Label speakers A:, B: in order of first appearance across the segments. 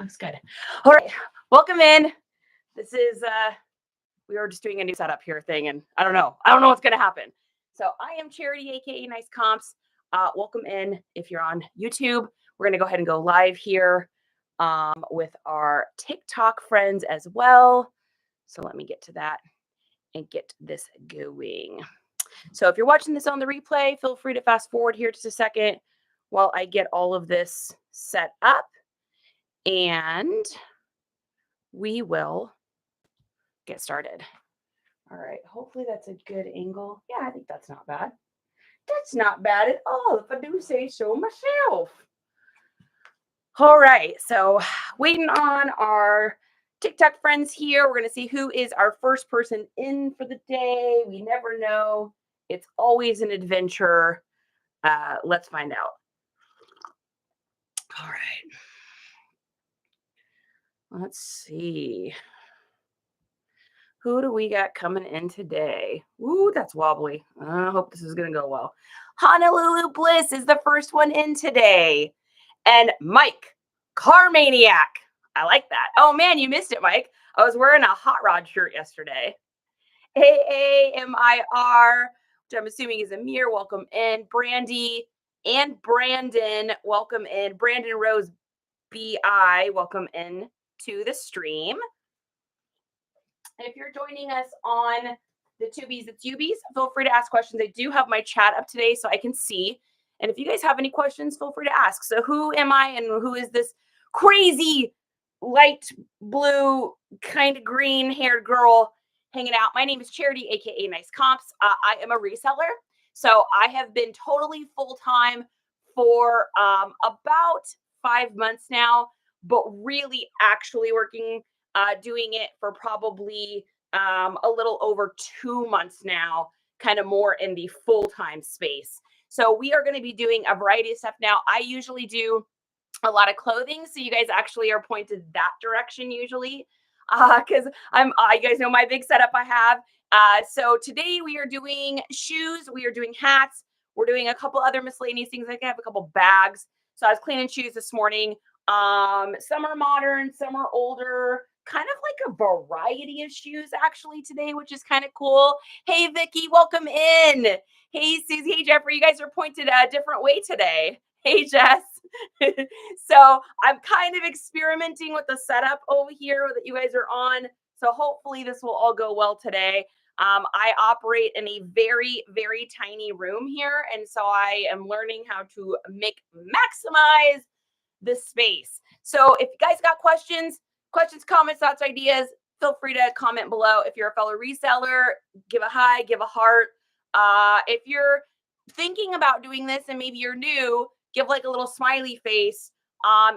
A: Looks good. All right. Welcome in. This is we were just doing a new setup here thing, and I don't know. I don't know what's gonna happen. So I am Charity, aka NiceComps. Welcome in. If you're on YouTube, we're gonna go ahead and go live here with our TikTok friends as well. So let me get to that and get this going. So if you're watching this on the replay, feel free to fast forward here just a second while I get all of this set up. And we will get started. All right. Hopefully that's a good angle. Yeah, I think that's not bad. That's not bad at all, if I do say so myself. All right. So waiting on our TikTok friends here. We're going to see who is our first person in for the day. We never know. It's always an adventure. Let's find out. All right. Let's see. Who do we got coming in today? Ooh, that's wobbly. I hope this is going to go well. Honolulu Bliss is the first one in today. And Mike, Car Maniac. I like that. Oh, man, you missed it, Mike. I was wearing a Hot Rod shirt yesterday. AAMIR, which I'm assuming is Amir. Welcome in. Brandy and Brandon, welcome in. Brandon Rose BI, welcome in to the stream. And if you're joining us on the Tubies, it's Ubies, feel free to ask questions. I do have my chat up today so I can see. And if you guys have any questions, feel free to ask. So who am I and who is this crazy light blue, kind of green haired girl hanging out? My name is Charity, aka NiceComps. I am a reseller. So I have been totally full-time for about 5 months now, but really actually working doing it for probably a little over 2 months now, kind of more in the full-time space. So we are going to be doing a variety of stuff now. I usually do a lot of clothing, so you guys actually are pointed that direction usually, because you guys know my big setup I have. So today we are doing shoes, we are doing hats, we're doing a couple other miscellaneous things. I have a couple bags. So I was cleaning shoes this morning. Some are modern, some are older, kind of like a variety of shoes actually today, which is kind of cool. Hey, Vicky, welcome in. Hey, Susie, hey, Jeffrey, you guys are pointed a different way today. Hey, Jess. So I'm kind of experimenting with the setup over here that you guys are on. So hopefully this will all go well today. I operate in a very, very tiny room here. And so I am learning how to maximize the space. So if you guys got questions, comments, thoughts, ideas, feel free to comment below. If you're a fellow reseller, give a hi, give a heart. If you're thinking about doing this and maybe you're new, give like a little smiley face.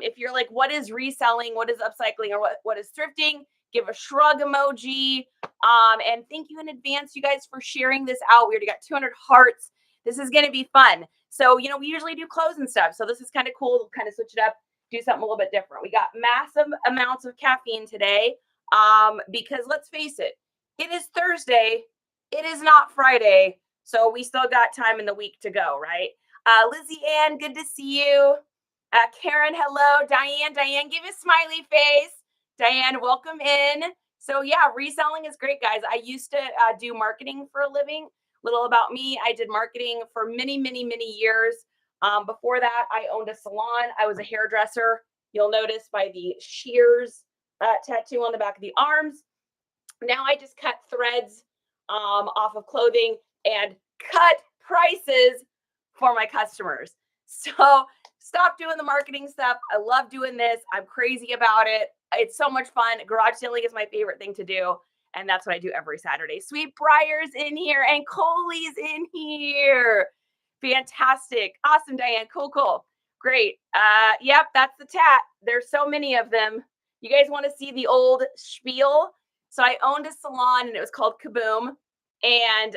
A: If you're like, what is reselling? What is upcycling? Or what is thrifting? Give a shrug emoji. And thank you in advance, you guys, for sharing this out. We already got 200 hearts. This is going to be fun. So, we usually do clothes and stuff. So this is kind of cool. We'll kind of switch it up, do something a little bit different. We got massive amounts of caffeine today because let's face it, it is Thursday. It is not Friday. So we still got time in the week to go, right? Lizzie Ann, good to see you. Karen, hello. Diane, give a smiley face. Diane, welcome in. So yeah, reselling is great, guys. I used to do marketing for a living. Little about me, I did marketing for many, many, many years. Before that, I owned a salon. I was a hairdresser. You'll notice by the shears tattoo on the back of the arms. Now I just cut threads off of clothing and cut prices for my customers. So stop doing the marketing stuff. I love doing this. I'm crazy about it. It's so much fun. Garage sailing is my favorite thing to do. And that's what I do every Saturday. Sweet Briar's in here and Coley's in here. Fantastic. Awesome, Diane. Cool. Great. Yep, that's the tat. There's so many of them. You guys want to see the old spiel? So I owned a salon and it was called Kaboom. And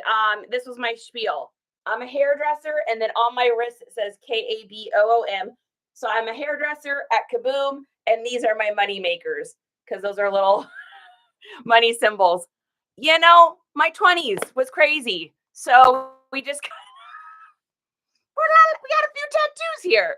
A: this was my spiel. I'm a hairdresser, and then on my wrist it says KABOOM. So I'm a hairdresser at Kaboom, and these are my money makers because those are little money symbols. My 20s was crazy. So we got a few tattoos here.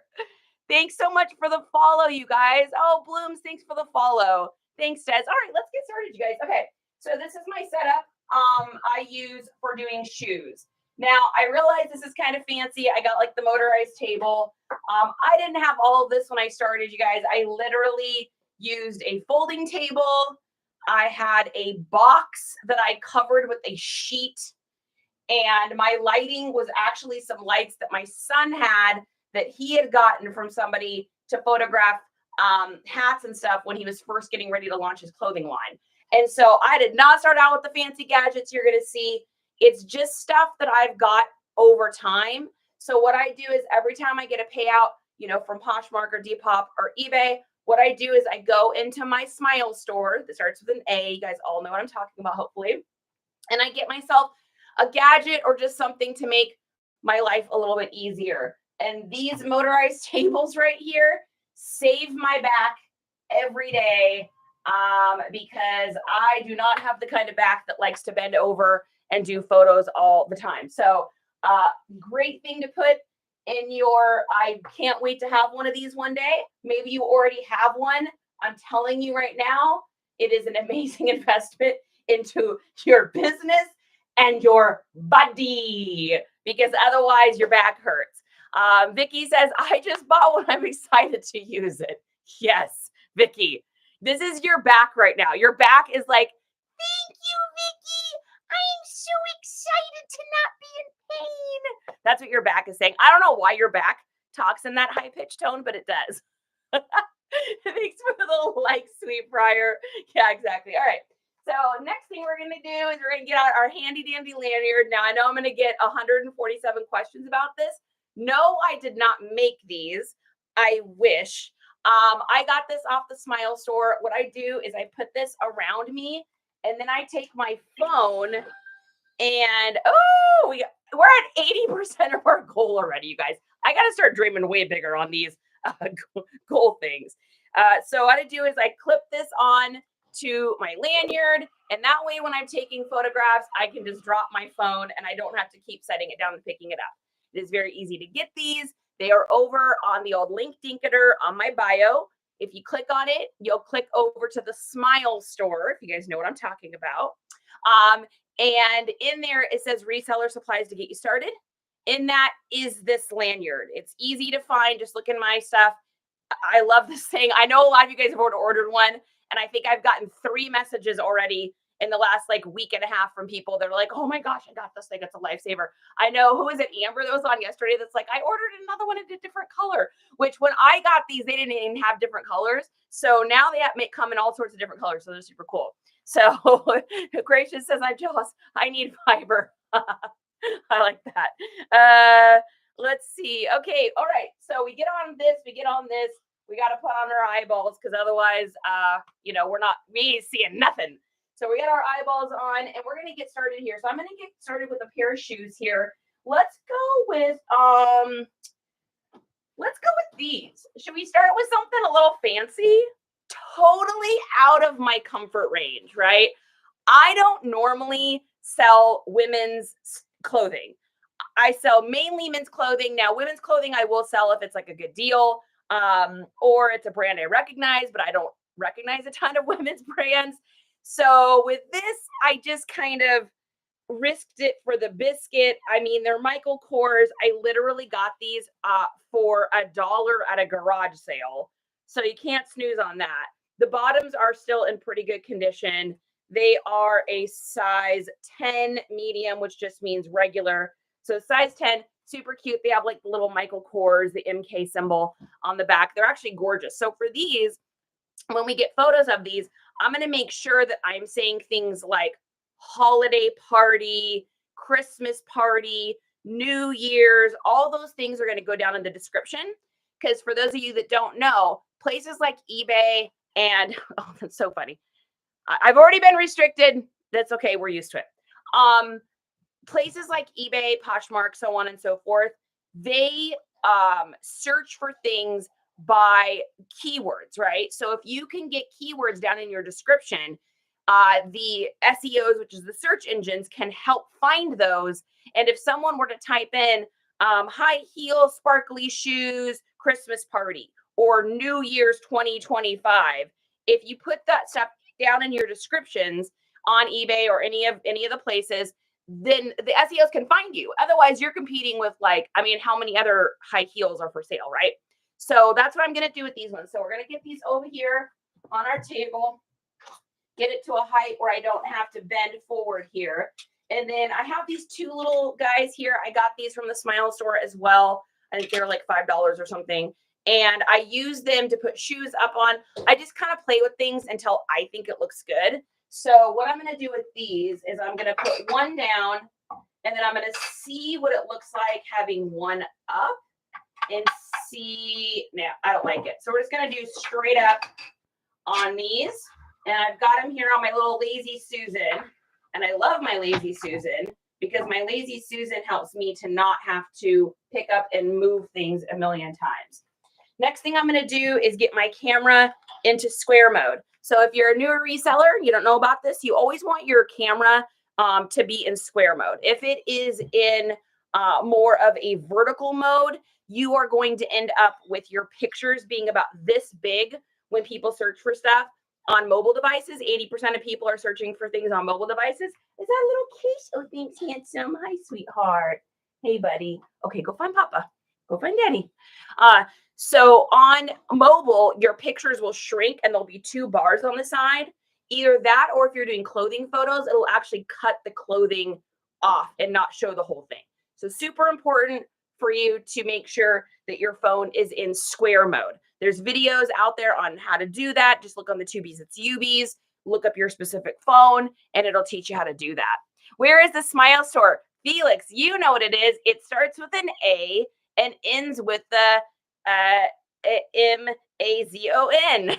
A: Thanks so much for the follow, you guys. Oh, Blooms, thanks for the follow. Thanks, Des. All right, let's get started, you guys. Okay, so this is my setup I use for doing shoes. Now, I realize this is kind of fancy. I got like the motorized table. I didn't have all of this when I started, you guys. I literally used a folding table. I had a box that I covered with a sheet, and my lighting was actually some lights that my son had that he had gotten from somebody to photograph hats and stuff when he was first getting ready to launch his clothing line. And so I did not start out with the fancy gadgets you're going to see. It's just stuff that I've got over time. So what I do is every time I get a payout, from Poshmark or Depop or eBay, what I do is I go into my Smile store that starts with an A. You guys all know what I'm talking about, hopefully. And I get myself a gadget or just something to make my life a little bit easier. And these motorized tables right here save my back every day because I do not have the kind of back that likes to bend over and do photos all the time. So great thing to put in I can't wait to have one of these one day. Maybe you already have one. I'm telling you right now, it is an amazing investment into your business and your body, because otherwise your back hurts. Vicky says, I just bought one. I'm excited to use it. Yes, Vicky, this is your back right now. Your back is like, thank you, Vicky. I am so excited to not be in pain. That's what your back is saying. I don't know why your back talks in that high pitched tone, but it does. Thanks for the like, sweet Prior. Yeah, exactly. All right. So next thing we're going to do is we're going to get out our handy dandy lanyard. Now I know I'm going to get 147 questions about this. No, I did not make these. I wish. I got this off the Smile store. What I do is I put this around me, and then I take my phone and we're at 80% of our goal already, you guys. I got to start dreaming way bigger on these goal things. So what I do is I clip this on to my lanyard, and that way when I'm taking photographs, I can just drop my phone and I don't have to keep setting it down and picking it up. It is very easy to get these. They are over on the old link dinketer on my bio. If you click on it, you'll click over to the Smile store, if you guys know what I'm talking about. And in there, it says reseller supplies to get you started. In that is this lanyard. It's easy to find. Just look in my stuff. I love this thing. I know a lot of you guys have ordered one, and I think I've gotten 3 messages already in the last week and a half from people that are like, oh my gosh, I got this thing. It's a lifesaver. I know, who is it? Amber that was on yesterday that's like, I ordered another one in a different color, which when I got these, they didn't even have different colors. So now they come in all sorts of different colors. So they're super cool. So Gracious says, I'm jealous. I need fiber. I like that. Let's see. Okay. All right. So we get on this. We got to put on our eyeballs because otherwise, we ain't seeing nothing. So we got our eyeballs on, and we're going to get started here. So I'm going to get started with a pair of shoes here. Let's go with these. Should we start with something a little fancy? Totally out of my comfort range, right? I don't normally sell women's clothing. I sell mainly men's clothing. Now, women's clothing I will sell if it's like a good deal, or it's a brand I recognize, but I don't recognize a ton of women's brands. So with this, I just kind of risked it for the biscuit. I mean, they're Michael Kors. I literally got these for $1 at a garage sale. So you can't snooze on that. The bottoms are still in pretty good condition. They are a size 10 medium, which just means regular. So size 10, super cute. They have like the little Michael Kors, the MK symbol on the back. They're actually gorgeous. So for these, when we get photos of these, I'm going to make sure that I'm saying things like holiday party, Christmas party, New Year's. All those things are going to go down in the description. Because for those of you that don't know, places like eBay and, oh, that's so funny. I've already been restricted. That's okay. We're used to it. Places like eBay, Poshmark, so on and so forth, they search for things by keywords, right? So if you can get keywords down in your description, the SEOs, which is the search engines, can help find those. And if someone were to type in high heel, sparkly shoes, Christmas party or New Year's 2025, if you put that stuff down in your descriptions on eBay or any of the places, then the SEOs can find you. Otherwise, you're competing with like, I mean, how many other high heels are for sale, right? So that's what I'm going to do with these ones. So we're going to get these over here on our table, get it to a height where I don't have to bend forward here. And then I have these two little guys here. I got these from the Smile store as well. I think they're like $5 or something. And I use them to put shoes up on. I just kind of play with things until I think it looks good. So what I'm going to do with these is I'm going to put one down, and then I'm going to see what it looks like having one up and see. Now, I don't like it. So we're just going to do straight up on these. And I've got them here on my little Lazy Susan. And I love my Lazy Susan because my Lazy Susan helps me to not have to pick up and move things a million times. Next thing I'm going to do is get my camera into square mode. So if you're a newer reseller, you don't know about this, you always want your camera to be in square mode. If it is in more of a vertical mode, you are going to end up with your pictures being about this big when people search for stuff. On mobile devices, 80% of people are searching for things on mobile devices. Is that a little Kish? Oh, thanks, handsome. Hi, sweetheart. Hey, buddy. Okay, go find Papa. Go find Daddy. So on mobile, your pictures will shrink and there'll be two bars on the side. Either that, or if you're doing clothing photos, it'll actually cut the clothing off and not show the whole thing. So super important for you to make sure that your phone is in square mode. There's videos out there on how to do that. Just look on the Tubies, it's Ubies, look up your specific phone, and it'll teach you how to do that. Where is the Smile store? Felix, you know what it is. It starts with an A and ends with the M-A-Z-O-N.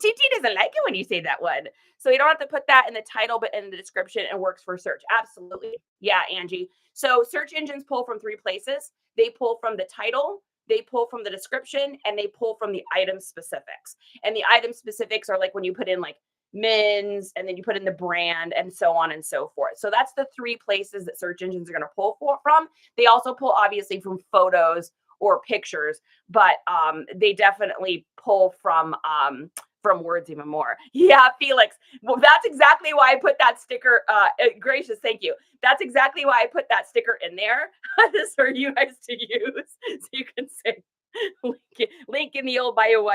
A: TT doesn't like it when you say that one. So you don't have to put that in the title, but in the description, and works for search. Absolutely. Yeah, Angie. So search engines pull from three places. They pull from the title, they pull from the description, and they pull from the item specifics. And the item specifics are like when you put in like men's, and then you put in the brand, and so on and so forth. So that's the three places that search engines are going to pull from. They also pull obviously from photos or pictures, but they definitely pull from words even more. Yeah, Felix. Well, that's exactly why I put that sticker. Gracious, thank you. That's exactly why I put that sticker in there. This for you guys to use, so you can say link in the old bio.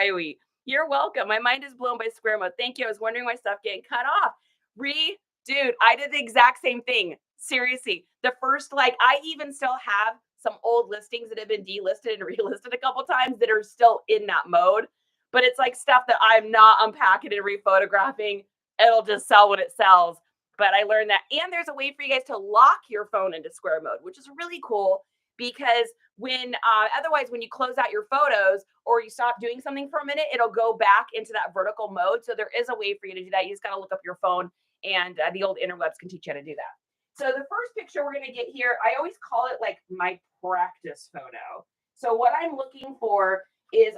A: You're welcome. My mind is blown by square mode. Thank you. I was wondering why stuff getting cut off. Dude, I did the exact same thing. Seriously, the first, like, I even still have some old listings that have been delisted and relisted a couple times that are still in that mode. But it's like stuff that I'm not unpacking and rephotographing. It'll just sell when it sells. But I learned that. And there's a way for you guys to lock your phone into square mode, which is really cool, because when otherwise, when you close out your photos or you stop doing something for a minute, it'll go back into that vertical mode. So there is a way for you to do that. You just got to look up your phone, and the old interwebs can teach you how to do that. So the first picture we're going to get here, I always call it like my practice photo. So what I'm looking for is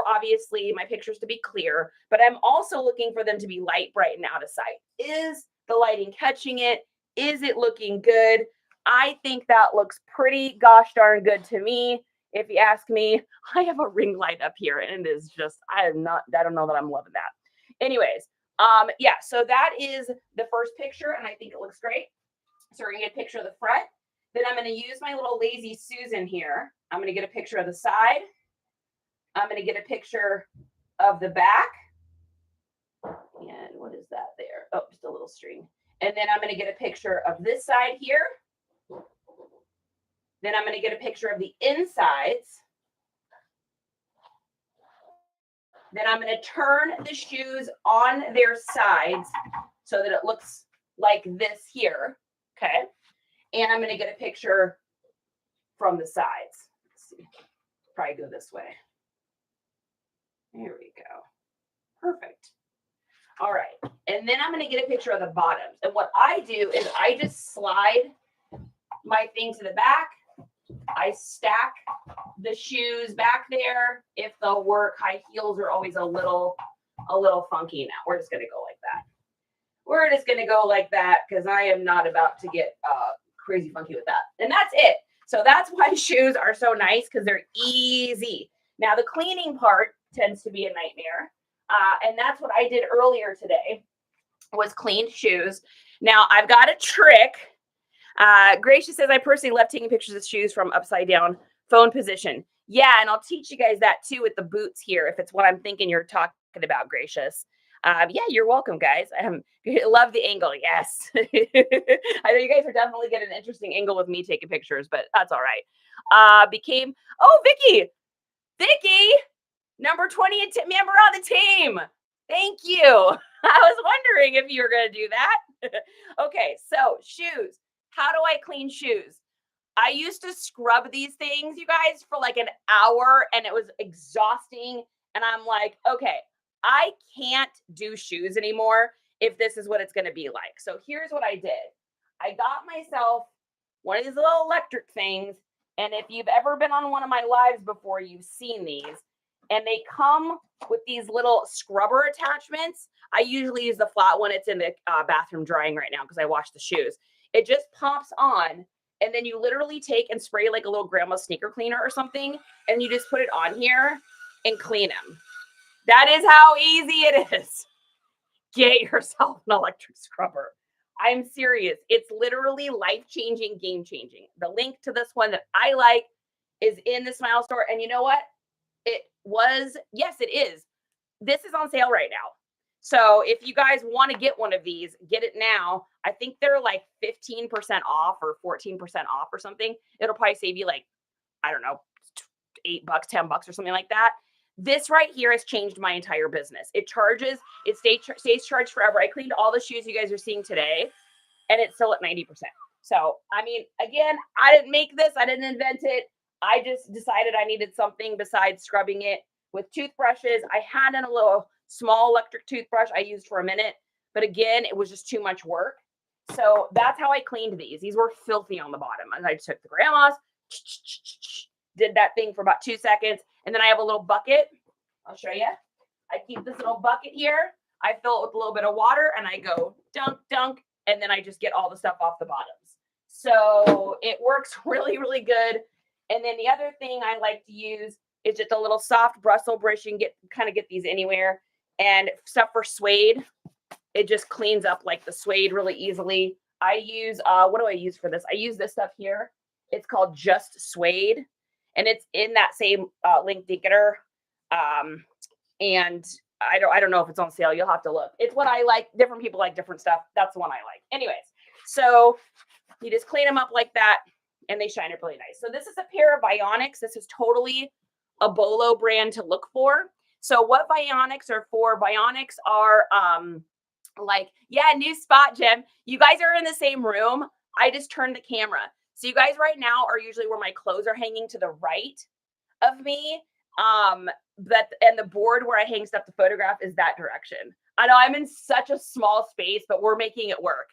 A: obviously my pictures to be clear, but I'm also looking for them to be light, bright, and out of sight. Is the lighting catching it? Is it looking good? I think that looks pretty gosh darn good to me. If you ask me, I have a ring light up here, and it is just, I don't know that I'm loving that. Anyways, yeah, so that is the first picture, and I think it looks great. So we're gonna get a picture of the front. Then I'm gonna use my little Lazy Susan here. I'm gonna get a picture of the side. I'm going to get a picture of the back. And what is that there? Oh, just a little string. And then I'm going to get a picture of this side here. Then I'm going to get a picture of the insides. Then I'm going to turn the shoes on their sides so that it looks like this here. Okay. And I'm going to get a picture from the sides. Let's see. Probably go this way. There we go. Perfect. All right. And then I'm going to get a picture of the bottoms. And what I do is I just slide my thing to the back. I stack the shoes back there. If they'll work, high heels are always a little funky now. We're just going to go like that. We're just going to go like that because I am not about to get crazy funky with that. And that's it. So that's why shoes are so nice, because they're easy. Now the cleaning part tends to be a nightmare. And that's what I did earlier today, was clean shoes. Now I've got a trick. Gracia says, I personally love taking pictures of shoes from upside down phone position. Yeah, and I'll teach you guys that too with the boots here, if it's what I'm thinking you're talking about, Gracious. Yeah, you're welcome, guys. Love the angle. Yes. I know you guys are definitely getting an interesting angle with me taking pictures, but that's all right. Oh, Vicky, number 20 member on the team. Thank you. I was wondering if you were going to do that. Okay, so shoes. How do I clean shoes? I used to scrub these things, you guys, for like an hour, and it was exhausting. And I'm like, okay, I can't do shoes anymore if this is what it's going to be like. So here's what I did. I got myself one of these little electric things. And if you've ever been on one of my lives before, you've seen these. And they come with these little scrubber attachments. I usually use the flat one. It's in the bathroom drying right now because I washed the shoes. It just pops on. And then you literally take and spray like a little grandma sneaker cleaner or something. And you just put it on here and clean them. That is how easy it is. Get yourself an electric scrubber. I'm serious. It's literally life-changing, game-changing. The link to this one that I like is in the Smile store. And you know what? Yes, it is. This is on sale right now. So if you guys want to get one of these, get it now. I think they're like 15% off or 14% off or something. It'll probably save you like, I don't know, $8, $10 or something like that. This right here has changed my entire business. It stays charged forever. I cleaned all the shoes you guys are seeing today, and it's still at 90%. So, I mean, again, I didn't make this. I didn't invent it. I just decided I needed something besides scrubbing it with toothbrushes. I had a little small electric toothbrush I used for a minute, but again, it was just too much work. So that's how I cleaned these. These were filthy on the bottom. And I took the grandma's, did that thing for about 2 seconds. And then I have a little bucket. I'll show you. I keep this little bucket here. I fill it with a little bit of water and I go dunk, dunk. And then I just get all the stuff off the bottoms. So it works really, really good. And then the other thing I like to use is just a little soft bristle brush. You can get these anywhere. And stuff for suede, it just cleans up like the suede really easily. I use, what do I use for this? I use this stuff here. It's called Just Suede. And it's in that same link Dinketer. And I don't know if it's on sale. You'll have to look. It's what I like. Different people like different stuff. That's the one I like. Anyways, so you just clean them up like that and they shine up really nice. So this is a pair of Vionics. This is totally a Bolo brand to look for. So what Vionics are for? Vionics are new spot, Jim. You guys are in the same room. I just turned the camera. So you guys right now are usually where my clothes are hanging to the right of me. And the board where I hang stuff to photograph is that direction. I know I'm in such a small space, but we're making it work.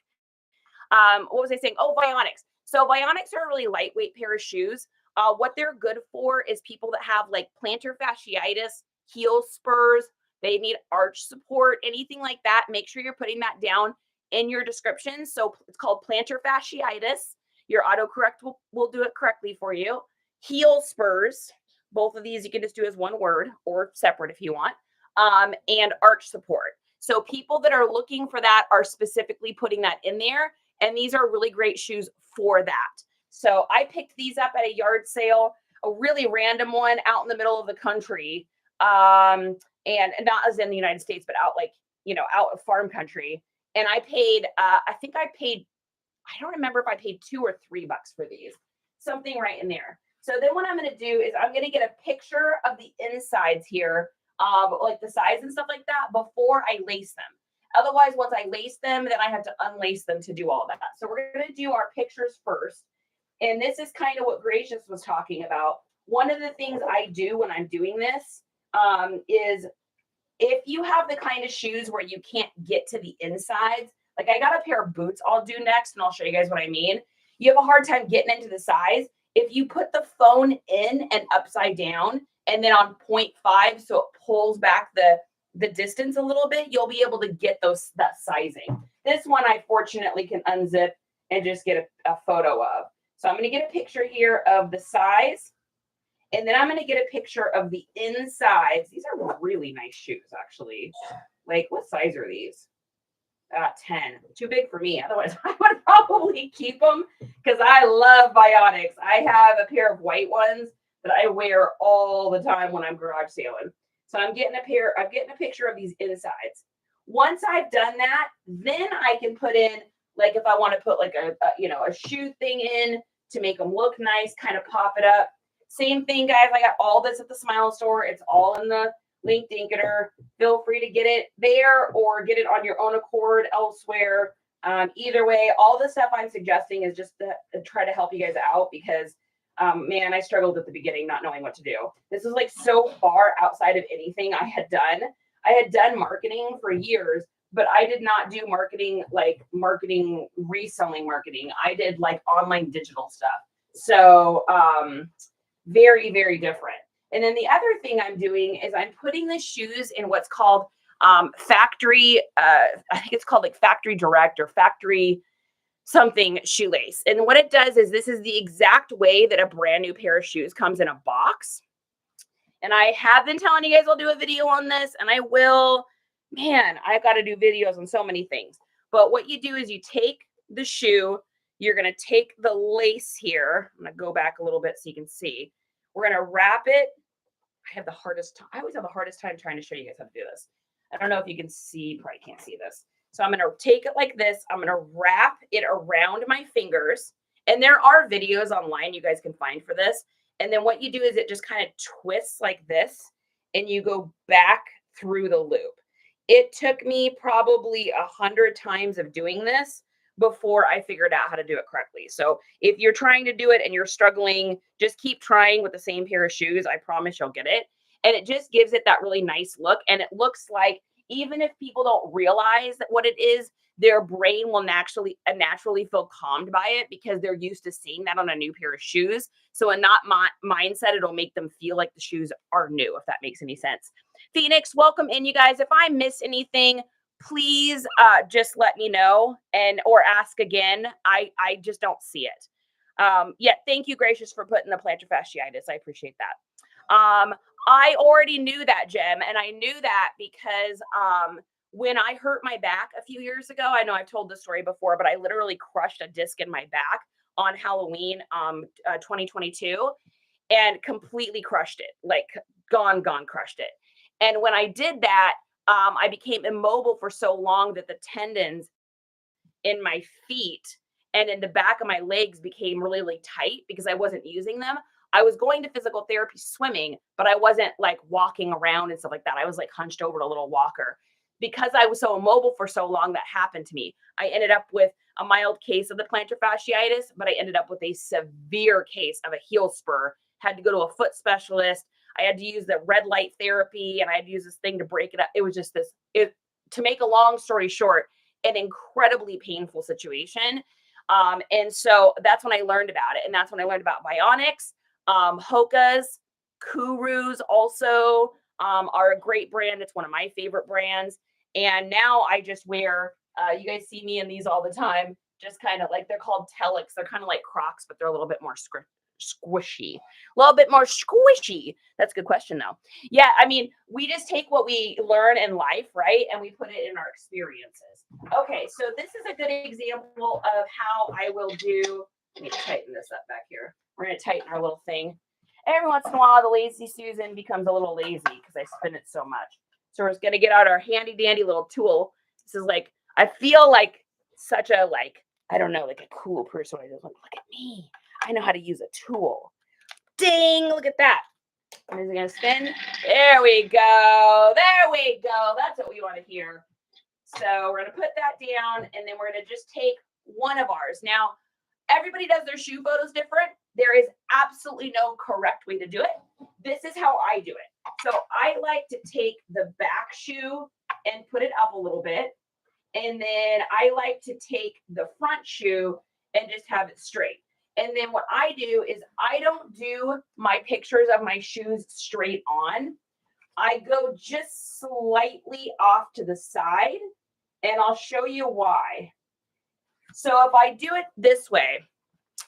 A: What was I saying? Oh, Vionics. So Vionics are a really lightweight pair of shoes. What they're good for is people that have like plantar fasciitis, heel spurs, they need arch support, anything like that. Make sure you're putting that down in your description. So it's called plantar fasciitis. Your autocorrect will do it correctly for you. Heel spurs, both of these you can just do as one word or separate if you want, and arch support. So people that are looking for that are specifically putting that in there. And these are really great shoes for that. So I picked these up at a yard sale, a really random one out in the middle of the country. And not as in the United States, but out out of farm country. And I paid, I don't remember if I paid $2 or $3 for these, something right in there. So then what I'm going to do is I'm going to get a picture of the insides here, like the size and stuff like that before I lace them. Otherwise, once I lace them, then I have to unlace them to do all that. So we're going to do our pictures first. And this is kind of what Gracious was talking about. One of the things I do when I'm doing this is if you have the kind of shoes where you can't get to the insides, like I got a pair of boots I'll do next, and I'll show you guys what I mean. You have a hard time getting into the size. If you put the phone in and upside down and then on 0.5, so it pulls back the distance a little bit, you'll be able to get that sizing. This one I fortunately can unzip and just get a photo of. So I'm going to get a picture here of the size, and then I'm going to get a picture of the insides. These are really nice shoes, actually. Like, what size are these? 10. Too big for me. Otherwise, I would probably keep them because I love Bionics. I have a pair of white ones that I wear all the time when I'm garage sailing. So I'm getting a picture of these insides. Once I've done that, then I can put in, like, if I want to put like a shoe thing in to make them look nice, kind of pop it up. Same thing, guys. I got all this at the Smile Store. It's all in the LinkedIn. Feel free to get it there or get it on your own accord elsewhere. Either way, all the stuff I'm suggesting is just to try to help you guys out because, man, I struggled at the beginning not knowing what to do. This is like so far outside of anything I had done. I had done marketing for years, but I did not do marketing, like marketing, reselling marketing. I did like online digital stuff. So very, very different. And then the other thing I'm doing is I'm putting the shoes in what's called factory, I think it's called like factory direct or factory something shoelace. And what it does is this is the exact way that a brand new pair of shoes comes in a box. And I have been telling you guys I'll do a video on this, and I will. Man, I've got to do videos on so many things. But what you do is you take the shoe, you're going to take the lace here. I'm going to go back a little bit so you can see. We're going to wrap it. I always have the hardest time trying to show you guys how to do this. I don't know if you can see, probably can't see this. So I'm going to take it like this. I'm going to wrap it around my fingers. And there are videos online you guys can find for this. And then what you do is it just kind of twists like this and you go back through the loop. It took me probably 100 times of doing this before I figured out how to do it correctly. So if you're trying to do it and you're struggling, just keep trying with the same pair of shoes. I promise you'll get it. And it just gives it that really nice look. And it looks like even if people don't realize what it is, their brain will naturally feel calmed by it because they're used to seeing that on a new pair of shoes. So in that mindset, it'll make them feel like the shoes are new, if that makes any sense. Phoenix, welcome in, you guys. If I miss anything, please just let me know or ask again. I just don't see it. Yeah, thank you, Gracious, for putting the plantar fasciitis. I appreciate that. I already knew that, Jem, and I knew that because when I hurt my back a few years ago, I know I've told this story before, but I literally crushed a disc in my back on Halloween 2022 and completely crushed it, like gone, crushed it. And when I did that, I became immobile for so long that the tendons in my feet and in the back of my legs became really, really tight because I wasn't using them. I was going to physical therapy swimming, but I wasn't like walking around and stuff like that. I was like hunched over to a little walker. Because I was so immobile for so long, that happened to me. I ended up with a mild case of the plantar fasciitis, but I ended up with a severe case of a heel spur. Had to go to a foot specialist. I had to use the red light therapy, and I had to use this thing to break it up. It was just to make a long story short, an incredibly painful situation. And so that's when I learned about it. And that's when I learned about Bionics, Hoka's, Kuru's also are a great brand. It's one of my favorite brands. And now I just wear, you guys see me in these all the time, just kind of like, they're called Telex. They're kind of like Crocs, but they're a little bit more squishy. A little bit more squishy. That's a good question, though. Yeah, I mean, we just take what we learn in life, right? And we put it in our experiences. Okay, so this is a good example of how I will do, let me tighten this up back here. We're going to tighten our little thing. Every once in a while, the lazy Susan becomes a little lazy because I spin it so much. So we're just going to get out our handy dandy little tool. This is like, I feel like such a, like, I don't know, like a cool person. I just look at me. I know how to use a tool. Ding, look at that. And is it going to spin? There we go. There we go. That's what we want to hear. So we're going to put that down, and then we're going to just take one of ours. Now, everybody does their shoe photos different. There is absolutely no correct way to do it. This is how I do it. So I like to take the back shoe and put it up a little bit. And then I like to take the front shoe and just have it straight. And then what I do is I don't do my pictures of my shoes straight on. I go just slightly off to the side, and I'll show you why. So if I do it this way,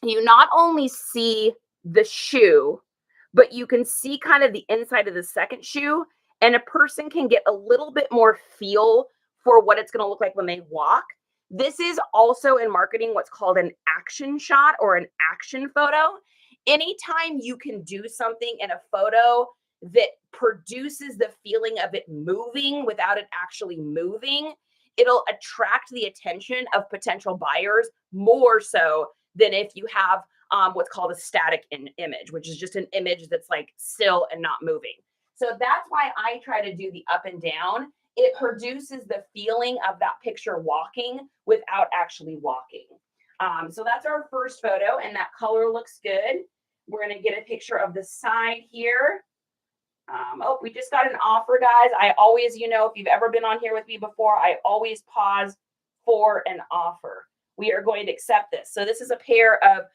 A: you not only see the shoe, but you can see kind of the inside of the second shoe, and a person can get a little bit more feel for what it's going to look like when they walk. This is also in marketing what's called an action shot or an action photo. Anytime you can do something in a photo that produces the feeling of it moving without it actually moving, it'll attract the attention of potential buyers more so than if you have what's called a static image, which is just an image that's like still and not moving. So that's why I try to do the up and down. It produces the feeling of that picture walking without actually walking. So that's our first photo, and that color looks good. We're going to get a picture of the side here. Oh, we just got an offer, guys. I always, if you've ever been on here with me before, I always pause for an offer. We are going to accept this. So this is a pair of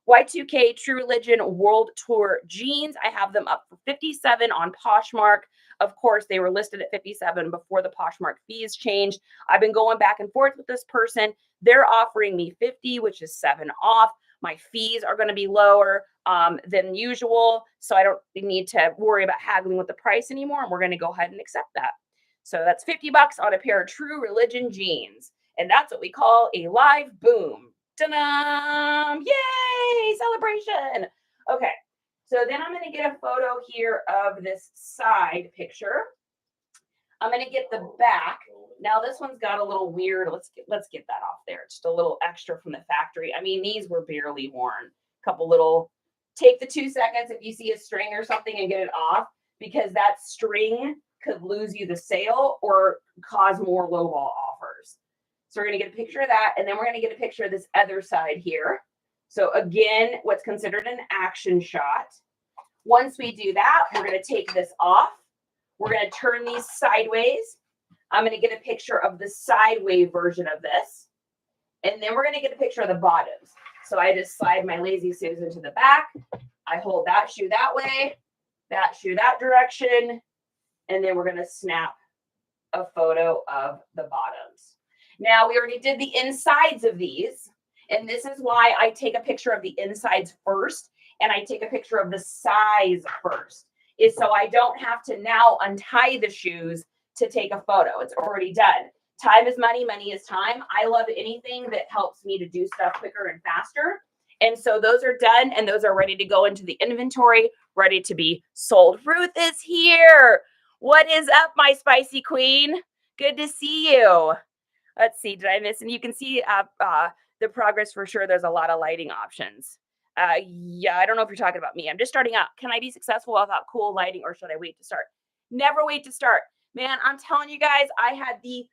A: Y2K True Religion World Tour jeans. I have them up for $57 on Poshmark. Of course, they were listed at $57 before the Poshmark fees changed. I've been going back and forth with this person. They're offering me $50, which is $7 off. My fees are going to be lower than usual, so I don't need to worry about haggling with the price anymore, and we're going to go ahead and accept that. So that's $50 on a pair of True Religion jeans, and that's what we call a live boom. Ta-da! Yay! Celebration! Okay, so then I'm going to get a photo here of this side picture. I'm going to get the back. Now this one's got a little weird. Let's get that off there. Just a little extra from the factory. I mean, these were barely worn. Couple little, take the 2 seconds if you see a string or something and get it off, because that string could lose you the sale or cause more lowball offers. So we're going to get a picture of that, and then we're going to get a picture of this other side here. So again, what's considered an action shot. Once we do that, we're going to take this off. We're going to turn these sideways. I'm going to get a picture of the sideways version of this. And then we're going to get a picture of the bottoms. So I just slide my Lazy Susan to the back. I hold that shoe that way, that shoe that direction. And then we're going to snap a photo of the bottoms. Now, we already did the insides of these. And this is why I take a picture of the insides first. And I take a picture of the size first, is so I don't have to now untie the shoes to take a photo. It's already done. Time is money, money is time. I love anything that helps me to do stuff quicker and faster. And so those are done, and those are ready to go into the inventory, ready to be sold. Ruth is here. What is up, my spicy queen? Good to see you. Let's see, did I miss? And you can see the progress for sure. There's a lot of lighting options. Yeah, I don't know if you're talking about me. I'm just starting out. Can I be successful without cool lighting, or should I wait to start? Never wait to start. Man, I'm telling you guys, I had the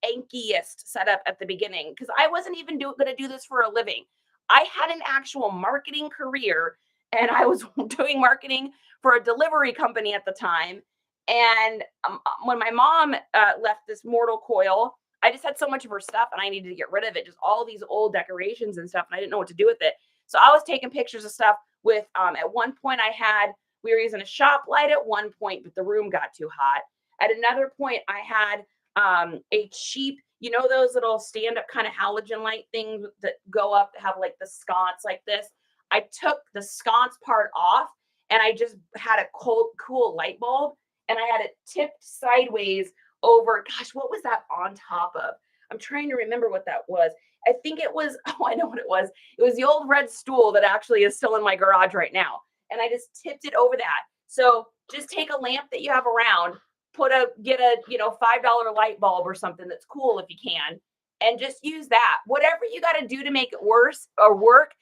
A: yankiest setup at the beginning because I wasn't even going to do this for a living. I had an actual marketing career, and I was doing marketing for a delivery company at the time. And when my mom left this mortal coil, I just had so much of her stuff, and I needed to get rid of it. Just all these old decorations and stuff, and I didn't know what to do with it. So I was taking pictures of stuff with, at one point we were using a shop light at one point, but the room got too hot. At another point, I had a cheap, those little stand-up kind of halogen light things that go up, that have like the sconce like this. I took the sconce part off, and I just had a cool light bulb, and I had it tipped sideways over, gosh, what was that on top of? I'm trying to remember what that was. I think it was, I know what it was. It was the old red stool that actually is still in my garage right now. And I just tipped it over that. So just take a lamp that you have around, get a, $5 light bulb or something that's cool if you can, and just use that. Whatever you got to do to make it worse or work,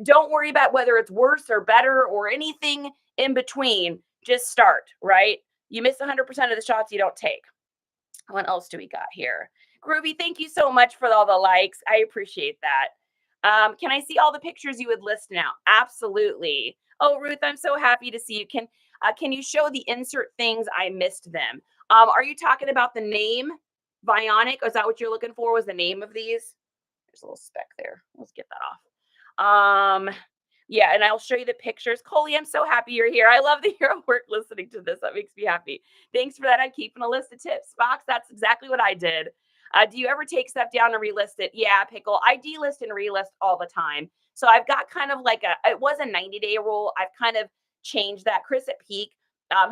A: don't worry about whether it's worse or better or anything in between. Just start, right? You miss 100% of the shots you don't take. What else do we got here? Groovy, thank you so much for all the likes. I appreciate that. Can I see all the pictures you would list now? Absolutely. Oh, Ruth, I'm so happy to see you. Can you show the insert things? I missed them. Are you talking about the name Vionic? Is that what you're looking for? Was the name of these? There's a little speck there. Let's get that off. Yeah, and I'll show you the pictures. Coley, I'm so happy you're here. I love that you're at work listening to this. That makes me happy. Thanks for that. I'm keeping a list of tips. Fox, that's exactly what I did. Do you ever take stuff down and relist it? Yeah, Pickle. I delist and relist all the time. So I've got kind of like it was a 90-day rule. I've kind of changed that. Chris at Peak,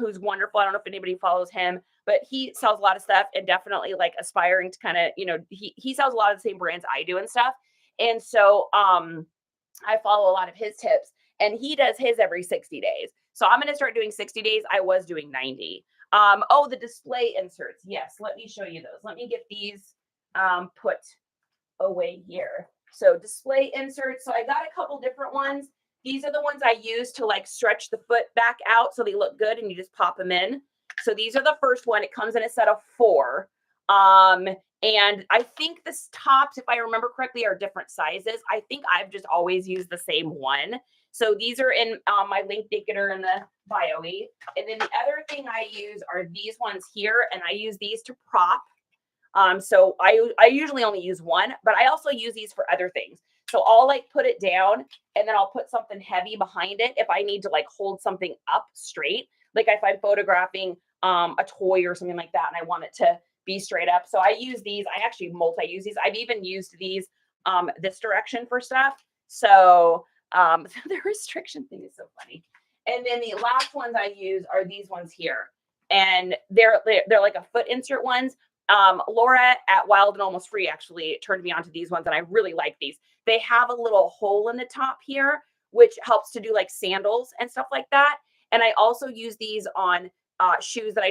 A: who's wonderful. I don't know if anybody follows him, but he sells a lot of stuff and definitely like aspiring to kind of, he sells a lot of the same brands I do and stuff. And so I follow a lot of his tips, and he does his every 60 days. So I'm going to start doing 60 days. I was doing 90. Oh, the display inserts. Yes, let me show you those. Let me get these put away here. So display inserts. So I got a couple different ones. These are the ones I use to like stretch the foot back out so they look good, and you just pop them in. So these are the first one. It comes in a set of 4. And I think the tops, if I remember correctly, are different sizes. I think I've just always used the same one. So these are in my link ticker in the bio. And then the other thing I use are these ones here, and I use these to prop. So I usually only use one, but I also use these for other things. So I'll like put it down, and then I'll put something heavy behind it if I need to like hold something up straight. Like if I'm photographing a toy or something like that, and I want it to be straight up. So I use these. I actually multi-use these. I've even used these this direction for stuff. So the restriction thing is so funny. And then the last ones I use are these ones here. And they're like a foot insert ones. Laura at Wild and Almost Free actually turned me on to these ones, and I really like these. They have a little hole in the top here, which helps to do like sandals and stuff like that. And I also use these on shoes that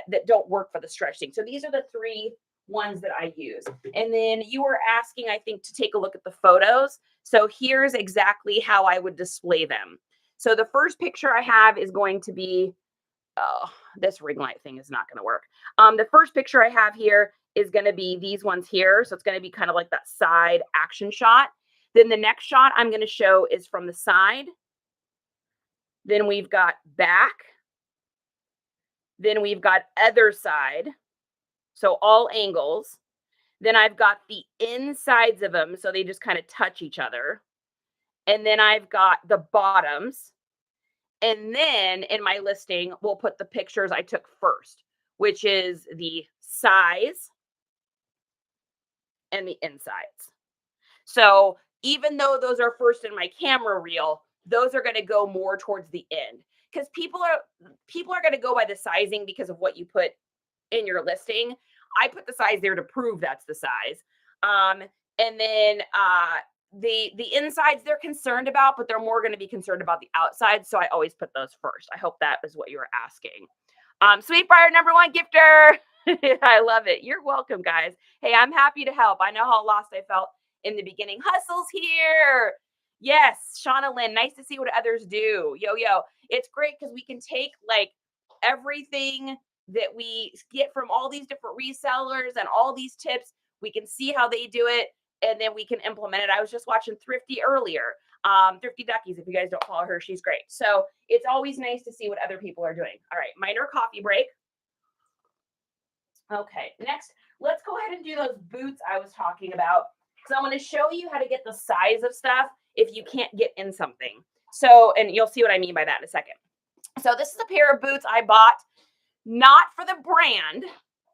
A: that don't work for the stretching. So these are the 3 ones that I use. And then you were asking, I think, to take a look at the photos. So here's exactly how I would display them. So the first picture I have is going to be, oh, this ring light thing is not going to work. The first picture I have here is going to be these ones here. So it's going to be kind of like that side action shot. Then the next shot I'm going to show is from the side. Then we've got back. Then we've got other side. So all angles. Then I've got the insides of them. So they just kind of touch each other. And then I've got the bottoms. And then in my listing, we'll put the pictures I took first, which is the size and the insides. So even though those are first in my camera reel, those are going to go more towards the end, because people are going to go by the sizing because of what you put in your listing. I put the size there to prove that's the size. And then the insides they're concerned about, but they're more going to be concerned about the outside. So I always put those first. I hope that is what you were asking. Sweetbriar #1 gifter. I love it. You're welcome, guys. Hey, I'm happy to help. I know how lost I felt in the beginning. Hustle's here. Yes, Shauna Lynn, nice to see what others do. Yo. It's great because we can take like everything that we get from all these different resellers and all these tips. We can see how they do it, and then we can implement it. I was just watching Thrifty earlier. Thrifty Duckies, if you guys don't follow her, she's great. So it's always nice to see what other people are doing. All right, minor coffee break. Okay, next, let's go ahead and do those boots I was talking about. So I'm going to show you how to get the size of stuff if you can't get in something. So, and you'll see what I mean by that in a second. So this is a pair of boots I bought, not for the brand,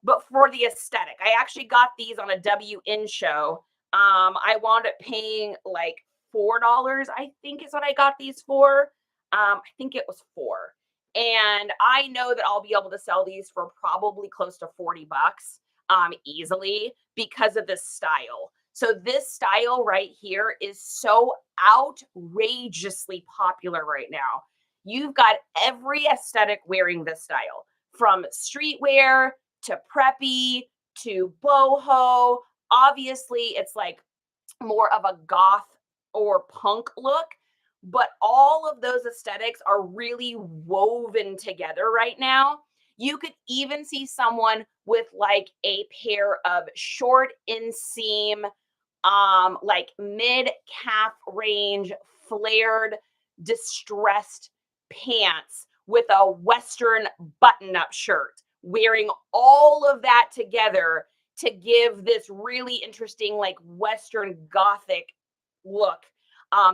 A: but for the aesthetic. I actually got these on a WN show. I wound up paying like $4, I think is what I got these for. I think it was $4. And I know that I'll be able to sell these for probably close to $40 easily because of this style. So this style right here is so outrageously popular right now. You've got every aesthetic wearing this style, from streetwear to preppy to boho. Obviously, it's like more of a goth or punk look, but all of those aesthetics are really woven together right now. You could even see someone with like a pair of short inseam, like mid calf range, flared, distressed pants with a Western button-up shirt, wearing all of that together to give this really interesting, like Western Gothic look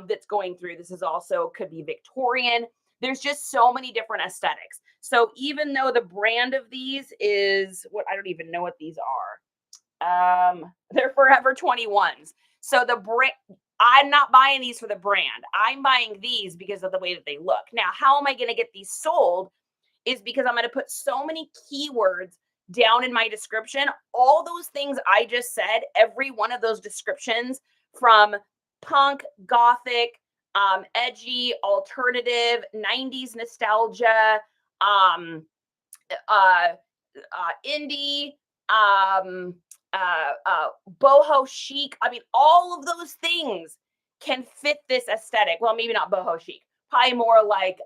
A: that's going through. This is also could be Victorian. There's just so many different aesthetics. So even though the brand of these is what, I don't even know what these are. They're Forever 21s. So the brand, I'm not buying these for the brand. I'm buying these because of the way that they look. Now, how am I going to get these sold? Is because I'm going to put so many keywords down in my description. All those things I just said, every one of those descriptions, from punk, gothic, edgy, alternative, 90s nostalgia, um, uh, indie, um, boho chic. I mean, all of those things can fit this aesthetic. Well, maybe not boho chic, probably more like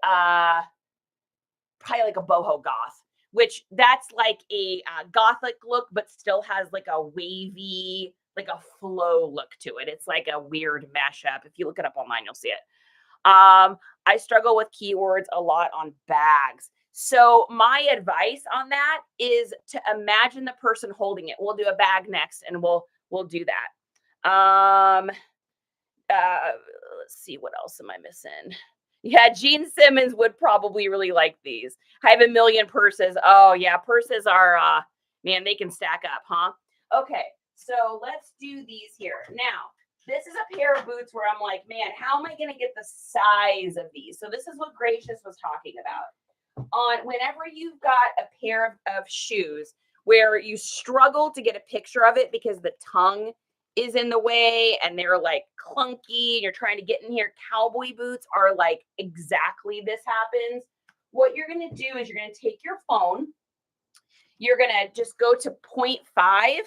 A: probably like a boho goth, which that's like a gothic look, but still has like a wavy, like a flow look to it. It's like a weird mashup. If you look it up online, you'll see it. I struggle with keywords a lot on bags. So my advice on that is to imagine the person holding it. We'll do a bag next, and we'll do that. Let's see, what else am I missing? Yeah, Gene Simmons would probably really like these. I have a million purses. Oh yeah, purses are man, they can stack up, huh? Okay, so let's do these here. Now, this is a pair of boots where I'm like, man, how am I going to get the size of these? So this is what Gracious was talking about. On whenever you've got a pair of shoes where you struggle to get a picture of it because the tongue is in the way and they're like clunky, and you're trying to get in here, cowboy boots are like exactly this happens. What you're going to do is you're going to take your phone, you're going to just go to 0.5,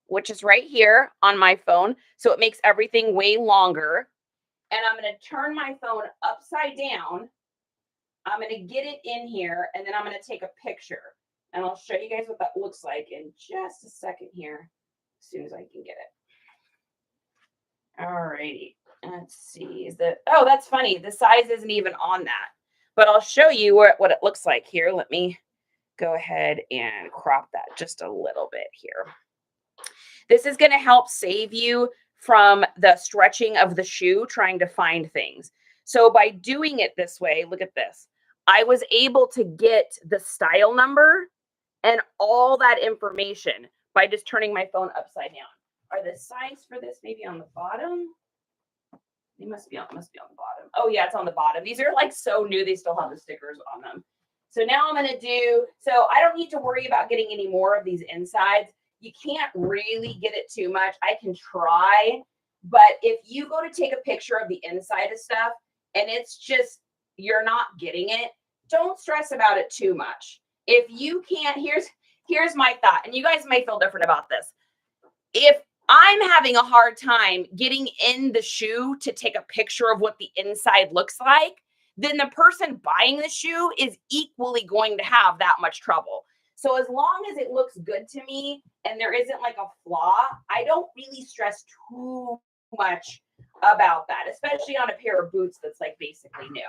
A: which is right here on my phone. So it makes everything way longer. And I'm going to turn my phone upside down. I'm going to get it in here, and then I'm going to take a picture. And I'll show you guys what that looks like in just a second here, as soon as I can get it. All righty. Let's see. Oh, that's funny. The size isn't even on that. But I'll show you what it looks like here. Let me go ahead and crop that just a little bit here. This is going to help save you from the stretching of the shoe trying to find things. So by doing it this way, look at this. I was able to get the style number and all that information by just turning my phone upside down. Are the size for this maybe on the bottom? They must be on the bottom. Oh yeah, it's on the bottom. These are like so new, they still have the stickers on them. So now I'm going to do, so I don't need to worry about getting any more of these insides. You can't really get it too much. I can try, but if you go to take a picture of the inside of stuff and it's just, you're not getting it, don't stress about it too much. If you can't, here's my thought, and you guys may feel different about this. If I'm having a hard time getting in the shoe to take a picture of what the inside looks like, then the person buying the shoe is equally going to have that much trouble. So as long as it looks good to me and there isn't like a flaw, I don't really stress too much about that, especially on a pair of boots that's like basically new.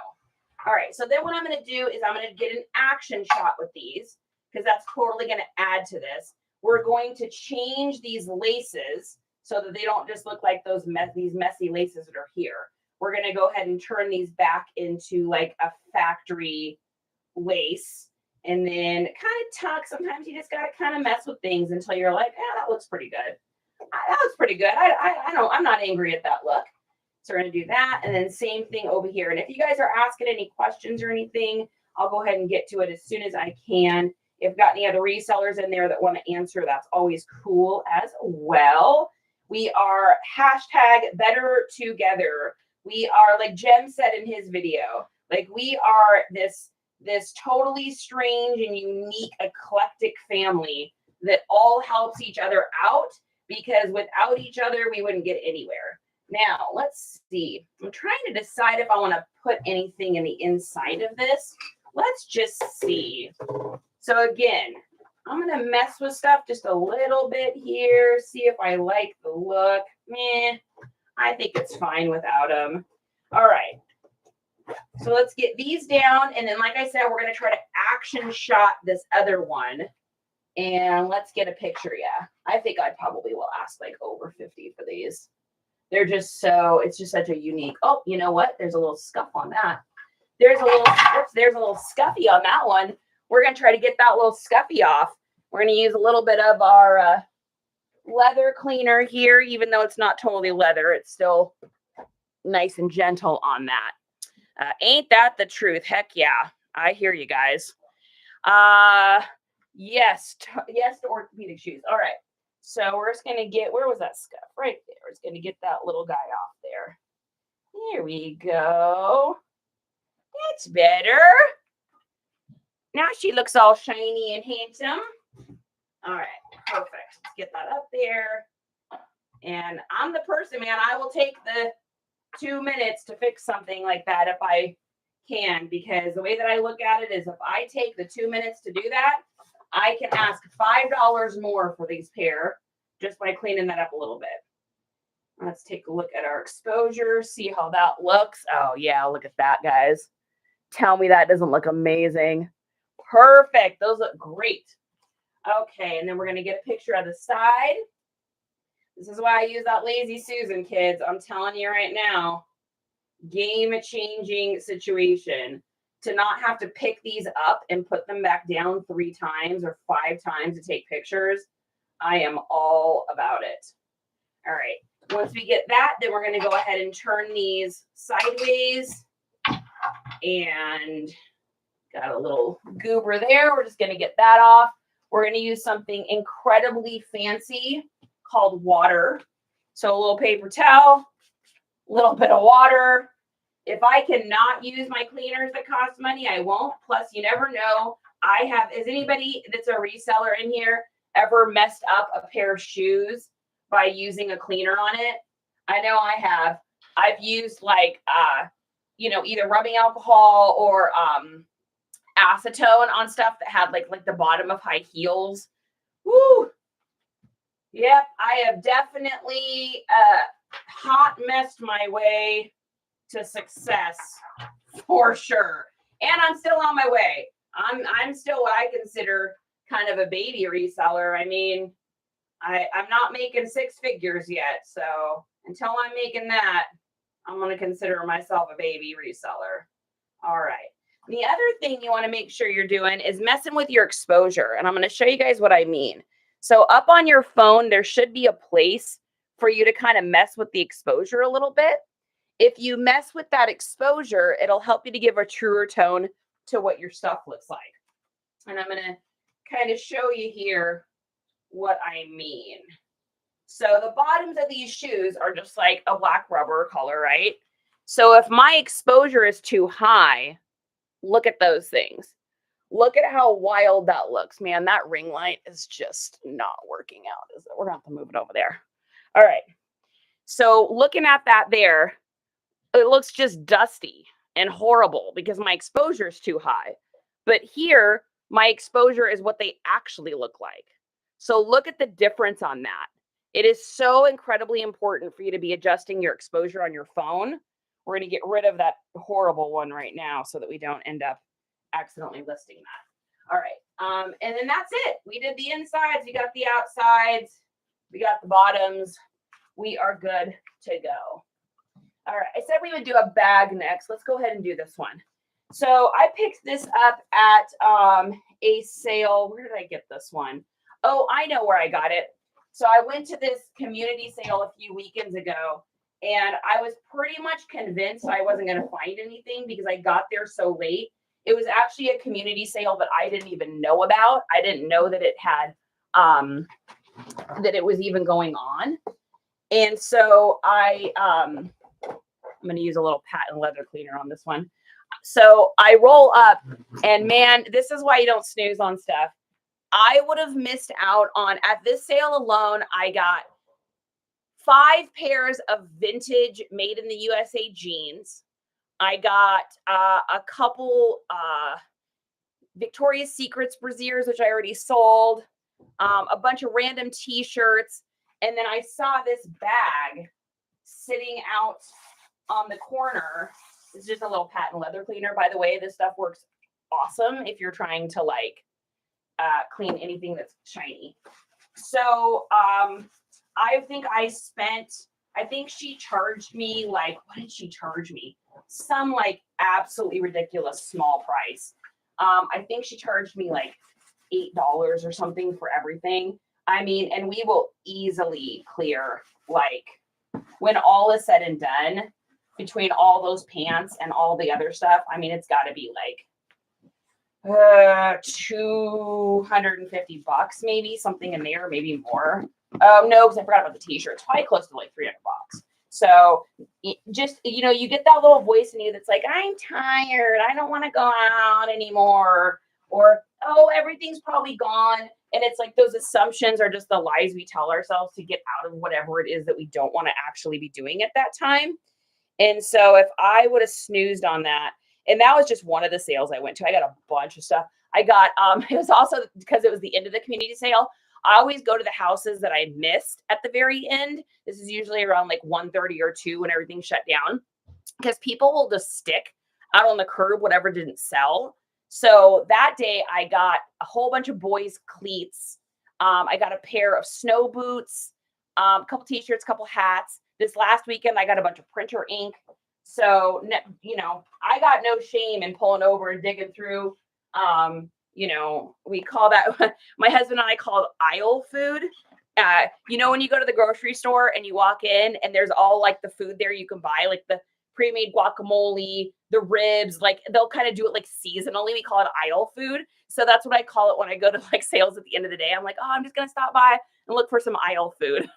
A: All right, so then what I'm going to do is I'm going to get an action shot with these, because that's totally going to add to this. We're going to change these laces so that they don't just look like these messy laces that are here. We're going to go ahead and turn these back into like a factory lace, and then kind of tuck. Sometimes you just got to kind of mess with things until you're like, that looks pretty good. That looks pretty good. I'm not angry at that look. So we're going to do that. And then same thing over here. And if you guys are asking any questions or anything, I'll go ahead and get to it as soon as I can. If you've got any other resellers in there that want to answer, that's always cool as well. We are #BetterTogether. We are, like Jem said in his video, like we are this totally strange and unique eclectic family that all helps each other out, because without each other, we wouldn't get anywhere. Now, let's see. I'm trying to decide if I want to put anything in the inside of this. Let's just see. So again, I'm going to mess with stuff just a little bit here, see if I like the look. I think it's fine without them. All right. So let's get these down. And then, like I said, we're going to try to action shot this other one. And let's get a picture. Yeah, I think I probably will ask like over 50 for these. They're just it's just such a unique. Oh, you know what? There's a little scuff on that. There's a little scuffy on that one. We're going to try to get that little scuffy off. We're going to use a little bit of our leather cleaner here, even though it's not totally leather, it's still nice and gentle on that. Ain't that the truth? Heck yeah. I hear you guys. Yes to orthopedic shoes. All right. So we're just going to get, where was that scuff? Right there. We're just going to get that little guy off there. Here we go. That's better. Now she looks all shiny and handsome. All right. Perfect. Let's get that up there. And I'm the person, man, I will take the 2 minutes to fix something like that if I can, because the way that I look at it is if I take the 2 minutes to do that, I can ask $5 more for these pair just by cleaning that up a little bit. Let's take a look at our exposure, see how that looks. Oh yeah, look at that, guys. Tell me that doesn't look amazing. Perfect. Those look great. Okay, and then we're going to get a picture of the side. This is why I use that Lazy Susan, kids. I'm telling you right now, game-changing situation. To not have to pick these up and put them back down 3 times or 5 times to take pictures, I am all about it. All right. Once we get that, then we're going to go ahead and turn these sideways. And got a little goober there. We're just going to get that off. We're going to use something incredibly fancy called water. So a little paper towel, a little bit of water. If I cannot use my cleaners that cost money, I won't. Plus, you never know. Is anybody that's a reseller in here ever messed up a pair of shoes by using a cleaner on it? I know I have. I've used like, either rubbing alcohol or acetone on stuff that had like the bottom of high heels. Woo! Yep, I have definitely hot messed my way to success for sure. And I'm still on my way. I'm still what I consider kind of a baby reseller. I mean, I'm not making 6 figures yet. So until I'm making that, I'm going to consider myself a baby reseller. All right. The other thing you want to make sure you're doing is messing with your exposure. And I'm going to show you guys what I mean. So up on your phone, there should be a place for you to kind of mess with the exposure a little bit. If you mess with that exposure, it'll help you to give a truer tone to what your stuff looks like. And I'm going to kind of show you here what I mean. So the bottoms of these shoes are just like a black rubber color, right? So if my exposure is too high, look at those things. Look at how wild that looks, man. That ring light is just not working out, is it? We're going to have to move it over there. All right. So looking at that there, it looks just dusty and horrible because my exposure is too high. But here, my exposure is what they actually look like. So look at the difference on that. It is so incredibly important for you to be adjusting your exposure on your phone. We're going to get rid of that horrible one right now so that we don't end up accidentally listing that. All right. And then that's it. We did the insides. We got the outsides. We got the bottoms. We are good to go. All right. I said we would do a bag next. Let's go ahead and do this one. So I picked this up at a sale. Where did I get this one? Oh, I know where I got it. So I went to this community sale a few weekends ago, and I was pretty much convinced I wasn't going to find anything because I got there so late. It was actually a community sale that I didn't even know about. I didn't know that it had, that it was even going on. And so I'm going to use a little patent leather cleaner on this one. So I roll up, and man, this is why you don't snooze on stuff. I would have missed out on, at this sale alone, I got 5 pairs of vintage made in the USA jeans. I got a couple Victoria's Secrets brassieres, which I already sold, a bunch of random t-shirts, and then I saw this bag sitting out on the corner. It's just a little patent leather cleaner. By the way, this stuff works awesome if you're trying to like clean anything that's shiny. So I think she charged me like, what did she charge me? Some like absolutely ridiculous small price. I think she charged me like $8 or something for everything. I mean, and we will easily clear, like, when all is said and done, between all those pants and all the other stuff, I mean, it's got to be like $250, maybe something in there, maybe more. Oh no, because I forgot about the t-shirts. Probably close to like $300. So just, you know, you get that little voice in you that's like, I'm tired, I don't want to go out anymore, or oh, everything's probably gone. And it's like those assumptions are just the lies we tell ourselves to get out of whatever it is that we don't want to actually be doing at that time. And so if I would have snoozed on that, and that was just one of the sales I went to. I got a bunch of stuff. I got, it was also because it was the end of the community sale. I always go to the houses that I missed at the very end. This is usually around like 1:30 or 2 when everything shut down, because people will just stick out on the curb whatever didn't sell. So that day I got a whole bunch of boys' cleats. I got a pair of snow boots, a couple t-shirts, a couple hats. This last weekend, I got a bunch of printer ink. So, you know, I got no shame in pulling over and digging through. You know, we call that, my husband and I call it aisle food. You know, when you go to the grocery store and you walk in and there's all like the food there you can buy, like the pre-made guacamole, the ribs, like they'll kind of do it like seasonally. We call it aisle food. So that's what I call it when I go to like sales at the end of the day. I'm like, oh, I'm just going to stop by and look for some aisle food.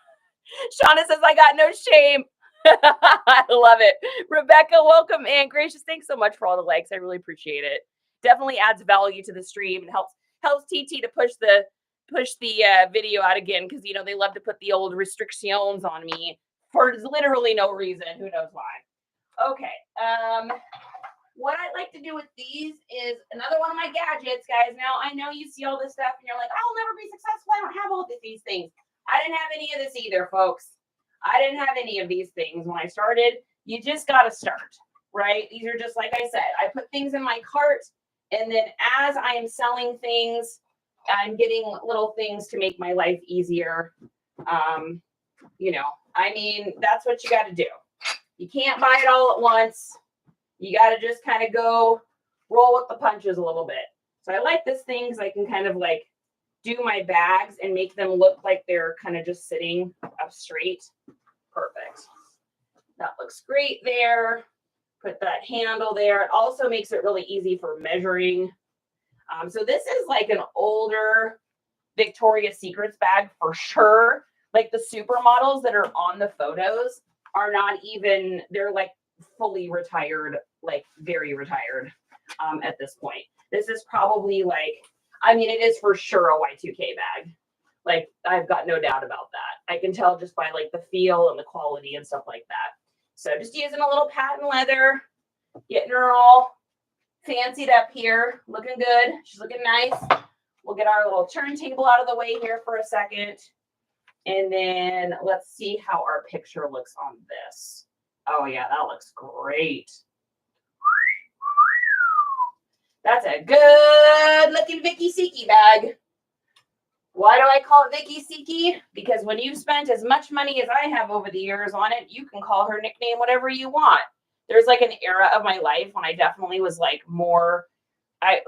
A: Shauna says, I got no shame. I love it. Rebecca, welcome in. Gracious, thanks so much for all the likes. I really appreciate it. Definitely adds value to the stream and helps TT to push the video out again, because you know they love to put the old restrictions on me for literally no reason. Who knows why? Okay. What I like to do with these is another one of my gadgets, guys. Now I know you see all this stuff and you're like, I'll never be successful. I don't have all of these things. I didn't have any of this either, folks. I didn't have any of these things when I started. You just got to start, right? These are just, like I said, I put things in my cart, and then as I am selling things, I'm getting little things to make my life easier. You know, I mean, that's what you got to do. You can't buy it all at once. You got to just kind of go roll with the punches a little bit. So I like this thing because I can kind of like do my bags and make them look like they're kind of just sitting up straight. Perfect. That looks great there. Put that handle there. It also makes it really easy for measuring. So this is like an older Victoria's Secrets bag for sure. Like the supermodels that are on the photos are not even, they're like fully retired, like very retired at this point. This is probably like, I mean, it is for sure a Y2K bag. Like, I've got no doubt about that. I can tell just by like the feel and the quality and stuff like that. So just using a little patent leather, getting her all fancied up here, looking good. She's looking nice. We'll get our little turntable out of the way here for a second. And then let's see how our picture looks on this. Oh yeah, that looks great. That's a good looking Vicky Siki bag. Why do I call it Vicky Siki? Because when you've spent as much money as I have over the years on it, you can call her nickname whatever you want. There's like an era of my life when I definitely was like more, I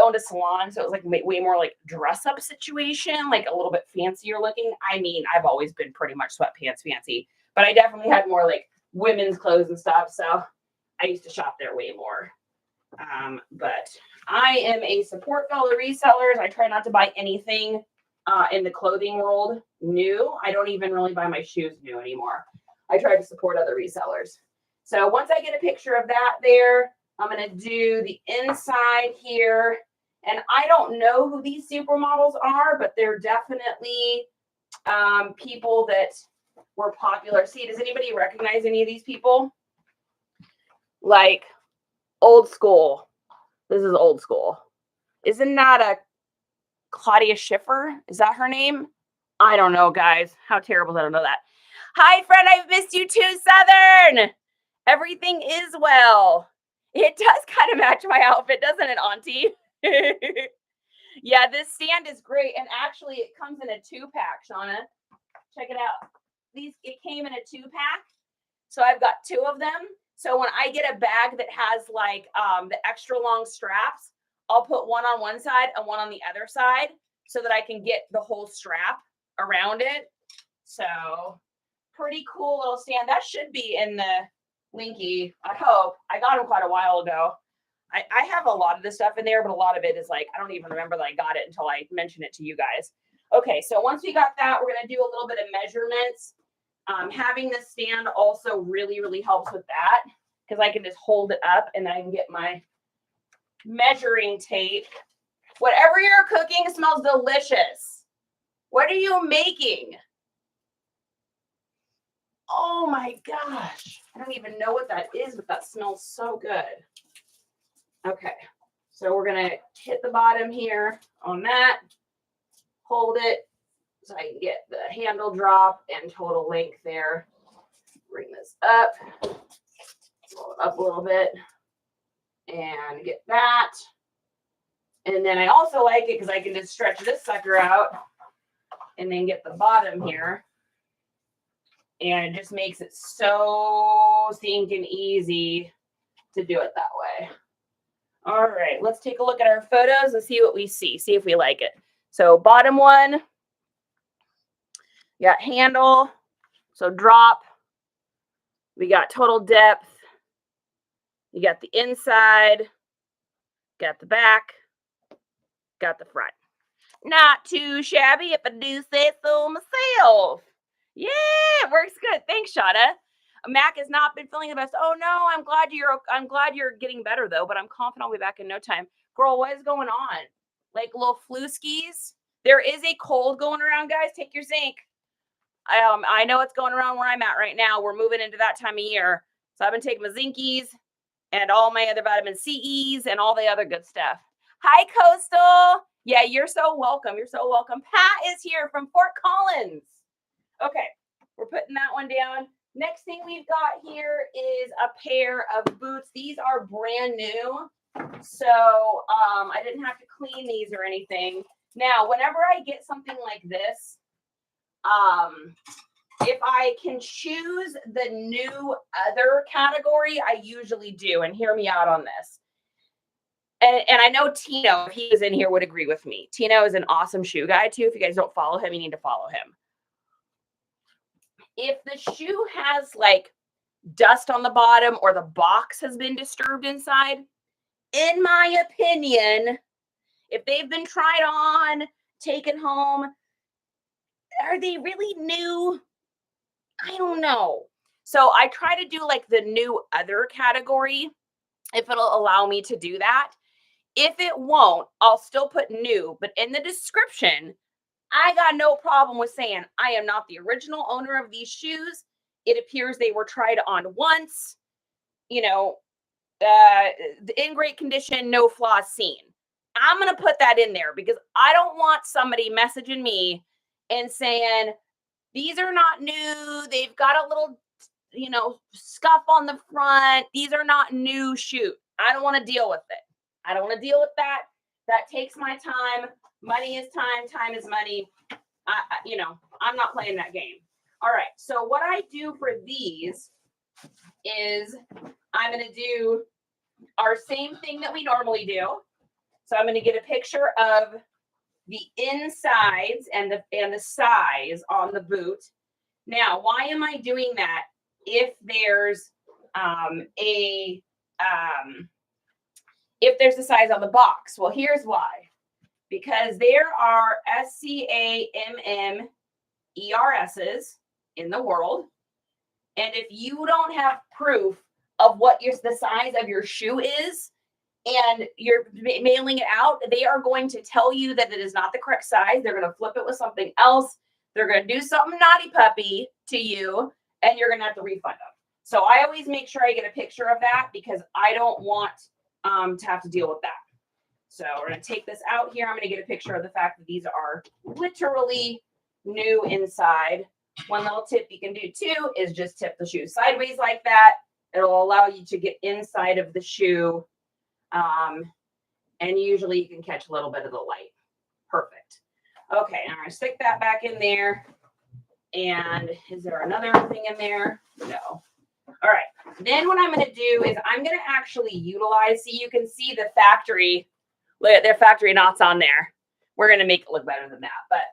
A: owned a salon, so it was like way more like dress up situation, like a little bit fancier looking. I mean, I've always been pretty much sweatpants fancy, but I definitely had more like women's clothes and stuff. So I used to shop there way more. But I am a support fellow resellers. I try not to buy anything in the clothing world new. I don't even really buy my shoes new anymore. I try to support other resellers. So once I get a picture of that there, I'm going to do the inside here. And I don't know who these supermodels are, but they're definitely people that were popular. See, does anybody recognize any of these people? Like old school. This is old school. Isn't that a Claudia Schiffer? Is that her name? I don't know, guys. How terrible is I don't know that. Hi, friend. I've missed you too, Southern. Everything is well. It does kind of match my outfit, doesn't it, Auntie? Yeah, this stand is great. And actually, it comes in a 2-pack, Shauna. Check it out. It came in a 2-pack. So I've got 2 of them. So when I get a bag that has like the extra long straps, I'll put one on one side and one on the other side so that I can get the whole strap around it. So pretty cool little stand. That should be in the Linky. I hope. I got them quite a while ago. I have a lot of this stuff in there, but a lot of it is like, I don't even remember that I got it until I mentioned it to you guys. Okay, so once we got that, we're going to do a little bit of measurements. Having this stand also really, really helps with that because I can just hold it up and I can get my measuring tape. Whatever you're cooking smells delicious. What are you making? Oh my gosh. I don't even know what that is, but that smells so good. Okay, so we're going to hit the bottom here on that. Hold it so I can get the handle drop and total length there. Bring this up. Roll it up a little bit. And get that. And then I also like it because I can just stretch this sucker out and then get the bottom here. And it just makes it so stinking easy to do it that way. All right, let's take a look at our photos and see what we see. See if we like it. So bottom one, got handle, so drop. We got total depth. You got the inside, got the back, got the front. Not too shabby if I do say so myself. Yeah, it works good. Thanks, Shada. Mac has not been feeling the best. Oh no, I'm glad you're getting better though, but I'm confident I'll be back in no time. Girl, what is going on? Like little flu skis? There is a cold going around, guys. Take your zinc. I know it's going around where I'm at right now. We're moving into that time of year. So I've been taking my zinkies and all my other vitamin C's and all the other good stuff. Hi, Coastal. Yeah, you're so welcome. You're so welcome. Pat is here from Fort Collins. Okay, we're putting that one down. Next thing we've got here is a pair of boots. These are brand new. So I didn't have to clean these or anything. Now, whenever I get something like this, if I can choose the new other category, I usually do. And hear me out on this. And I know Tino, if he was in here, would agree with me. Tino is an awesome shoe guy, too. If you guys don't follow him, you need to follow him. If the shoe has like dust on the bottom or the box has been disturbed inside, in my opinion, if they've been tried on, taken home, are they really new? I don't know. So I try to do like the new other category if it'll allow me to do that. If it won't, I'll still put new, but in the description, I got no problem with saying I am not the original owner of these shoes. It appears they were tried on once, you know, in great condition, no flaws seen. I'm going to put that in there because I don't want somebody messaging me and saying, these are not new. They've got a little, you know, scuff on the front. These are not new shoes. I don't want to deal with it. I don't want to deal with that. That takes my time. Money is time. Time is money. You know, I'm not playing that game. All right. So what I do for these is I'm going to do our same thing that we normally do. So I'm going to get a picture of the insides and the size on the boot. Now, why am I doing that? If there's if there's the size on the box, well, here's why. Because there are SCAMMERSs in the world, and if you don't have proof of what the size of your shoe is, and you're mailing it out, they are going to tell you that it is not the correct size. They're going to flip it with something else. They're going to do something naughty puppy to you, and you're going to have to refund them. So I always make sure I get a picture of that because I don't want to have to deal with that. So we're going to take this out here. I'm going to get a picture of the fact that these are literally new inside. One little tip you can do too is just tip the shoe sideways like that. It'll allow you to get inside of the shoe. And usually you can catch a little bit of the light. Perfect. Okay, I'm going to stick that back in there. And is there another thing in there? No. All right. Then what I'm going to do is I'm going to actually utilize, so you can see the factory, look at their factory knots on there. We're going to make it look better than that. But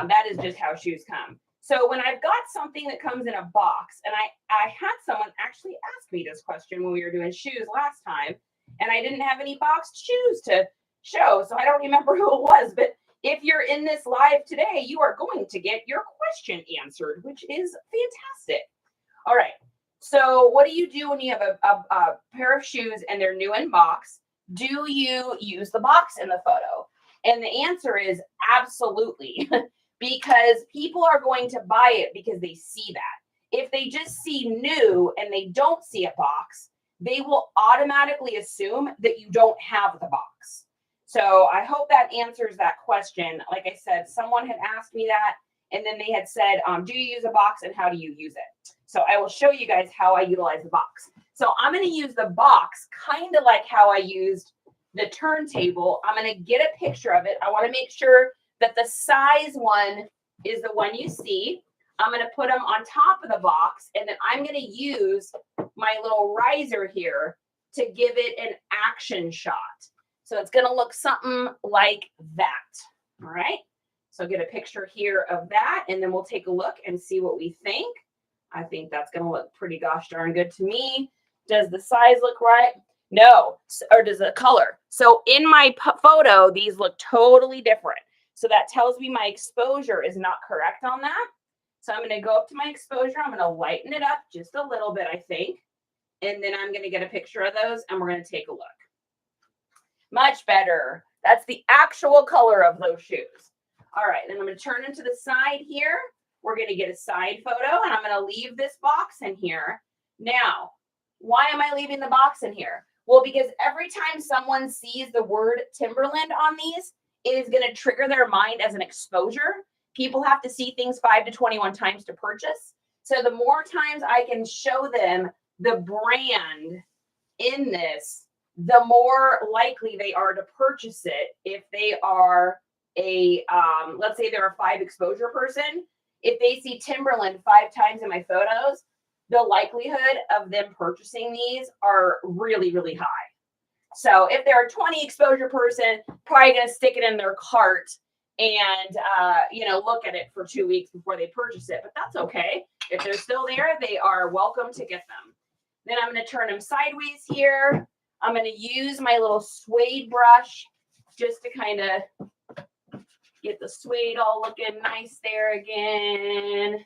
A: That is just how shoes come. So when I've got something that comes in a box, and I had someone actually ask me this question when we were doing shoes last time, and I didn't have any boxed shoes to show, so I don't remember who it was, but if you're in this live today, you are going to get your question answered, which is fantastic. All right. So what do you do when you have a pair of shoes and they're new in box? Do you use the box in the photo? And the answer is absolutely, because people are going to buy it because they see that. If they just see new and they don't see a box, they will automatically assume that you don't have the box. So I hope that answers that question. Like I said, someone had asked me that, and then they had said, do you use a box and how do you use it? So I will show you guys how I utilize the box. So I'm going to use the box kind of like how I used the turntable. I'm going to get a picture of it. I want to make sure that the size one is the one you see. I'm going to put them on top of the box, and then I'm going to use my little riser here to give it an action shot. So it's going to look something like that. All right. So get a picture here of that, and then we'll take a look and see what we think. I think that's going to look pretty gosh darn good to me. Does the size look right? No. Or does the color? So in my photo, these look totally different. So that tells me my exposure is not correct on that. So I'm going to go up to my exposure. I'm going to lighten it up just a little bit, I think. And then I'm going to get a picture of those, and we're going to take a look. Much better. That's the actual color of those shoes. All right, then I'm going to turn into the side here. We're going to get a side photo, and I'm going to leave this box in here. Now, why am I leaving the box in here? Well, because every time someone sees the word Timberland on these, it is going to trigger their mind as an exposure. People have to see things 5 to 21 times to purchase. So the more times I can show them the brand in this, the more likely they are to purchase it. If they are a, let's say they're a 5 exposure person, if they see Timberland 5 times in my photos, the likelihood of them purchasing these are really, really high. So if they're a 20 exposure person, probably going to stick it in their cart and, look at it for 2 weeks before they purchase it. But that's okay. If they're still there, they are welcome to get them. Then I'm going to turn them sideways here. I'm going to use my little suede brush just to kind of get the suede all looking nice there again.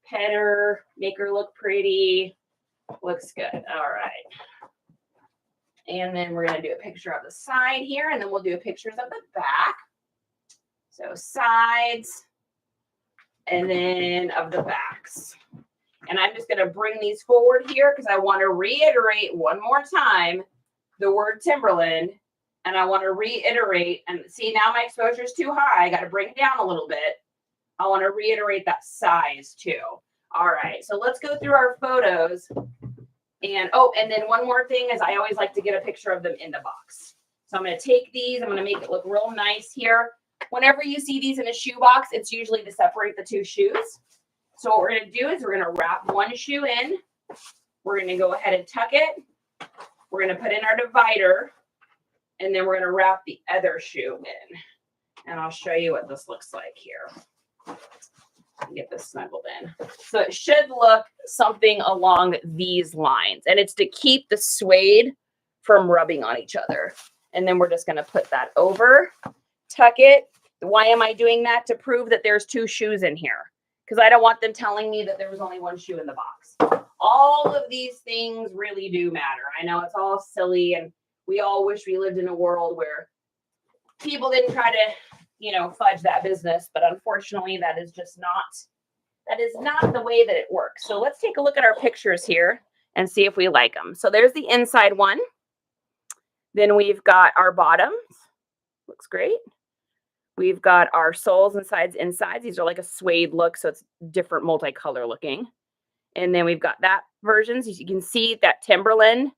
A: Pet her, make her look pretty. Looks good. All right. And then we're going to do a picture of the side here, and then we'll do pictures of the back. So sides, and then of the backs. And I'm just going to bring these forward here because I want to reiterate one more time the word Timberland. And I want to reiterate, and see, now my exposure is too high. I got to bring it down a little bit. I want to reiterate that size too. All right, so let's go through our photos. And and then one more thing is I always like to get a picture of them in the box. So I'm going to take these. I'm going to make it look real nice here. Whenever you see these in a shoe box, it's usually to separate the 2 shoes. So what we're going to do is we're going to wrap one shoe in. We're going to go ahead and tuck it. We're going to put in our divider. And then we're going to wrap the other shoe in. And I'll show you what this looks like here. Get this snuggled in. So it should look something along these lines. And it's to keep the suede from rubbing on each other. And then we're just going to put that over, tuck it. Why am I doing that? To prove that there's 2 shoes in here. Because I don't want them telling me that there was only 1 shoe in the box. All of these things really do matter. I know it's all silly, and we all wish we lived in a world where people didn't try to, fudge that business. But unfortunately, that is not the way that it works. So let's take a look at our pictures here and see if we like them. So there's the inside one. Then we've got our bottoms. Looks great. We've got our soles and sides insides. These are like a suede look, so it's different multicolor looking. And then we've got that version. So you can see that Timberland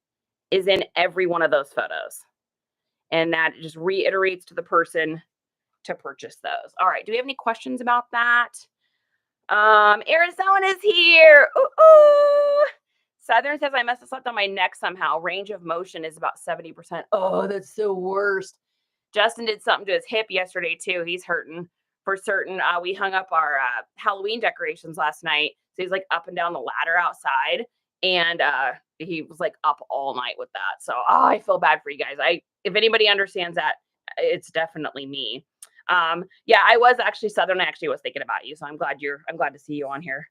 A: is in every one of those photos. And that just reiterates to the person to purchase those. All right. Do we have any questions about that? Arizona is here. Ooh. Southern says I must have slept on my neck somehow. Range of motion is about 70%. Oh, that's the worst. Justin did something to his hip yesterday too. He's hurting for certain. We hung up our Halloween decorations last night. So he's like up and down the ladder outside, and he was like up all night with that. So I feel bad for you guys. If anybody understands that, it's definitely me. Yeah, I was actually Southern. I actually was thinking about you, so I'm glad to see you on here.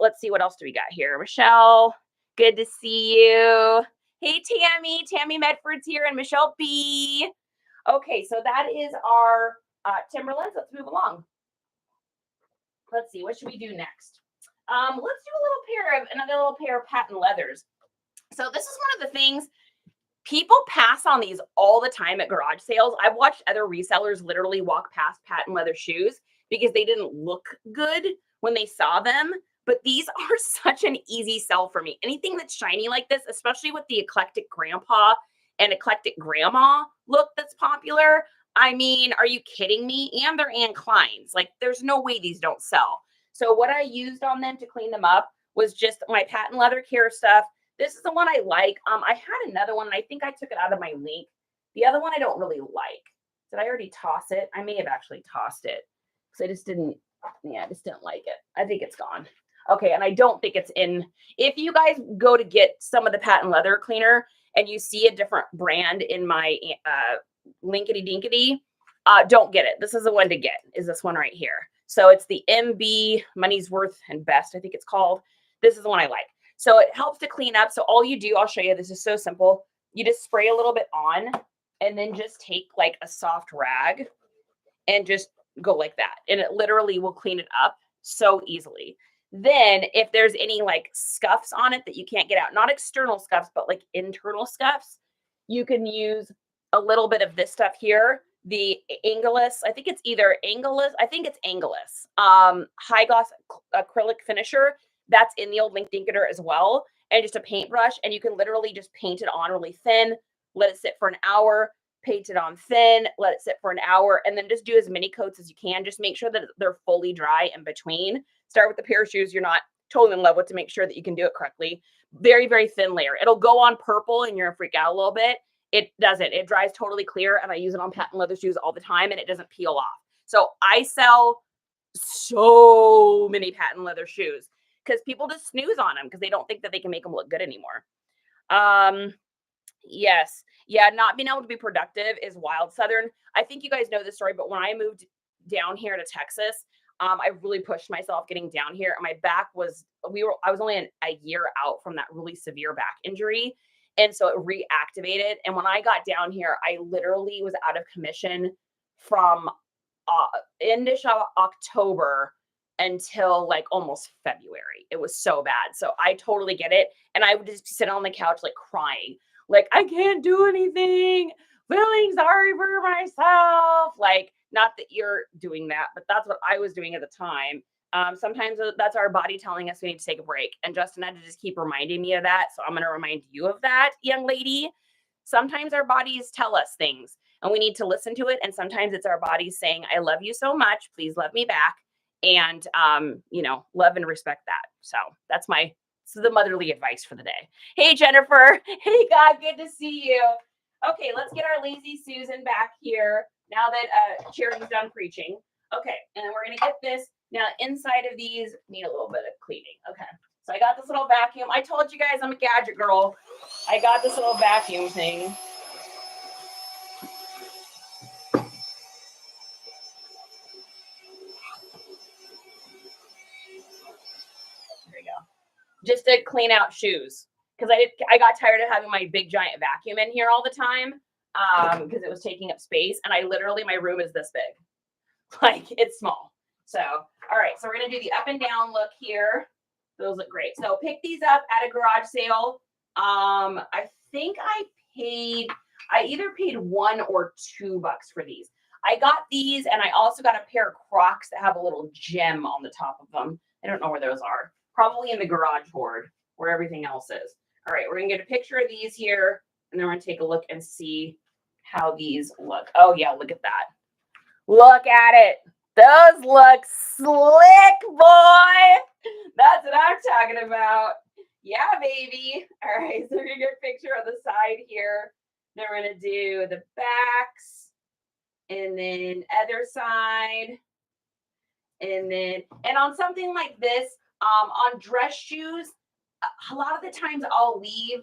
A: Let's see what else do we got here. Michelle, good to see you. Hey, Tammy Medford's here, and Michelle B. Okay, so that is our Timberlands. Let's move along. Let's see, what should we do next? Let's do another little pair of patent leathers. So this is one of the things people pass on these all the time at garage sales. I've watched other resellers literally walk past patent leather shoes because they didn't look good when they saw them. But these are such an easy sell for me. Anything that's shiny like this, especially with the eclectic grandpa and eclectic grandma look that's popular. I mean, are you kidding me? And they're Anne Klein's. Like, there's no way these don't sell. So what I used on them to clean them up was just my patent leather care stuff. This is the one I like. I had another one, and I think I took it out of my link. The other one I don't really like. Did I already toss it? I may have actually tossed it because I just didn't like it. I think it's gone. Okay, and I don't think it's in. If you guys go to get some of the patent leather cleaner and you see a different brand in my linkity dinkity, don't get it. This is the one to get, is this one right here. So it's the MB Money's Worth and Best, I think it's called. This is the one I like. So it helps to clean up. So all you do, I'll show you, this is so simple. You just spray a little bit on and then just take like a soft rag and just go like that. And it literally will clean it up so easily. Then if there's any like scuffs on it that you can't get out, not external scuffs, but like internal scuffs, you can use a little bit of this stuff here. The Angelus, I think it's Angelus, high gloss acrylic finisher. That's in the old Link Dinketer as well. And just a paintbrush, and you can literally just paint it on really thin, let it sit for an hour, paint it on thin, let it sit for an hour, and then just do as many coats as you can. Just make sure that they're fully dry in between. Start with the pair of shoes you're not totally in love with to make sure that you can do it correctly. Very, very thin layer. It'll go on purple and you're gonna freak out a little bit. It doesn't. It dries totally clear, and I use it on patent leather shoes all the time, and it doesn't peel off. So I sell so many patent leather shoes because people just snooze on them because they don't think that they can make them look good anymore. Yes. Yeah, not being able to be productive is wild. Southern, I think you guys know this story, but when I moved down here to Texas, I really pushed myself getting down here. My back was, I was only a year out from that really severe back injury. And so it reactivated. And when I got down here, I literally was out of commission from end of October until like almost February. It was so bad. So I totally get it. And I would just sit on the couch like crying. Like, I can't do anything. Feeling sorry for myself. Like, not that you're doing that, but that's what I was doing at the time. Sometimes that's our body telling us we need to take a break. And Justin had to just keep reminding me of that. So I'm going to remind you of that, young lady. Sometimes our bodies tell us things and we need to listen to it. And sometimes it's our bodies saying, I love you so much. Please love me back. And, love and respect that. So that's the motherly advice for the day. Hey, Jennifer. Hey, God, good to see you. Okay, let's get our lazy Susan back here now that Cheryl's done preaching. Okay, and then we're going to get this. Now, inside of these need a little bit of cleaning. Okay, so I got this little vacuum. I told you guys I'm a gadget girl. I got this little vacuum thing. There you go. Just to clean out shoes. Because I got tired of having my big giant vacuum in here all the time because it was taking up space. And my room is this big. Like, it's small. So, all right. So we're going to do the up and down look here. Those look great. So pick these up at a garage sale. I think I either paid $1 or $2 for these. I got these, and I also got a pair of Crocs that have a little gem on the top of them. I don't know where those are. Probably in the garage hoard where everything else is. All right, we're going to get a picture of these here, and then we're going to take a look and see how these look. Oh, yeah, look at that. Look at it. Those look slick, boy. That's what I'm talking about. Yeah, baby. All right, so we're going to get a picture of the side here. Then we're going to do the backs, and then other side. And on something like this, on dress shoes, a lot of the times I'll leave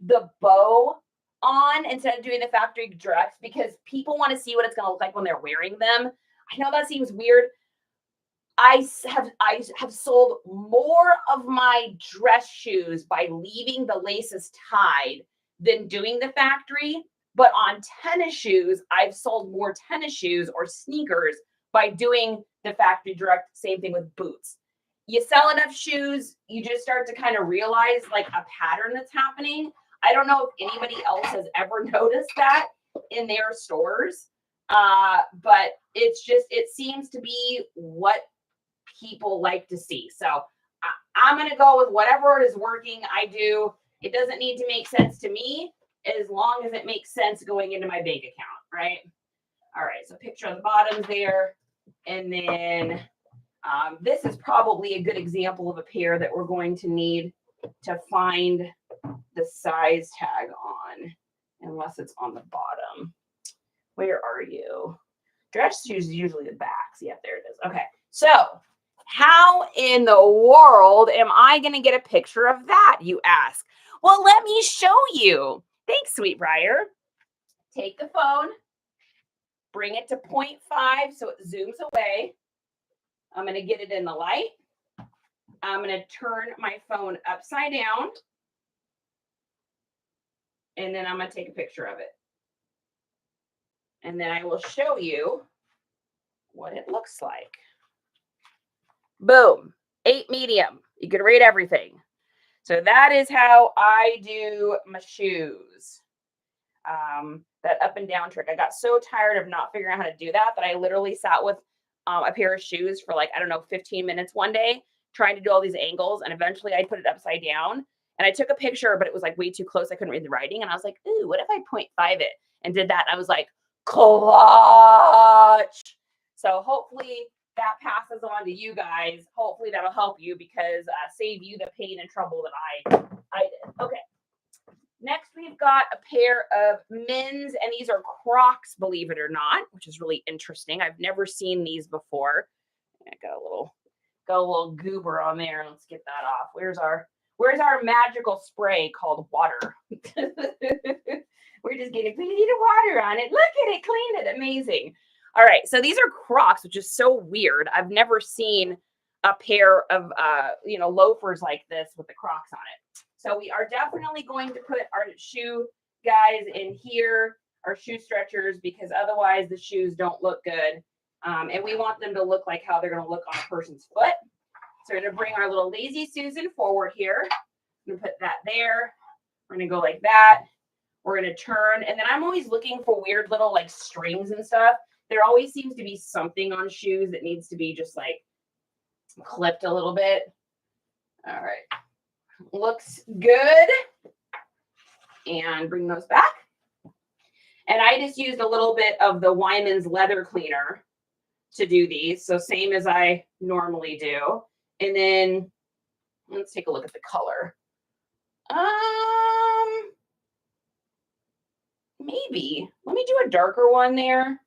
A: the bow on instead of doing the factory dress because people want to see what it's going to look like when they're wearing them. I know that seems weird. I have sold more of my dress shoes by leaving the laces tied than doing the factory. But on tennis shoes, I've sold more tennis shoes or sneakers by doing the factory direct. Same thing with boots. You sell enough shoes, you just start to kind of realize like a pattern that's happening. I don't know if anybody else has ever noticed that in their stores, but it seems to be what people like to see. So I'm going to go with whatever is working. I do. It doesn't need to make sense to me as long as it makes sense going into my bank account, right? All right, so picture on the bottoms there. And then this is probably a good example of a pair that we're going to need to find the size tag on, unless it's on the bottom. Where are you? Dress shoes is usually the backs. Yeah, there it is. Okay, so how in the world am I going to get a picture of that, you ask? Well, let me show you. Thanks, Sweetbriar. Take the phone, bring it to 0.5 so it zooms away. I'm going to get it in the light. I'm going to turn my phone upside down. And then I'm going to take a picture of it. And then I will show you what it looks like. Boom, 8 medium. You can read everything. So that is how I do my shoes. That up and down trick. I got so tired of not figuring out how to do that I literally sat with a pair of shoes for 15 minutes one day, trying to do all these angles. And eventually I put it upside down and I took a picture, but it was way too close. I couldn't read the writing. And I was like, ooh, what if I 0.5 it and did that? I was like, clutch. So hopefully that passes on to you guys. Hopefully that'll help you because save you the pain and trouble that I did. Okay. Next, we've got a pair of men's, and these are Crocs, believe it or not, which is really interesting. I've never seen these before. I got a little goober on there. Let's get that off. Where's our magical spray called water? We're just getting a little water on it. Look at it, clean it. Amazing. All right, so these are Crocs, which is so weird. I've never seen a pair of loafers like this with the Crocs on it. So we are definitely going to put our shoe guys in here, our shoe stretchers, because otherwise the shoes don't look good. And we want them to look like how they're going to look on a person's foot. So we're going to bring our little Lazy Susan forward here. I'm going to put that there. We're going to go like that. We're going to turn. And then I'm always looking for weird little strings and stuff. There always seems to be something on shoes that needs to be just clipped a little bit. All right. Looks good. And bring those back. And I just used a little bit of the Wyman's leather cleaner to do these. So same as I normally do. And then let's take a look at the color. Maybe. Let me do a darker one there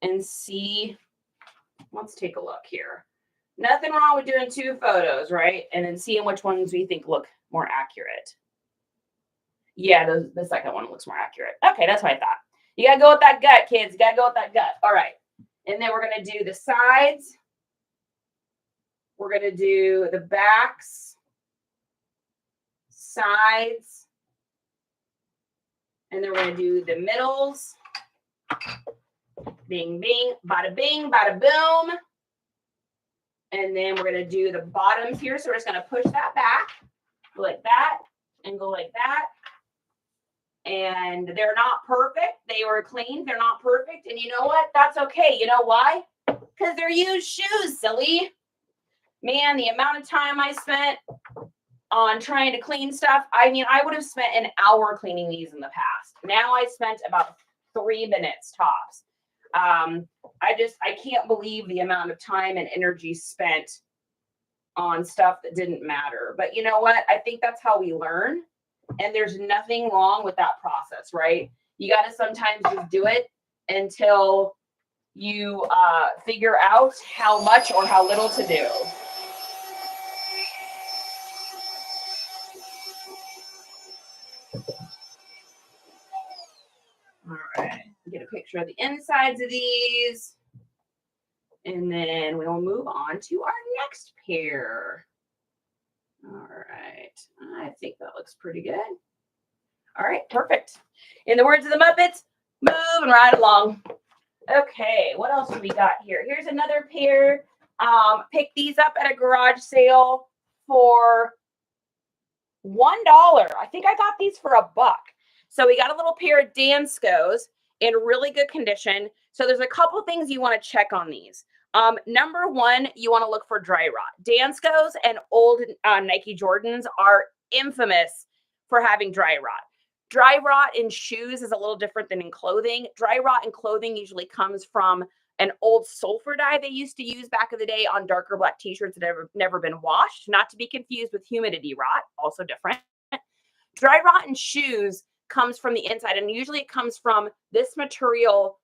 A: and see. Let's take a look here. Nothing wrong with doing 2 photos, right? And then seeing which ones we think look more accurate. Yeah, the second one looks more accurate. Okay, that's what I thought. You got to go with that gut, kids. You got to go with that gut. All right. And then we're going to do the sides. We're going to do the backs, sides, and then we're going to do the middles. Bing, bing, bada bing, bada boom. And then we're going to do the bottoms here. So we're just going to push that back, go like that, and go like that. And they're not perfect. They were clean. They're not perfect. And you know what? That's okay. You know why? Because they're used shoes, silly. Man, the amount of time I spent on trying to clean stuff. I mean, I would have spent an hour cleaning these in the past. Now I spent about 3 minutes tops. I can't believe the amount of time and energy spent on stuff that didn't matter. But you know what? I think that's how we learn. And there's nothing wrong with that process, right? You got to sometimes just do it until you figure out how much or how little to do. All right, get a picture of the insides of these. And then we'll move on to our next pair. All right, I think that looks pretty good. All right, perfect. In the words of the Muppets, moving right along. Okay, what else do we got here? Here's another pair. Pick these up at a garage sale for $1. I think I got these for $1. So we got a little pair of Danskos in really good condition. So there's a couple things you want to check on these. Number one, you want to look for dry rot. Danskos and old Nike Jordans are infamous for having dry rot. Dry rot in shoes is a little different than in clothing. Dry rot in clothing usually comes from an old sulfur dye they used to use back in the day on darker black t-shirts that have never been washed, not to be confused with humidity rot, also different. Dry rot in shoes comes from the inside, and usually it comes from this material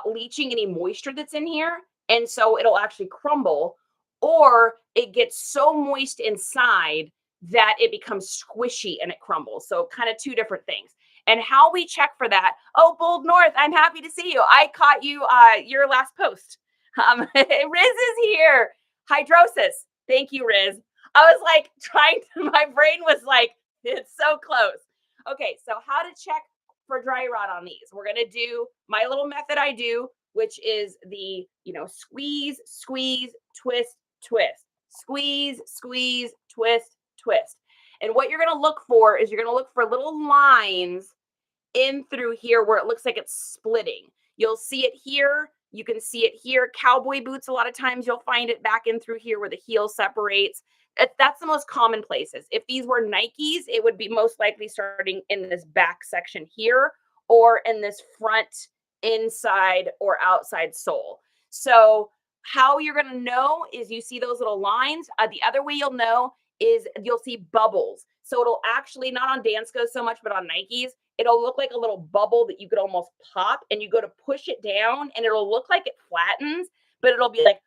A: leaching any moisture that's in here, and so it'll actually crumble, or it gets so moist inside that it becomes squishy and it crumbles. So kind of two different things. And how we check for that. Oh, Bold North, I'm happy to see you. I caught you your last post. Riz is here. Hydrosis. Thank you, Riz. I was like my brain was like, it's so close. Okay, so how to check for dry rot on these. We're going to do my little method I do, which is the, squeeze, squeeze, twist, twist. Squeeze, squeeze, twist, twist. And what you're going to look for is you're going to look for little lines in through here where it looks like it's splitting. You'll see it here. You can see it here. Cowboy boots, a lot of times you'll find it back in through here where the heel separates. That's the most common places. If these were Nikes, it would be most likely starting in this back section here or in this front inside or outside sole. So how you're going to know is you see those little lines. The other way you'll know is you'll see bubbles. So it'll actually, not on Danskos so much, but on Nikes, it'll look like a little bubble that you could almost pop, and you go to push it down and it'll look like it flattens, but it'll be like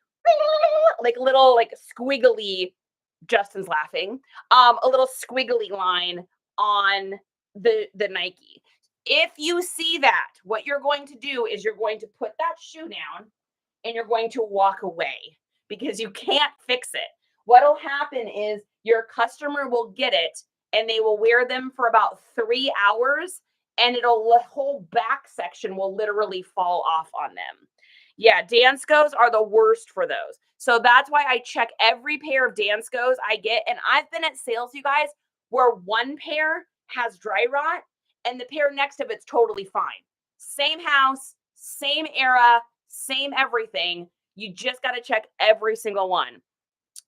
A: little like squiggly, Justin's laughing, a little squiggly line on the Nike. If you see that, what you're going to do is you're going to put that shoe down and you're going to walk away because you can't fix it. What'll happen is your customer will get it and they will wear them for about 3 hours, and the whole back section will literally fall off on them. Yeah, Danskos are the worst for those. So that's why I check every pair of Danskos I get. And I've been at sales, you guys, where one pair has dry rot and the pair next to it's totally fine. Same house, same era, same everything. You just got to check every single one.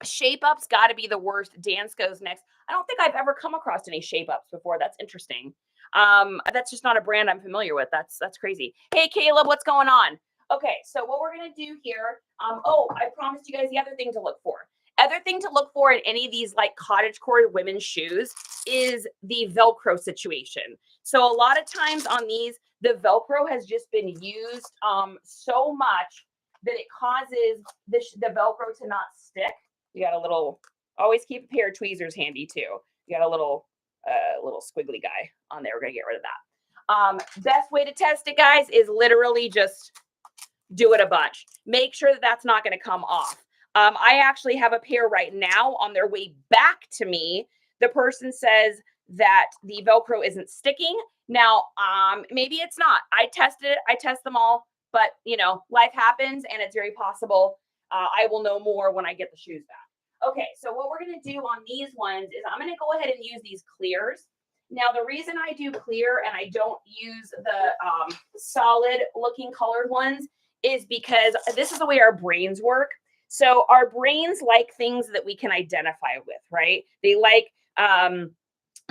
A: Shape Up's got to be the worst. Danskos next. I don't think I've ever come across any Shape Ups before. That's interesting. That's just not a brand I'm familiar with. That's crazy. Hey, Caleb, what's going on? Okay, so what we're going to do here, I promised you guys the other thing to look for. Other thing to look for in any of these like cottagecore women's shoes is the Velcro situation. So a lot of times on these, the Velcro has just been used so much that it causes the Velcro to not stick. You got a little, always keep a pair of tweezers handy too. You got a little squiggly guy on there. We're going to get rid of that. Best way to test it, guys, is literally just do it a bunch. Make sure that that's not going to come off. I actually have a pair right now on their way back to me. The person says that the Velcro isn't sticking. Now, maybe it's not. I tested it. I test them all, but life happens and it's very possible. I will know more when I get the shoes back. Okay, so what we're going to do on these ones is I'm going to go ahead and use these clears. Now, the reason I do clear and I don't use the solid looking colored ones is because this is the way our brains work. So our brains like things that we can identify with, right? They like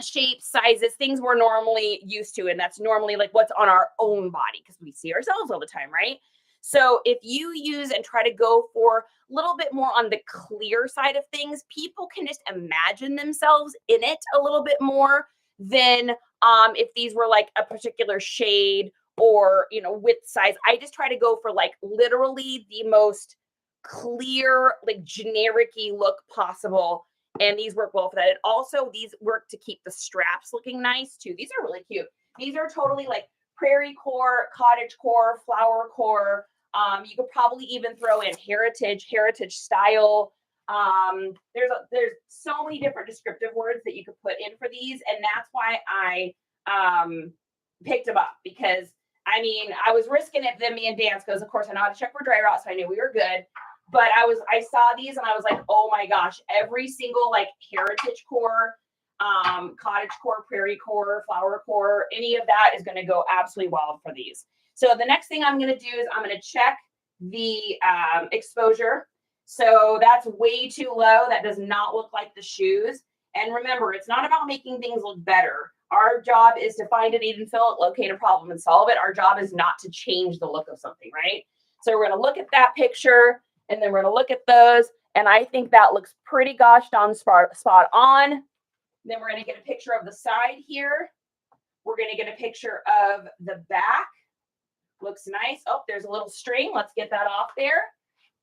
A: shapes, sizes, things we're normally used to. And that's normally like what's on our own body because we see ourselves all the time, right? So if you use and try to go for a little bit more on the clear side of things, people can just imagine themselves in it a little bit more than if these were like a particular shade or, width size. I just try to go for like literally the most clear, like generic-y look possible. And these work well for that. And also these work to keep the straps looking nice too. These are really cute. These are totally like prairie core, cottage core, flower core. You could probably even throw in heritage style. There's so many different descriptive words that you could put in for these. And that's why I picked them up, because I mean, I was risking it them being dance, because of course I know how to check for dry rot, so I knew we were good. But I saw these and I was like, oh my gosh, every single like heritage core, cottage core, prairie core, flower core, any of that is going to go absolutely wild for these. So the next thing I'm going to do is I'm going to check the exposure. So that's way too low. That does not look like the shoes. And remember, it's not about making things look better. Our job is to find a need and fill it, locate a problem and solve it. Our job is not to change the look of something, right? So we're going to look at that picture, and then we're going to look at those. And I think that looks pretty gosh darn spot on. Then we're going to get a picture of the side here. We're going to get a picture of the back. Looks nice. Oh, there's a little string. Let's get that off there.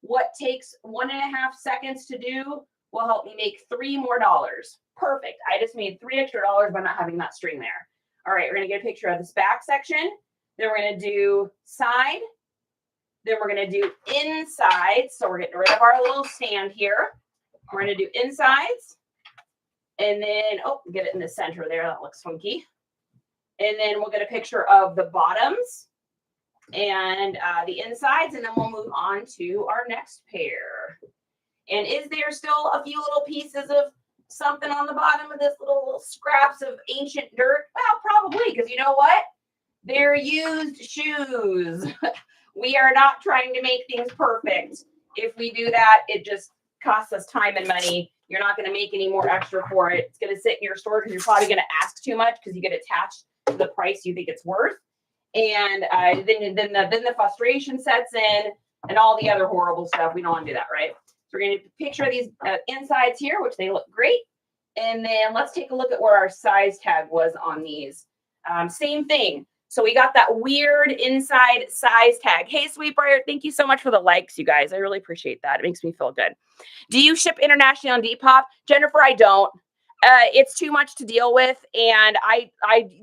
A: What takes 1.5 seconds to do will help me make $3 more. Perfect. I just made $3 extra by not having that string there. All right, we're going to get a picture of this back section. Then we're going to do side. Then we're going to do inside. So we're getting rid of our little stand here. We're going to do insides. And then, oh, get it in the center there. That looks funky. And then we'll get a picture of the bottoms and the insides. And then we'll move on to our next pair. And is there still a few little pieces of something on the bottom of this little scraps of ancient dirt? Well, probably, because you know what? They're used shoes. We are not trying to make things perfect. If we do that, it just costs us time and money. You're not going to make any more extra for it. It's going to sit in your store because you're probably going to ask too much because you get attached to the price you think it's worth. And then the frustration sets in and all the other horrible stuff. We don't want to do that, right? So we're going to picture these insides here, which they look great. And then let's take a look at where our size tag was on these. Same thing. So we got that weird inside size tag. Hey, Sweetbriar, thank you so much for the likes, you guys. I really appreciate that. It makes me feel good. Do you ship internationally on Depop? Jennifer, I don't. It's too much to deal with. And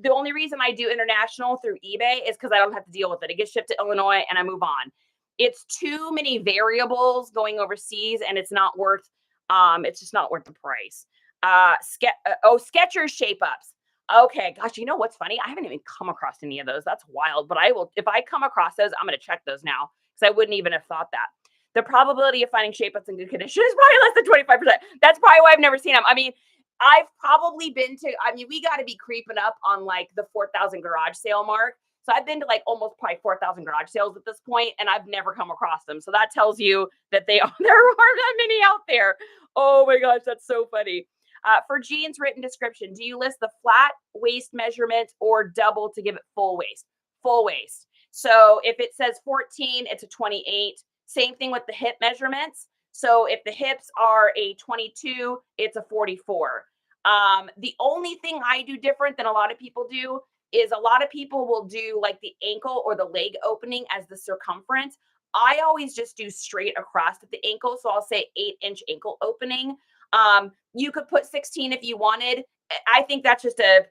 A: the only reason I do international through eBay is because I don't have to deal with it. It gets shipped to Illinois and I move on. It's too many variables going overseas, and it's not worth, it's just not worth the price. Skechers shape ups. Okay, gosh, you know what's funny? I haven't even come across any of those. That's wild. But I will, if I come across those, I'm going to check those now, because I wouldn't even have thought that. The probability of finding shape ups in good condition is probably less than 25%. That's probably why I've never seen them. I mean, I've probably been to, we got to be creeping up on like the 4,000 garage sale mark. So I've been to like almost probably 4,000 garage sales at this point, and I've never come across them. So that tells you that there aren't that many out there. Oh my gosh, that's so funny. For jeans written description, do you list the flat waist measurement or double to give it full waist? Full waist. So if it says 14, it's a 28. Same thing with the hip measurements. So if the hips are a 22, it's a 44. The only thing I do different than a lot of people do is a lot of people will do like the ankle or the leg opening as the circumference. I always just do straight across at the ankle. So I'll say 8-inch ankle opening. You could put 16 if you wanted. I think that's just a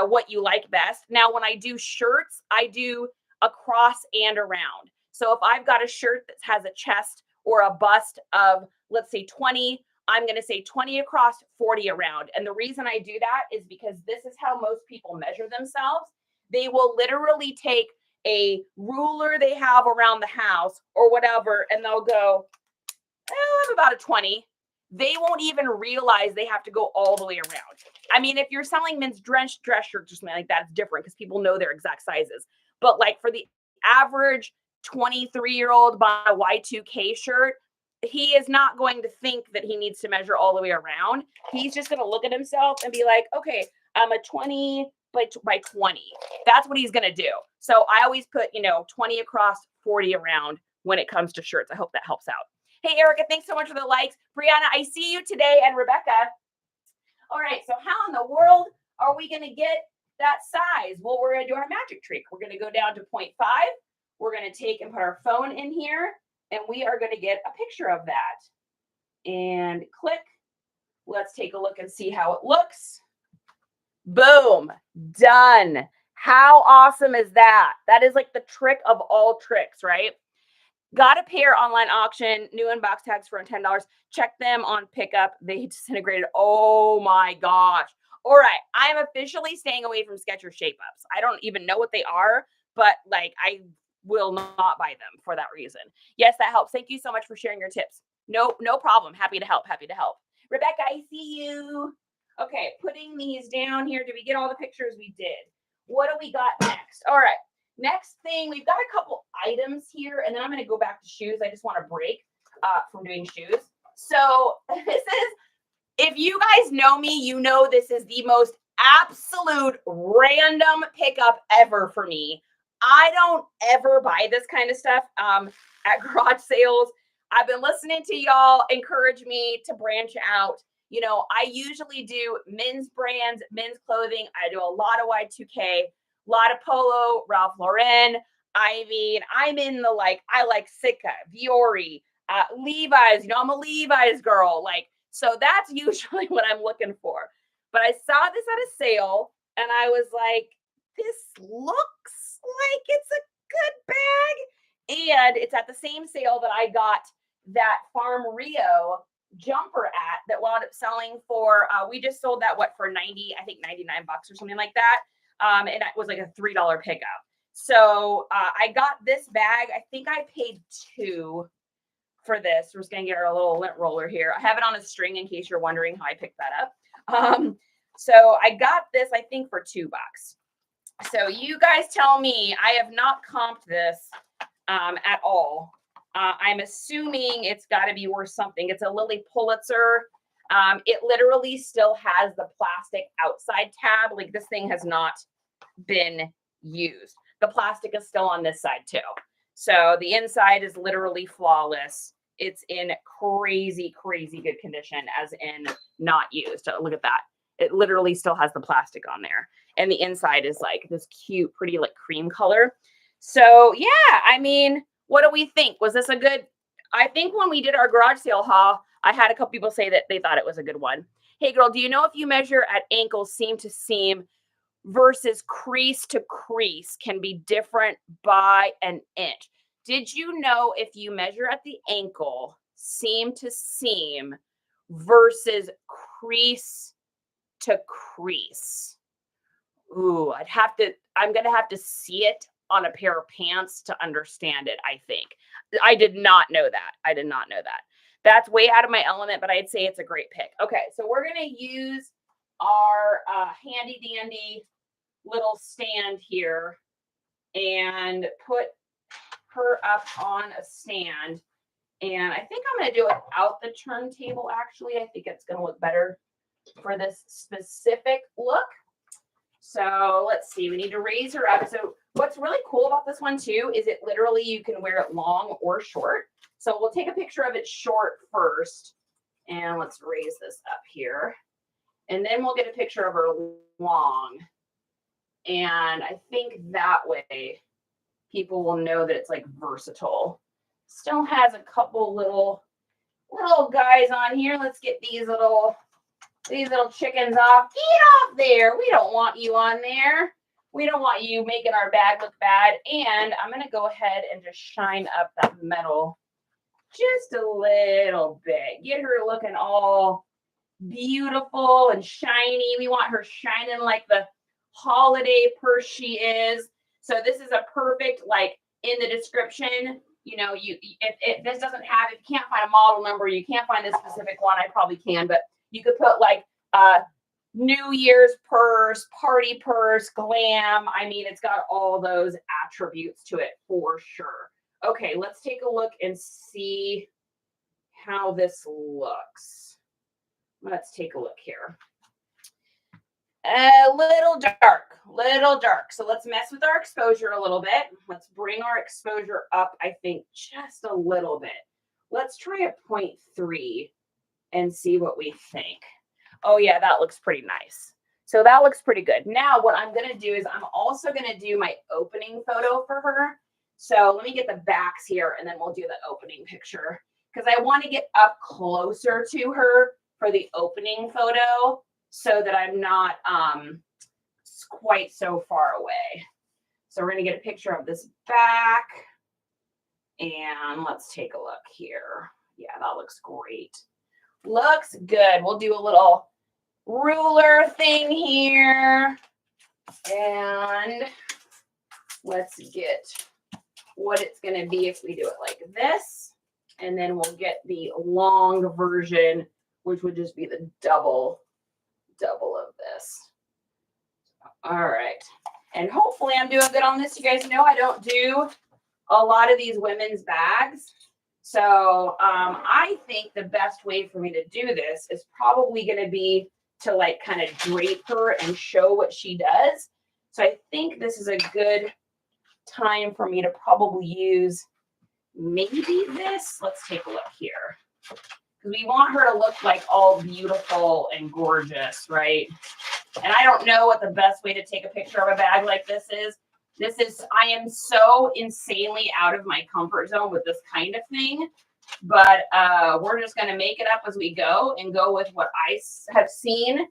A: what you like best. Now, when I do shirts, I do across and around. So if I've got a shirt that has a chest or a bust of, let's say 20, I'm going to say 20 across, 40 around. And the reason I do that is because this is how most people measure themselves. They will literally take a ruler they have around the house or whatever, and they'll go, I'm about a 20. They won't even realize they have to go all the way around. I mean, if you're selling men's dress shirts or something like that, it's different because people know their exact sizes. But like for the average 23-year-old buying a Y2K shirt, he is not going to think that he needs to measure all the way around. He's just going to look at himself and be like, okay, I'm a 20 by 20. That's what he's going to do. So I always put, 20 across, 40 around when it comes to shirts. I hope that helps out. Hey, Erica, thanks so much for the likes. Brianna, I see you today, and Rebecca. All right, so how in the world are we going to get that size? Well, we're going to do our magic trick. We're going to go down to 0.5. We're going to take and put our phone in here, and we are going to get a picture of that. And click. Let's take a look and see how it looks. Boom, done. How awesome is that? That is like the trick of all tricks, right? Got a pair online auction, new in box tags for $10. Check them on pickup. They disintegrated. Oh my gosh. All right, I am officially staying away from Skechers shape-ups. I don't even know what they are, but like I will not buy them for that reason. Yes, that helps. Thank you so much for sharing your tips. No problem. Happy to help. Happy to help. Rebecca, I see you. Okay, putting these down here. Did we get all the pictures? We did. What do we got next? All right. Next thing, we've got a couple items here, and then I'm going to go back to shoes. I just want to break from doing shoes. So this is, if you guys know me, you know this is the most absolute random pickup ever for me. I don't ever buy this kind of stuff at garage sales. I've been listening to y'all encourage me to branch out. You know, I usually do men's brands, men's clothing. I do a lot of Y2K, a lot of Polo, Ralph Lauren. I mean, I'm in the I like Sitka, Viore, Levi's. You know, I'm a Levi's girl. So that's usually what I'm looking for. But I saw this at a sale and I was like, this looks like it's a good bag. And it's at the same sale that I got that Farm Rio jumper at that wound up selling for, we just sold that, for 90, I think $99 or something like that. And it was like a $3 pickup. So I got this bag. I think I paid $2 for this. We're just going to get our little lint roller here. I have it on a string in case you're wondering how I picked that up. So I got this, I think, for $2. So you guys tell me. I have not comped this at all. I'm assuming it's got to be worth something. It's a Lilly Pulitzer. It literally still has the plastic outside tab. Like, this thing has not been used. The plastic is still on this side too. So the inside is literally flawless. It's in crazy, crazy good condition, as in not used. Look at that. It literally still has the plastic on there. And the inside is like this cute, pretty cream color. So yeah, I mean, what do we think? Was this a good? I think when we did our garage sale haul, I had a couple people say that they thought it was a good one. Hey girl, do you know if you measure at ankle seam to seam versus crease to crease can be different by an inch? Did you know if you measure at the ankle seam to seam versus crease to crease? Ooh, I'm going to have to see it on a pair of pants to understand it, I think. I did not know that. That's way out of my element, but I'd say it's a great pick. Okay, so we're going to use our handy dandy little stand here and put her up on a stand. And I think I'm going to do it without the turntable, actually. I think it's going to look better for this specific look. So let's see, we need to raise her up. So what's really cool about this one too is it literally, you can wear it long or short. So we'll take a picture of it short first. And let's raise this up here. And then we'll get a picture of her long. And I think that way people will know that it's versatile. Still has a couple little guys on here. Let's get these little chickens off. Get off there. We don't want you on there. We don't want you making our bag look bad. And I'm going to go ahead and just shine up that metal just a little bit. Get her looking all beautiful and shiny. We want her shining like the holiday purse she is. So this is a perfect, in the description, if this doesn't have, if you can't find a model number, you can't find this specific one, I probably can, but you could put New Year's purse, party purse, glam. I mean, it's got all those attributes to it for sure. Okay, let's take a look and see how this looks. Let's take a look here. A little dark. So let's mess with our exposure a little bit. Let's bring our exposure up, I think, just a little bit. Let's try a 0.3 and see what we think. Oh yeah, that looks pretty nice. So that looks pretty good. Now what I'm going to do is I'm also going to do my opening photo for her. So let me get the backs here and then we'll do the opening picture because I want to get up closer to her for the opening photo so that I'm not quite so far away. So we're going to get a picture of this back and let's take a look here. Yeah, that looks great. Looks good. We'll do a little ruler thing here and let's get what it's going to be if we do it like this, and then we'll get the long version, which would just be the double of this. All right, and hopefully I'm doing good on this. You guys know I don't do a lot of these women's bags, so I think the best way for me to do this is probably going to be to like kind of drape her and show what she does. So I think this is a good time for me to probably use maybe this. Let's take a look here. Because we want her to look like all beautiful and gorgeous, right? And I don't know what the best way to take a picture of a bag like this is. I am so insanely out of my comfort zone with this kind of thing. But we're just going to make it up as we go and go with what I have seen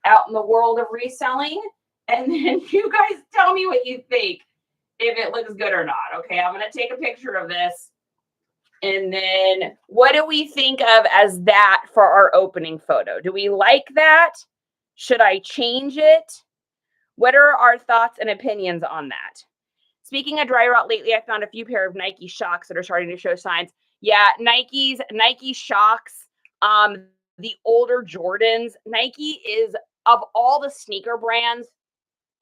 A: out in the world of reselling. And then you guys tell me what you think, if it looks good or not. Okay, I'm going to take a picture of this. And then what do we think of as that for our opening photo? Do we like that? Should I change it? What are our thoughts and opinions on that? Speaking of dry rot lately, I found a few pair of Nike Shox that are starting to show signs. Yeah, Nike Shox, the older Jordans. Nike is, of all the sneaker brands,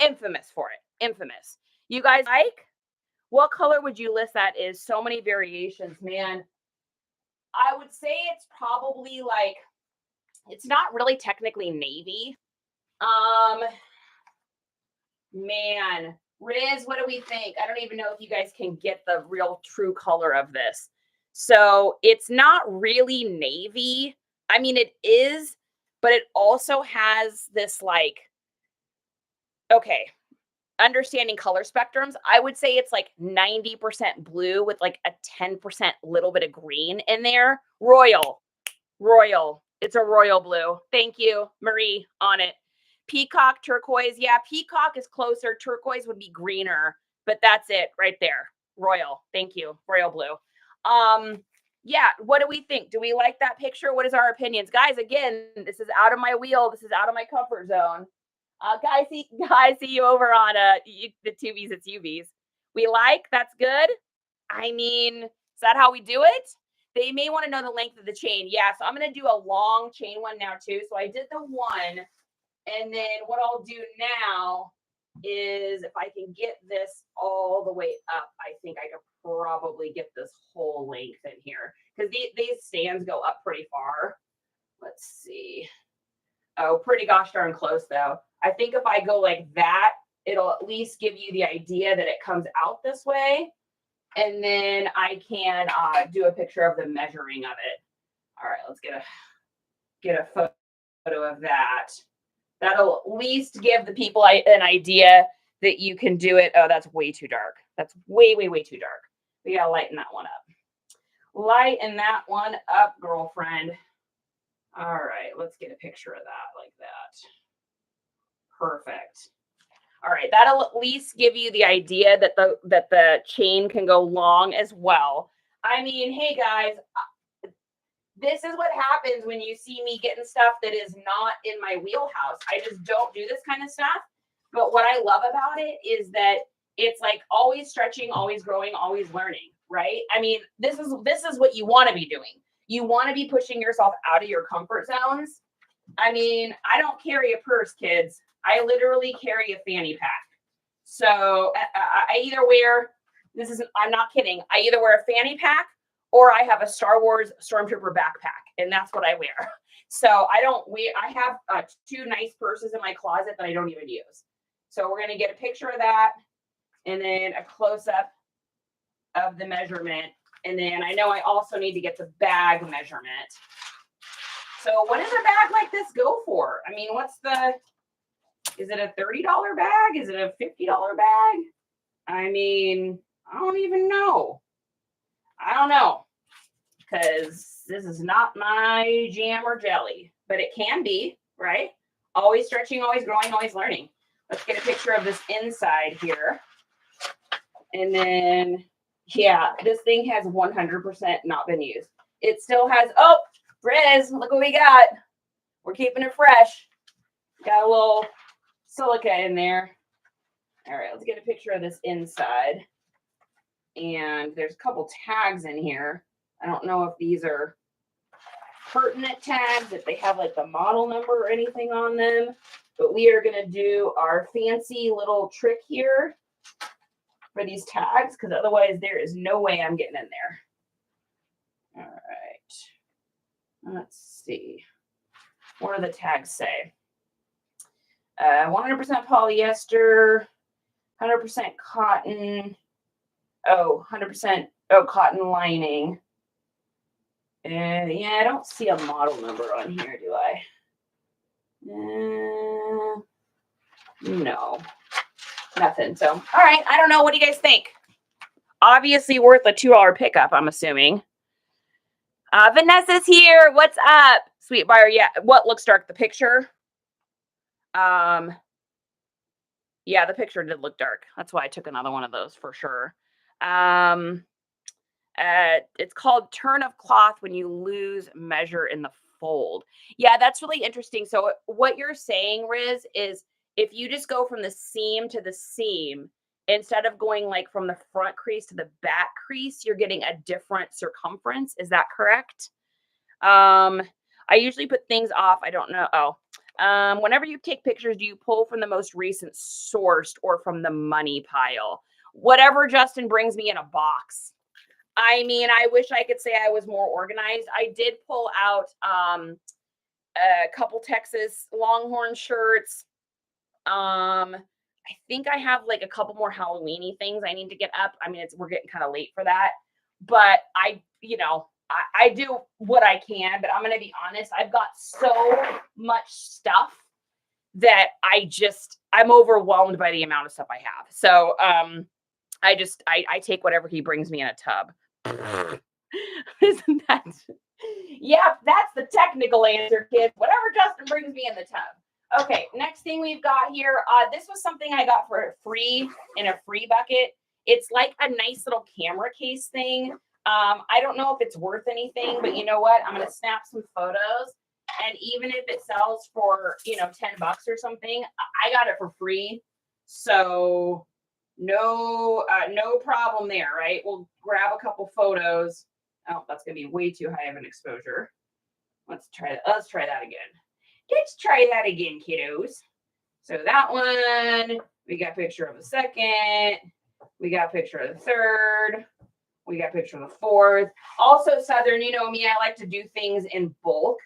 A: infamous for it. Infamous. You guys like? What color would you list that is? So many variations, man. I would say it's probably like, it's not really technically navy. Man, Riz, what do we think? I don't even know if you guys can get the real true color of this. So it's not really navy. I mean, it is, but it also has this like, okay, understanding color spectrums, I would say it's like 90% blue with like a 10% little bit of green in there. Royal. It's a royal blue. Thank you, Marie, on it. Peacock, turquoise. Yeah, peacock is closer. Turquoise would be greener, but that's it right there. Royal. Thank you. Royal blue. Yeah, what do we think? Do we like that picture? What is our opinions? Guys, again, this is out of my wheel. This is out of my comfort zone. Guys, see you over on the tubies, it's UBs. We like, that's good. I mean, is that how we do it? They may want to know the length of the chain. Yeah, so I'm going to do a long chain one now too. So I did the one, and then what I'll do now is if I can get this all the way up, I think I could probably get this whole length in here because these stands go up pretty far. Let's see. Oh, pretty gosh darn close though. I think if I go like that, it'll at least give you the idea that it comes out this way. And then I can do a picture of the measuring of it. All right, let's get a photo of that. That'll at least give the people an idea that you can do it. Oh, that's way too dark. That's way too dark. We gotta lighten that one up. Lighten that one up, girlfriend. All right, let's get a picture of that like that. Perfect. All right, that'll at least give you the idea that the chain can go long as well. I mean, hey guys, this is what happens when you see me getting stuff that is not in my wheelhouse. I just don't do this kind of stuff. But what I love about it is that it's like always stretching, always growing, always learning, right? I mean, this is what you want to be doing. You want to be pushing yourself out of your comfort zones. I mean, I don't carry a purse, kids. I literally carry a fanny pack. So I either wear, I'm not kidding. I either wear a fanny pack or I have a Star Wars Stormtrooper backpack, and that's what I wear. So I have 2 nice purses in my closet that I don't even use. So we're going to get a picture of that and then a close-up of the measurement. And then I know I also need to get the bag measurement. So what does a bag like this go for? I mean, what's the Is it a $30 bag? Is it a $50 bag? I mean, I don't even know. I don't know, because this is not my jam or jelly, but it can be, right? Always stretching, always growing, always learning. Let's get a picture of this inside here. And then, yeah, this thing has 100% not been used. It still has, oh, Riz, look what we got. We're keeping it fresh. Got a little silica in there. All right, let's get a picture of this inside. And there's a couple tags in here. I don't know if these are pertinent tags, if they have like the model number or anything on them, but we are going to do our fancy little trick here for these tags, because otherwise there is no way I'm getting in there. All right. Let's see. What do the tags say? 100% polyester, 100% cotton. Oh, 100% cotton lining. Yeah, I don't see a model number on here, do I? No, nothing. So, all right, I don't know. What do you guys think? Obviously worth a $2 pickup, I'm assuming. Vanessa's here. What's up? Sweet buyer. Yeah, what looks dark? The picture? Yeah, the picture did look dark. That's why I took another one of those for sure. It's called turn of cloth when you lose measure in the fold. Yeah, that's really interesting. So what you're saying, Riz, is if you just go from the seam to the seam, instead of going like from the front crease to the back crease, you're getting a different circumference. Is that correct? I usually put things off. I don't know. Oh, whenever you take pictures, do you pull from the most recent sourced or from the money pile? Whatever Justin brings me in a box. I mean, I wish I could say I was more organized. I did pull out a couple Texas Longhorn shirts. I think I have like a couple more Halloween-y things I need to get up. I mean, we're getting kind of late for that. But I do what I can, but I'm going to be honest. I've got so much stuff that I'm overwhelmed by the amount of stuff I have. So I take whatever he brings me in a tub. Isn't that? Yeah, that's the technical answer, kids. Whatever Justin brings me in the tub. Okay, next thing we've got here. This was something I got for free in a free bucket. It's like a nice little camera case thing. I don't know if it's worth anything, but you know what? I'm going to snap some photos. And even if it sells for, $10 or something, I got it for free. So no problem there, right? We'll grab a couple photos. Oh, that's going to be way too high of an exposure. Let's try that. Let's try that again. Let's try that again, kiddos. So that one, we got a picture of the second. We got a picture of the third. We got a picture of the fourth. Also, Southern, you know me, I like to do things in bulk.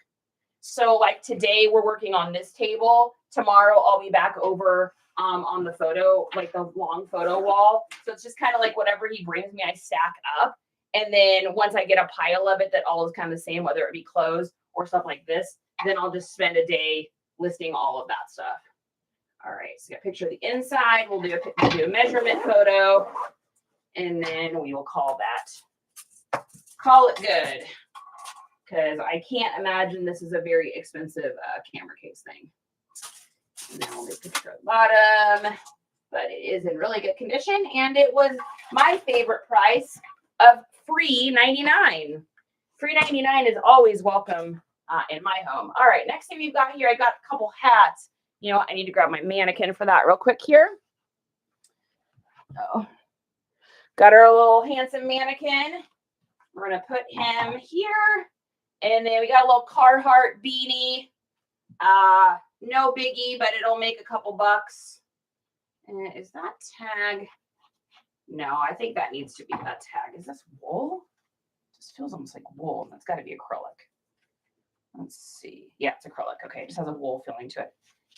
A: So like today, we're working on this table. Tomorrow, I'll be back over on the photo, like the long photo wall. So it's just kind of like whatever he brings me, I stack up. And then once I get a pile of it that all is kind of the same, whether it be clothes or stuff like this, then I'll just spend a day listing all of that stuff. All right, so got a picture of the inside. We'll do a measurement photo, and then we will call it good, because I can't imagine this is a very expensive camera case thing. And then we'll do a picture of the bottom, but it is in really good condition, and it was my favorite price of $3.99. $3.99 is always welcome in my home. All right, next thing we've got here, I got a couple hats. You know, I need to grab my mannequin for that real quick here. Oh, got our little handsome mannequin. We're going to put him here. And then we got a little Carhartt beanie. No biggie, but it'll make a couple bucks. And is that tag? No, I think that needs to be that tag. Is this wool? It just feels almost like wool. That's got to be acrylic. Let's see. Yeah, it's acrylic. Okay, it just has a wool feeling to it.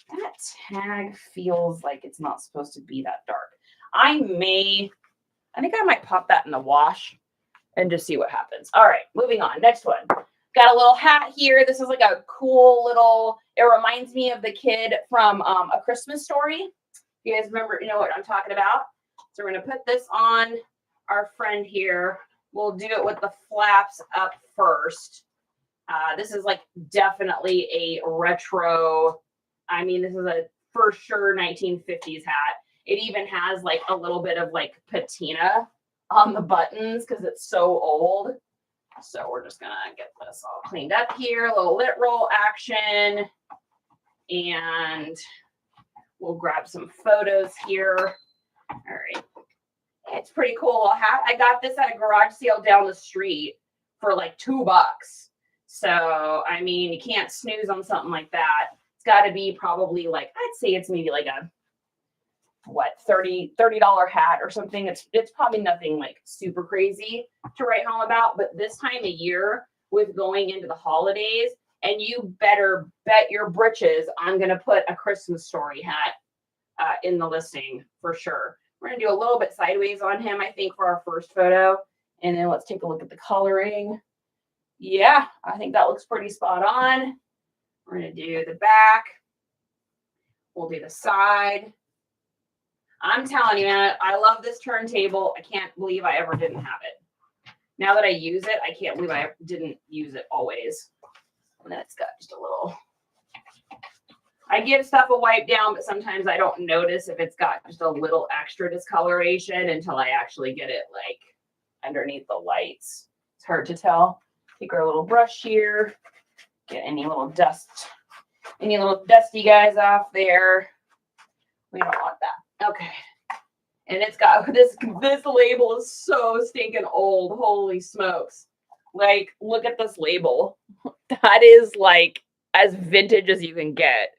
A: That tag feels like it's not supposed to be that dark. I think I might pop that in the wash and just see what happens. All right, moving on. Next one. Got a little hat here. This is like a cool little, It reminds me of the kid from A Christmas Story. You guys remember, you know what I'm talking about? So we're going to put this on our friend here. We'll do it with the flaps up first. This is like definitely a retro. I mean, this is a for sure 1950s hat. It even has like a little bit of like patina on the buttons because it's so old. So we're just going to get this all cleaned up here. A little lit roll action. And we'll grab some photos here. All right. It's pretty cool hat. I got this at a garage sale down the street for like $2. So, I mean, you can't snooze on something like that. It's got to be probably like, I'd say it's maybe like a, what, $30 hat or something. It's probably nothing like super crazy to write home about. But this time of year with going into the holidays, and you better bet your britches I'm going to put A Christmas Story hat in the listing for sure. We're going to do a little bit sideways on him, I think, for our first photo. And then let's take a look at the coloring. Yeah, I think that looks pretty spot on. We're going to do the back. We'll do the side. I'm telling you, man, I love this turntable. I can't believe I ever didn't have it. Now that I use it, I can't believe I didn't use it always. And then it's got just a little... I give stuff a wipe down, but sometimes I don't notice if it's got just a little extra discoloration until I actually get it like underneath the lights. It's hard to tell. Take our little brush here, get any little dust, any little dusty guys off there. We don't want that. Okay. And it's got this label is so stinking old. Holy smokes. Like, look at this label. That is like as vintage as you can get.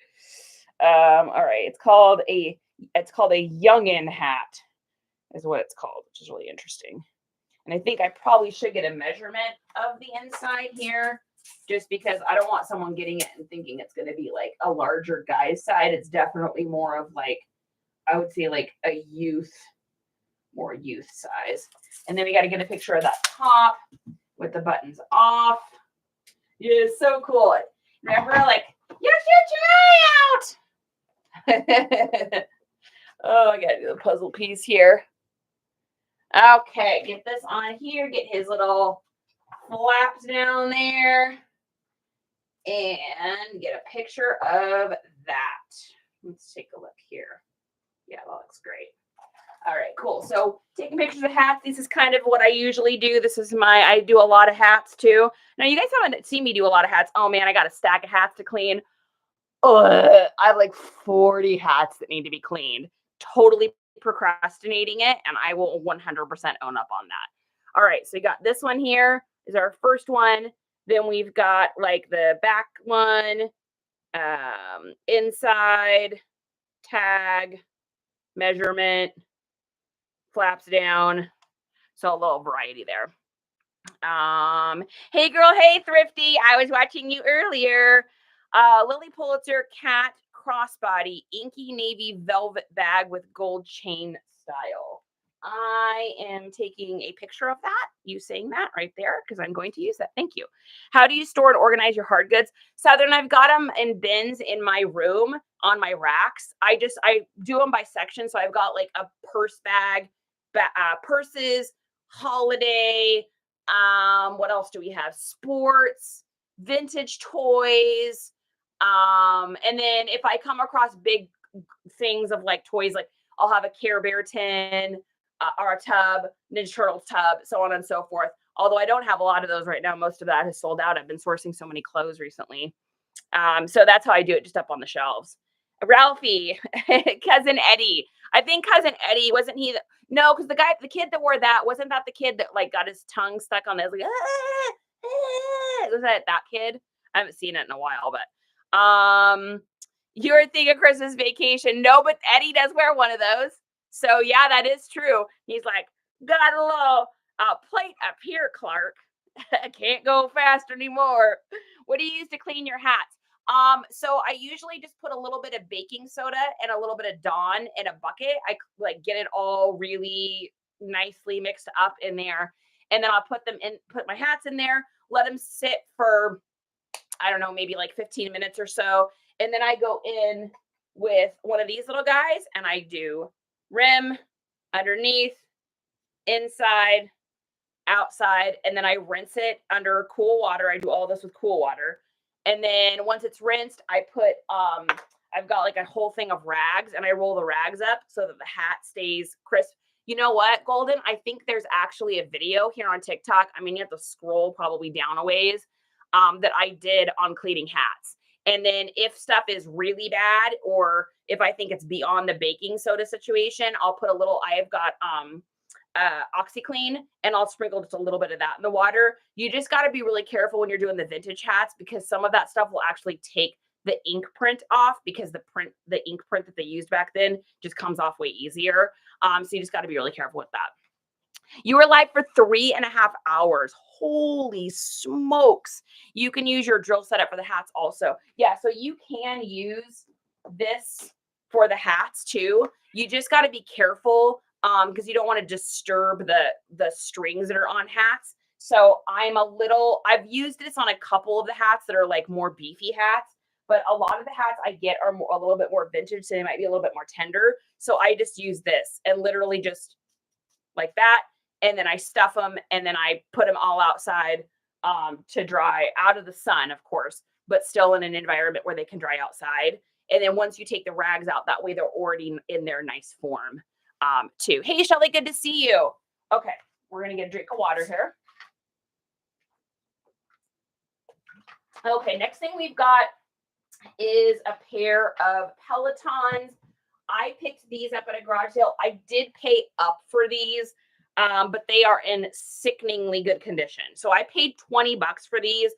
A: All right, it's called a youngin hat is what it's called, which is really interesting. And I think I probably should get a measurement of the inside here just because I don't want someone getting it and thinking it's going to be like a larger guy's side. It's definitely more of like, I would say like a more youth size. And then we got to get a picture of that top with the buttons off. Yeah, it's so cool. Remember, like, you shoot your eye out. Oh, I gotta do the puzzle piece here. Okay, get this on here, get his little flaps down there, and get a picture of that. Let's take a look here. Yeah, that looks great. All right, cool. So taking pictures of hats, this is kind of what I usually do. I do a lot of hats too. Now, you guys haven't seen me do a lot of hats. Oh man, I got a stack of hats to clean. I have like 40 hats that need to be cleaned. Totally procrastinating it, and I will 100% own up on that. All right, so we got this one here is our first one. Then we've got like the back one, inside, tag, measurement, flaps down. So a little variety there. Hey girl, hey Thrifty. I was watching you earlier. Lily Pulitzer cat crossbody, inky navy velvet bag with gold chain style. I am taking a picture of that. You saying that right there because I'm going to use that. Thank you. How do you store and organize your hard goods? Southern, I've got them in bins in my room on my racks. I do them by section. So I've got like a purse bag, purses, holiday. What else do we have? Sports, vintage toys. And then if I come across big things of like toys, like I'll have a Care Bear tin or a tub, Ninja Turtles tub, so on and so forth. Although I don't have a lot of those right now. Most of that has sold out. I've been sourcing so many clothes recently. So that's how I do it, just up on the shelves. Ralphie, Cousin Eddie. I think Cousin Eddie, wasn't he? No, because the kid that wore that, wasn't that the kid that like got his tongue stuck on this? Like, was that kid? I haven't seen it in a while, but you're thinking Christmas Vacation. No, but Eddie does wear one of those. So yeah, that is true. He's like, got a little plate up here, Clark. I can't go fast anymore. What do you use to clean your hats? So I usually just put a little bit of baking soda and a little bit of Dawn in a bucket. I like get it all really nicely mixed up in there. And then I'll put my hats in there, let them sit for, I don't know, maybe like 15 minutes or so. And then I go in with one of these little guys and I do rim, underneath, inside, outside, and then I rinse it under cool water. I do all this with cool water. And then once it's rinsed, I put, I've got like a whole thing of rags and I roll the rags up so that the hat stays crisp. You know what, Golden? I think there's actually a video here on TikTok. I mean, you have to scroll probably down a ways that I did on cleaning hats. And then if stuff is really bad, or if I think it's beyond the baking soda situation, I'll put a little, I've got OxyClean, and I'll sprinkle just a little bit of that in the water. You just got to be really careful when you're doing the vintage hats, because some of that stuff will actually take the ink print off, because the ink print that they used back then just comes off way easier. So you just got to be really careful with that. You were live for 3.5 hours. Holy smokes. You can use your drill setup for the hats also. Yeah, so you can use this for the hats too. You just got to be careful because you don't want to disturb the strings that are on hats. So I've used this on a couple of the hats that are like more beefy hats, but a lot of the hats I get are a little bit more vintage, so they might be a little bit more tender. So I just use this and literally just like that. And then I stuff them and then I put them all outside to dry, out of the sun, of course, but still in an environment where they can dry outside. And then once you take the rags out, that way they're already in their nice form too. Hey, Shelly, good to see you. Okay, we're going to get a drink of water here. Okay, next thing we've got is a pair of Pelotons. I picked these up at a garage sale. I did pay up for these, but they are in sickeningly good condition. So I paid $20 for these.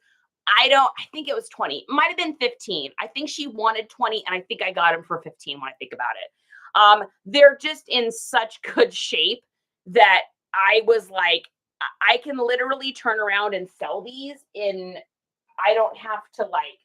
A: I think it was 20. It might have been 15. I think she wanted 20, and I think I got them for 15 when I think about it. They're just in such good shape that I was like, I can literally turn around and sell these I don't have to like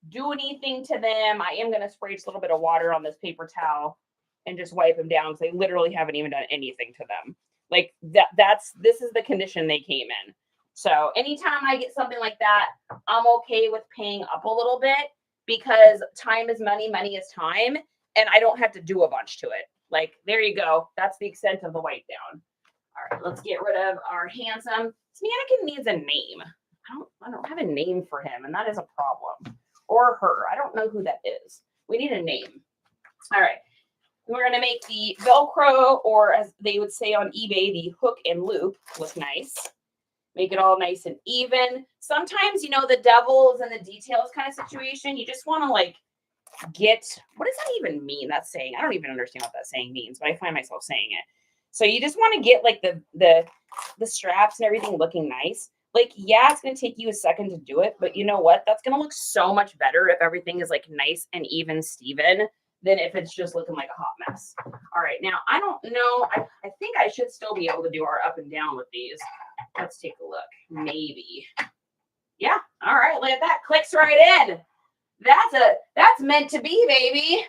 A: do anything to them. I am going to spray just a little bit of water on this paper towel and just wipe them down, because they literally haven't even done anything to them. Like this is the condition they came in. So anytime I get something like that, I'm okay with paying up a little bit, because time is money, money is time, and I don't have to do a bunch to it. Like, there you go. That's the extent of the wipe down. All right, let's get rid of our handsome. This mannequin needs a name. I don't have a name for him, and that is a problem. Or her. I don't know who that is. We need a name. All right. We're going to make the Velcro, or as they would say on eBay, the hook and loop, look nice. Make it all nice and even. Sometimes, you know, the devil's in the details kind of situation. You just want to like get, what does that even mean? That saying, I don't even understand what that saying means, but I find myself saying it. So you just want to get like the straps and everything looking nice. Like, yeah, it's going to take you a second to do it, but you know what? That's going to look so much better if everything is like nice and even Steven than if it's just looking like a hot mess. All right. Now, I don't know. I think I should still be able to do our up and down with these. Let's take a look. Maybe. Yeah. All right. Look at that. Clicks right in. That's meant to be, baby.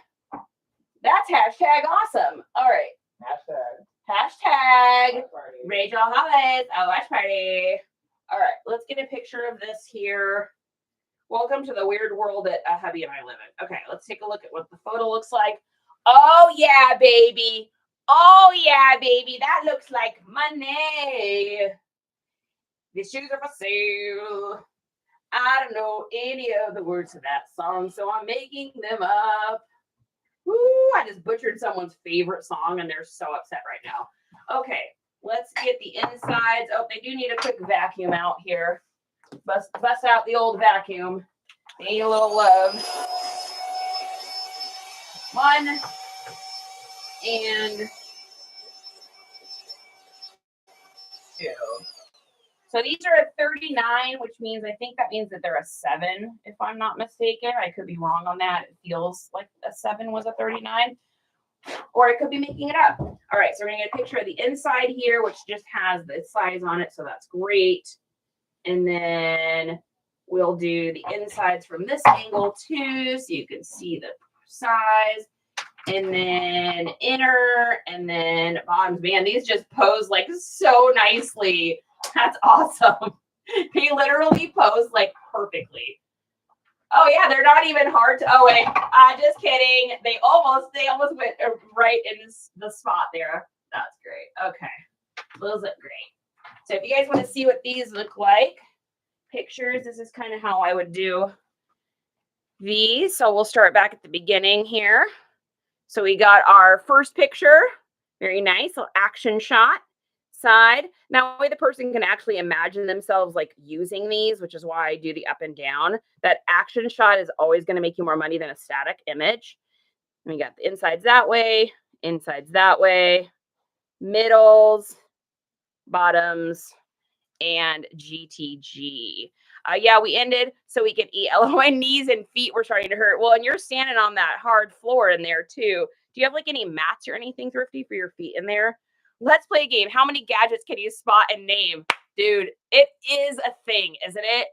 A: That's hashtag awesome. All right. Hashtag Rachel Holidays. Oh, watch party. All right, let's get a picture of this here. Welcome to the weird world that hubby and I live in. Okay, let's take a look at what the photo looks like. Oh, yeah, baby. Oh, yeah, baby. That looks like money. These shoes are for sale. I don't know any of the words to that song, so I'm making them up. Woo, I just butchered someone's favorite song, and they're so upset right now. Okay. Let's get the insides. Oh, they do need a quick vacuum out here. Bust out the old vacuum. They need a little love. 1 and 2. So these are a 39, which means I think that means that they're a 7, if I'm not mistaken. I could be wrong on that. It feels like a 7 was a 39. Or I could be making it up. All right, so we're going to get a picture of the inside here, which just has the size on it, so that's great. And then we'll do the insides from this angle too, so you can see the size. And then inner, and then bottoms. Man, these just pose like so nicely. That's awesome. They literally pose like perfectly. Oh yeah, they're not even hard to. Oh wait, just kidding. They almost went right in the spot there. That's great. Okay, those look great. So if you guys want to see what these look like, pictures. This is kind of how I would do these. So we'll start back at the beginning here. So we got our first picture. Very nice little action shot. Side. Now, way the person can actually imagine themselves like using these, which is why I do the up and down. That action shot is always going to make you more money than a static image. And we got the insides that way, middles, bottoms, and GTG. Yeah, we ended so we could eat. My knees and feet were starting to hurt. Well, and you're standing on that hard floor in there too. Do you have like any mats or anything, Thrifty, for your feet in there? Let's play a game. How many gadgets can you spot and name? Dude, it is a thing, isn't it?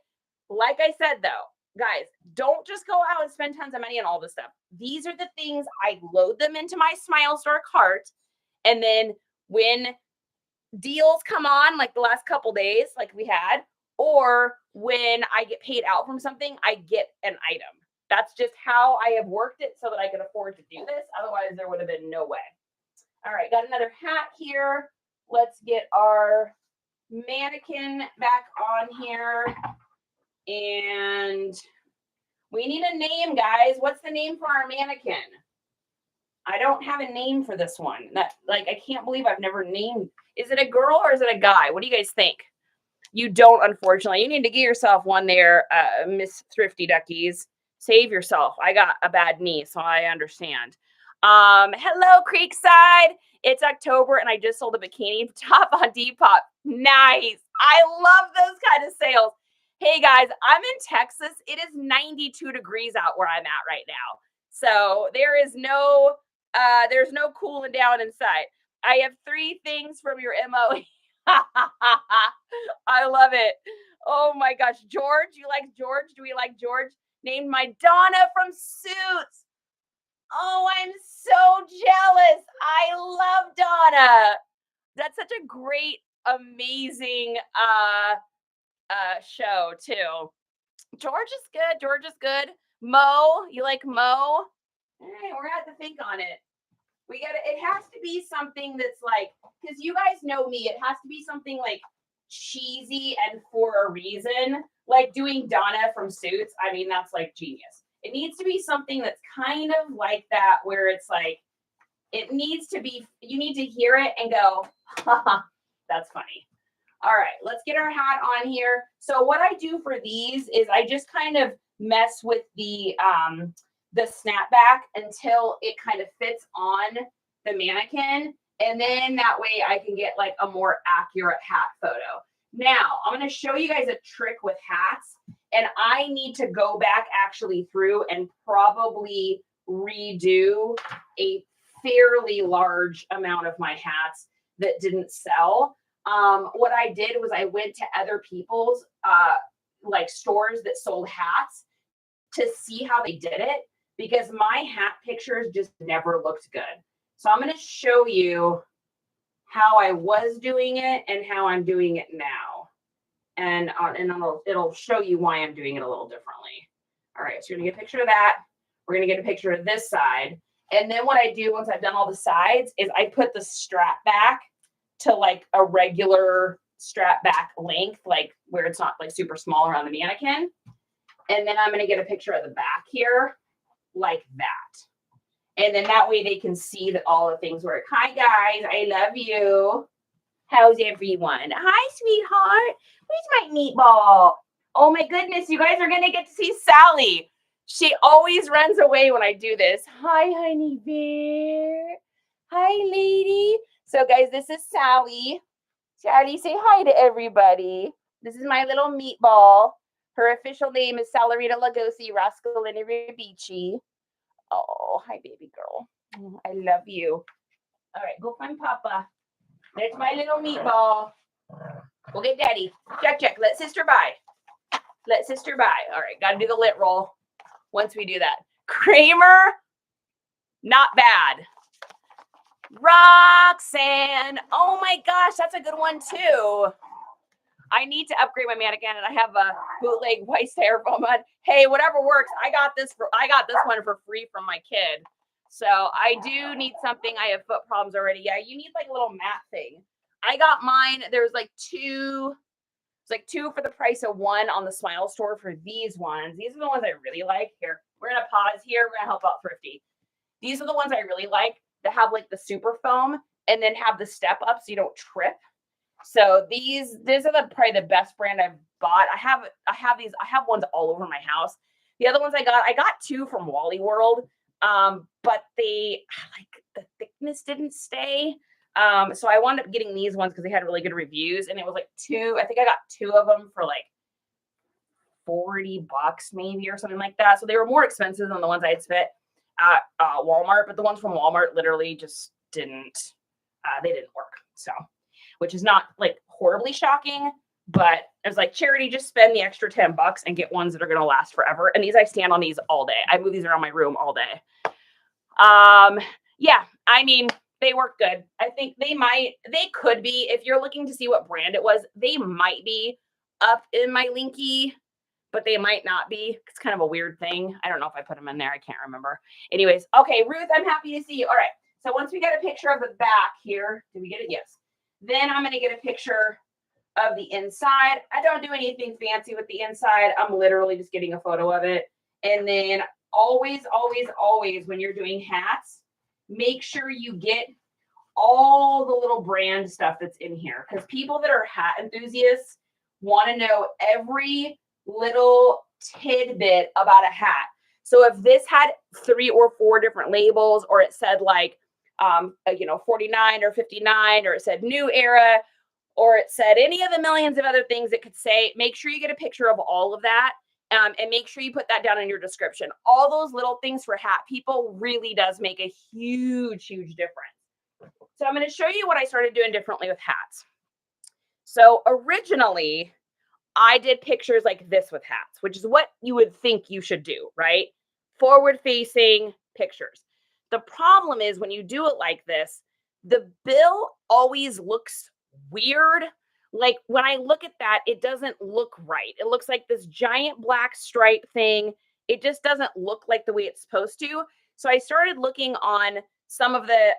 A: Like I said, though, guys, don't just go out and spend tons of money on all this stuff. These are the things I load them into my Smile Store cart. And then when deals come on, like the last couple days, like we had, or when I get paid out from something, I get an item. That's just how I have worked it so that I could afford to do this. Otherwise, there would have been no way. All right, got another hat here. Let's get our mannequin back on here. And we need a name, guys. What's the name for our mannequin? I don't have a name for this one. That, like, I can't believe I've never named. Is it a girl or is it a guy? What do you guys think? You don't, unfortunately. You need to get yourself one there, Miss Thrifty Duckies. Save yourself. I got a bad knee, so I understand. Hello, Creekside. It's October, and I just sold a bikini top on Depop. Nice. I love those kind of sales. Hey, guys, I'm in Texas. It is 92 degrees out where I'm at right now. So there's no cooling down in sight. I have 3 things from your MOE. I love it. Oh my gosh. George, you like George? Do we like George? Named my Donna from Suits. Oh, I'm so jealous. I love Donna. That's such a great, amazing show too. George is good. George is good. Mo, you like Mo? All right, we're gonna have to think on it. It has to be something that's like, because you guys know me, it has to be something like cheesy and for a reason. Like doing Donna from Suits. I mean, that's like genius. It needs to be something that's kind of like that, where it's like, it needs to be, you need to hear it and go, haha, that's funny. All right, let's get our hat on here. So what I do for these is I just kind of mess with the snapback until it kind of fits on the mannequin. And then that way I can get like a more accurate hat photo. Now, I'm going to show you guys a trick with hats. And I need to go back actually through and probably redo a fairly large amount of my hats that didn't sell. What I did was I went to other people's like stores that sold hats to see how they did it, because my hat pictures just never looked good. So I'm going to show you how I was doing it and how I'm doing it now. And it'll show you why I'm doing it a little differently. All right, so you're going to get a picture of that. We're going to get a picture of this side. And then what I do once I've done all the sides is I put the strap back to like a regular strap back length, like where it's not like super small around the mannequin. And then I'm going to get a picture of the back here like that. And then that way they can see that all the things work. Hi, guys. I love you. How's everyone? Hi, sweetheart. Where's my meatball? Oh, my goodness. You guys are going to get to see Sally. She always runs away when I do this. Hi, honey bear. Hi, lady. So, guys, this is Sally. Sally, say hi to everybody. This is my little meatball. Her official name is Salarita Lagosi Rascalini Ribici. Oh, hi, baby girl. I love you. All right, go find Papa. There's my little meatball. Go get Daddy. Check. Let sister by. Let sister by. All right, got to do the lit roll once we do that. Kramer, not bad. Roxanne. Oh, my gosh, that's a good one, too. I need to upgrade my mannequin, and I have a bootleg white styrofoam on. Hey, whatever works. I got this one for free from my kid. So I do need something. I have foot problems already. Yeah, you need like a little mat thing. I got mine. There's like two. It's like two for the price of one on the Smile store for these ones. These are the ones I really like. Here, we're gonna pause here. We're gonna help out Thrifty. These are the ones I really like that have like the super foam and then have the step up so you don't trip. So these are probably the best brand I've bought. I have ones all over my house. The other ones I got two from Wally World, but they like the thickness didn't stay. So I wound up getting these ones because they had really good reviews, and it was like two. I think I got two of them for like $40 maybe or something like that. So they were more expensive than the ones I had spent at Walmart, but the ones from Walmart literally just didn't. They didn't work. So, which is not like horribly shocking, but it was like, Charity, just spend the extra $10 and get ones that are going to last forever. And these, I stand on these all day. I move these around my room all day. Yeah, I mean, they work good. I think they could be, if you're looking to see what brand it was, they might be up in my linky, but they might not be. It's kind of a weird thing. I don't know if I put them in there. I can't remember. Anyways, okay, Ruth, I'm happy to see you. All right. So once we get a picture of the back here, did we get it? Yes. Then I'm going to get a picture of the inside. I don't do anything fancy with the inside. I'm literally just getting a photo of it. And then always, always, always, when you're doing hats, make sure you get all the little brand stuff that's in here, because people that are hat enthusiasts want to know every little tidbit about a hat. So if this had 3 or 4 different labels, or it said like 49 or 59, or it said new era, or it said any of the millions of other things it could say, make sure you get a picture of all of that. And make sure you put that down in your description. All those little things for hat people really does make a huge, huge difference. So I'm going to show you what I started doing differently with hats. So originally, I did pictures like this with hats, which is what you would think you should do, right? Forward-facing pictures. The problem is when you do it like this, the bill always looks weird. Like when I look at that, it doesn't look right. It looks like this giant black stripe thing. It just doesn't look like the way it's supposed to. So I started looking on some of the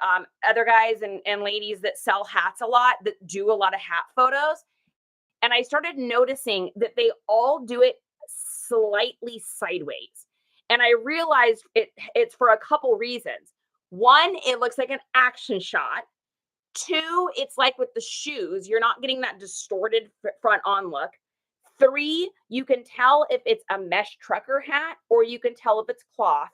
A: other guys and ladies that sell hats a lot, that do a lot of hat photos. And I started noticing that they all do it slightly sideways. And I realized it's for a couple reasons. One, it looks like an action shot. 2, it's like with the shoes, you're not getting that distorted front on look. 3, you can tell if it's a mesh trucker hat or you can tell if it's cloth.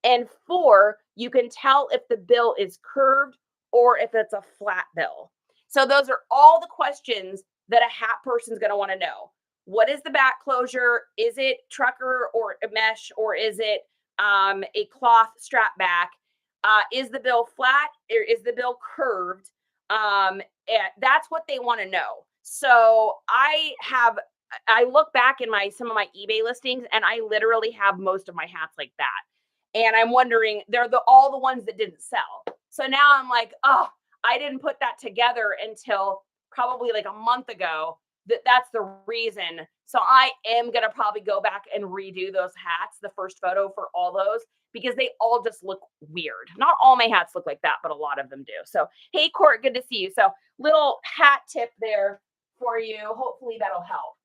A: And 4, you can tell if the bill is curved or if it's a flat bill. So those are all the questions that a hat person's going to want to know. What is the back closure? Is it trucker or a mesh, or is it a cloth strap back? Is the bill flat or is the bill curved? That's what they want to know. So I look back in some of my eBay listings, and I literally have most of my hats like that. And I'm wondering, they're all the ones that didn't sell. So now I'm like, oh, I didn't put that together until probably like a month ago. That's the reason. So I am going to probably go back and redo those hats, the first photo for all those, because they all just look weird. Not all my hats look like that, but a lot of them do. So, hey, Court, good to see you. So little hat tip there for you. Hopefully that'll help.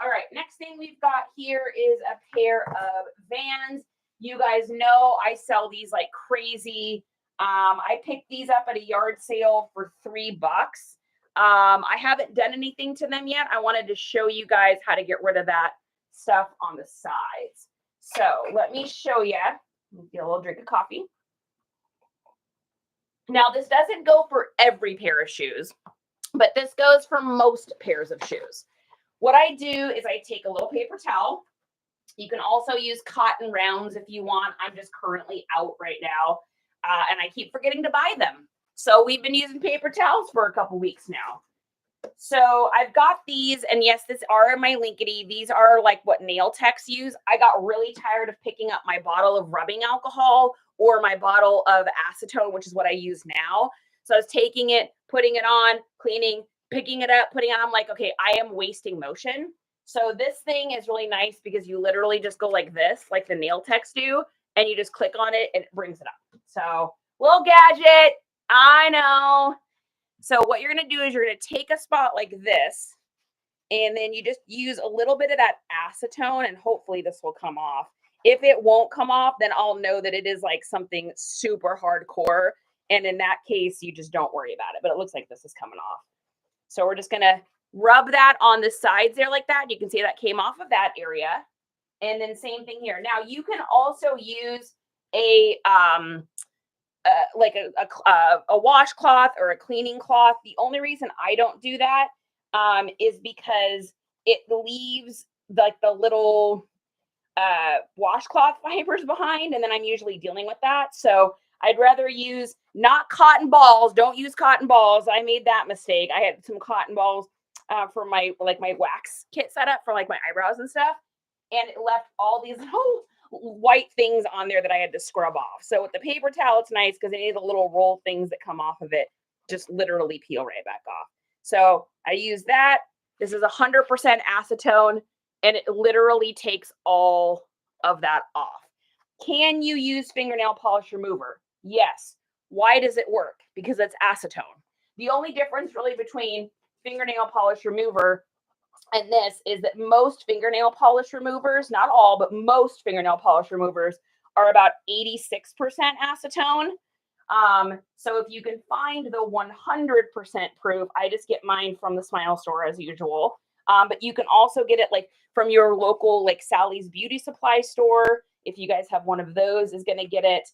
A: All right, next thing we've got here is a pair of Vans. You guys know I sell these like crazy. I picked these up at a yard sale for $3. I haven't done anything to them yet. I wanted to show you guys how to get rid of that stuff on the sides. So let me show you. Get a little drink of coffee. Now, this doesn't go for every pair of shoes, but this goes for most pairs of shoes. What I do is I take a little paper towel. You can also use cotton rounds if you want. I'm just currently out right now, and I keep forgetting to buy them. So we've been using paper towels for a couple weeks now. So I've got these, and yes, these are my Linkity. These are like what nail techs use. I got really tired of picking up my bottle of rubbing alcohol or my bottle of acetone, which is what I use now. So I was taking it, putting it on, cleaning, picking it up, putting it on, I'm like, okay, I am wasting motion. So this thing is really nice because you literally just go like this, like the nail techs do, and you just click on it and it brings it up. So little gadget, I know. So what you're going to do is you're going to take a spot like this, and then you just use a little bit of that acetone, and hopefully this will come off. If it won't come off, then I'll know that it is like something super hardcore. And in that case, you just don't worry about it. But it looks like this is coming off. So we're just going to rub that on the sides there like that. You can see that came off of that area. And then same thing here. Now you can also use a like a washcloth or a cleaning cloth. The only reason I don't do that is because it leaves like the little washcloth fibers behind, and then I'm usually dealing with that. So I'd rather use not cotton balls. Don't use cotton balls. I made that mistake. I had some cotton balls for my wax kit setup for like my eyebrows and stuff, and it left all these little white things on there that I had to scrub off. So with the paper towel, it's nice because any of the little roll things that come off of it just literally peel right back off. So I use that. This is 100% acetone, and it literally takes all of that off. Can you use fingernail polish remover? Yes. Why does it work? Because it's acetone. The only difference really between fingernail polish remover and this is that most fingernail polish removers, not all, but most fingernail polish removers are about 86% acetone. So if you can find the 100% proof, I just get mine from the Smile store as usual. But you can also get it like from your local like Sally's Beauty Supply store. If you guys have one of those, is going to get it.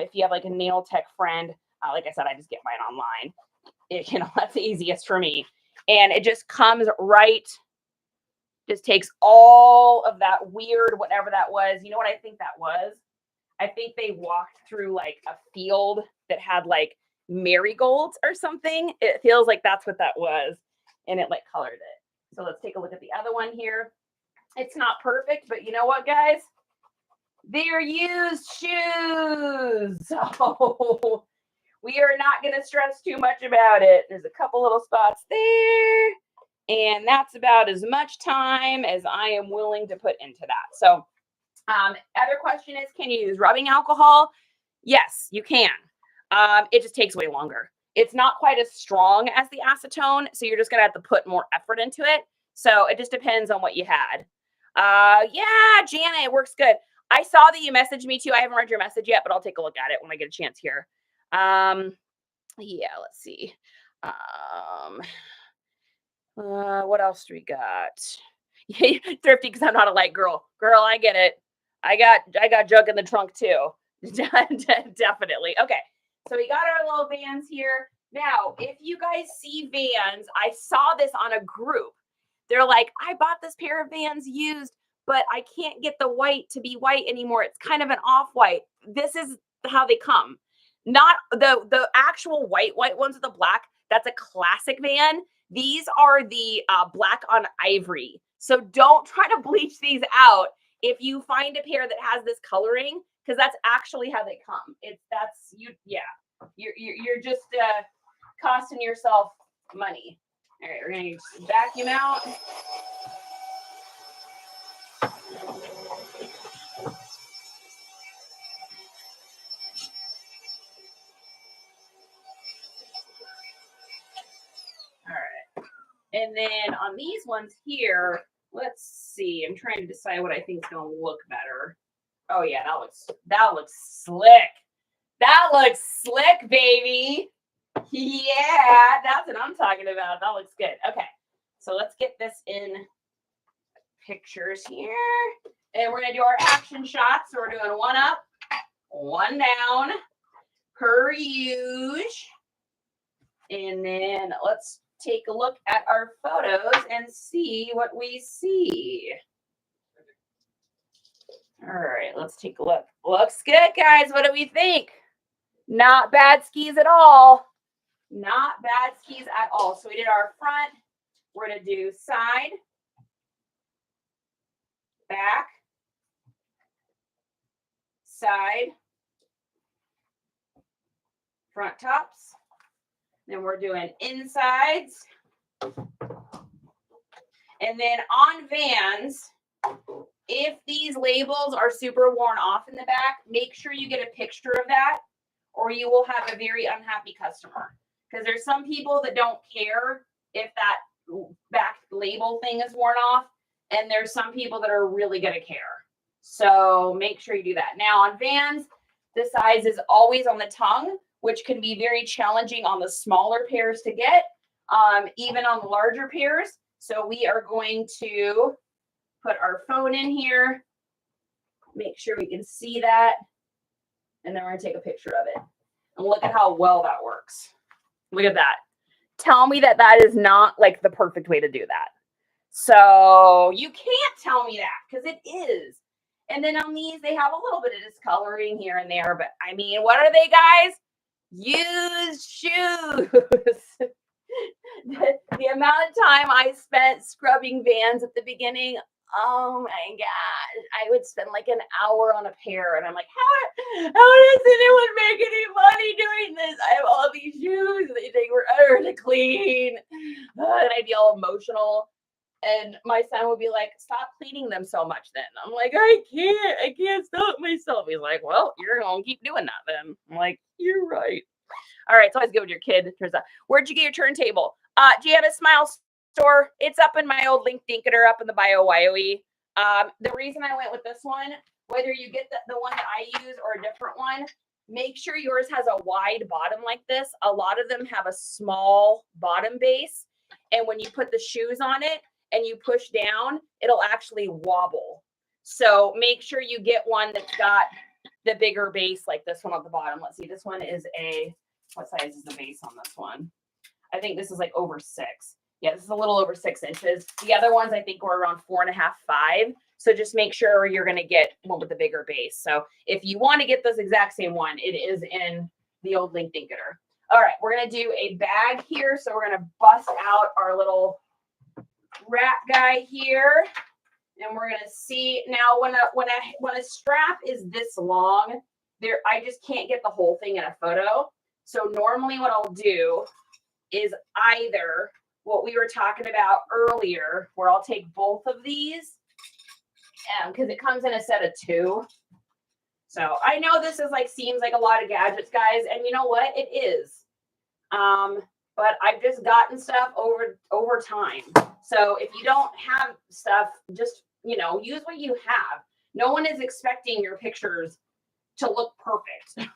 A: If you have like a nail tech friend, like I said, I just get mine online. That's the easiest for me. And it just comes right, just takes all of that weird, whatever that was. You know what I think that was? I think they walked through like a field that had like marigolds or something. It feels like that's what that was. And it like colored it. So let's take a look at the other one here. It's not perfect, but you know what, guys? They're used shoes. So we are not going to stress too much about it. There's a couple little spots there. And that's about as much time as I am willing to put into that. So other question is, can you use rubbing alcohol? Yes, you can. It just takes way longer. It's not quite as strong as the acetone, so you're just going to have to put more effort into it. So it just depends on what you had. Yeah, Jana, it works good. I saw that you messaged me too. I haven't read your message yet, but I'll take a look at it when I get a chance here. Yeah, let's see. What else do we got? Thrifty because I'm not a light girl. Girl, I get it. I got junk in the trunk too. Definitely. Okay. So we got our little Vans here. Now, if you guys see Vans, I saw this on a group. They're like, I bought this pair of Vans used, but I can't get the white to be white anymore. It's kind of an off-white. This is how they come. Not the actual white ones with the black. That's a classic Van. These are the black on ivory. So don't try to bleach these out if you find a pair that has this coloring, because that's actually how they come. You're just costing yourself money. All right, we're gonna vacuum out. All right. And then on these ones here, let's see. I'm trying to decide what I think is going to look better. Oh yeah, that looks slick. That looks slick, baby. Yeah, that's what I'm talking about. That looks good. Okay, so let's get this in pictures here. And we're going to do our action shots. So we're doing one up, one down, per usual. And then let's take a look at our photos and see what we see. All right, let's take a look. Looks good, guys. What do we think? Not bad skis at all. Not bad skis at all. So we did our front. We're going to do side, back, side, front tops. Then we're doing insides, And then on Vans, if these labels are super worn off in the back, make sure you get a picture of that, or you will have a very unhappy customer. Because there's some people that don't care if that back label thing is worn off, and there's some people that are really going to care. So make sure you do that. Now on Vans, the size is always on the tongue, which can be very challenging on the smaller pairs to get, even on the larger pairs. So we are going to put our phone in here, make sure we can see that, and then we're going to take a picture of it. And look at how well that works. Look at that. Tell me that that is not like the perfect way to do that. So you can't tell me that because it is. And then on these, they have a little bit of discoloring here and there. But I mean, what are they, guys? Used shoes. The amount of time I spent scrubbing Vans at the beginning, oh my God, I would spend like an hour on a pair. And I'm like, how does anyone make any money doing this? I have all these shoes. They take forever to clean. And I'd be all emotional. And my son would be like, stop cleaning them so much then. I'm like, I can't stop myself. He's like, well, you're going to keep doing that then. I'm like, you're right. All right, so always go with your kid. Where'd you get your turntable? Do you have a Smile store? It's up in my old LinkedIn up in the bio YOE. The reason I went with this one, whether you get the one that I use or a different one, make sure yours has a wide bottom like this. A lot of them have a small bottom base. And when you put the shoes on it and you push down, it'll actually wobble. So make sure you get one that's got the bigger base like this one at the bottom. Let's see, this one is what size is the base on this one? I think this is like over 6. Yeah, this is a little over 6 inches. The other ones I think were around 4.5, 5. So just make sure you're going to get one with the bigger base. So if you want to get this exact same one, it is in the old LinkedIn. All right, we're going to do a bag here. So we're going to bust out our little wrap guy here. And we're going to see now when a strap is this long, I just can't get the whole thing in a photo. So normally what I'll do is either what we were talking about earlier, where I'll take both of these, because it comes in a set of 2. So I know this is seems like a lot of gadgets, guys, and you know what? It is. But I've just gotten stuff over time. So if you don't have stuff, just use what you have. No one is expecting your pictures to look perfect.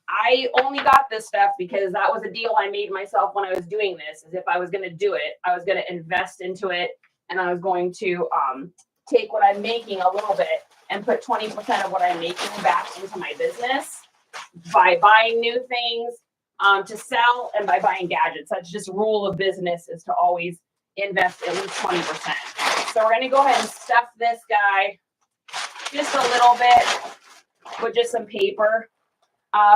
A: I only got this stuff because that was a deal I made myself when I was doing this. Is if I was going to do it, I was going to invest into it, and I was going to take what I'm making a little bit and put 20% of what I'm making back into my business by buying new things to sell and by buying gadgets. That's just rule of business, is to always invest at least 20%. So we're going to go ahead and stuff this guy just a little bit with just some paper.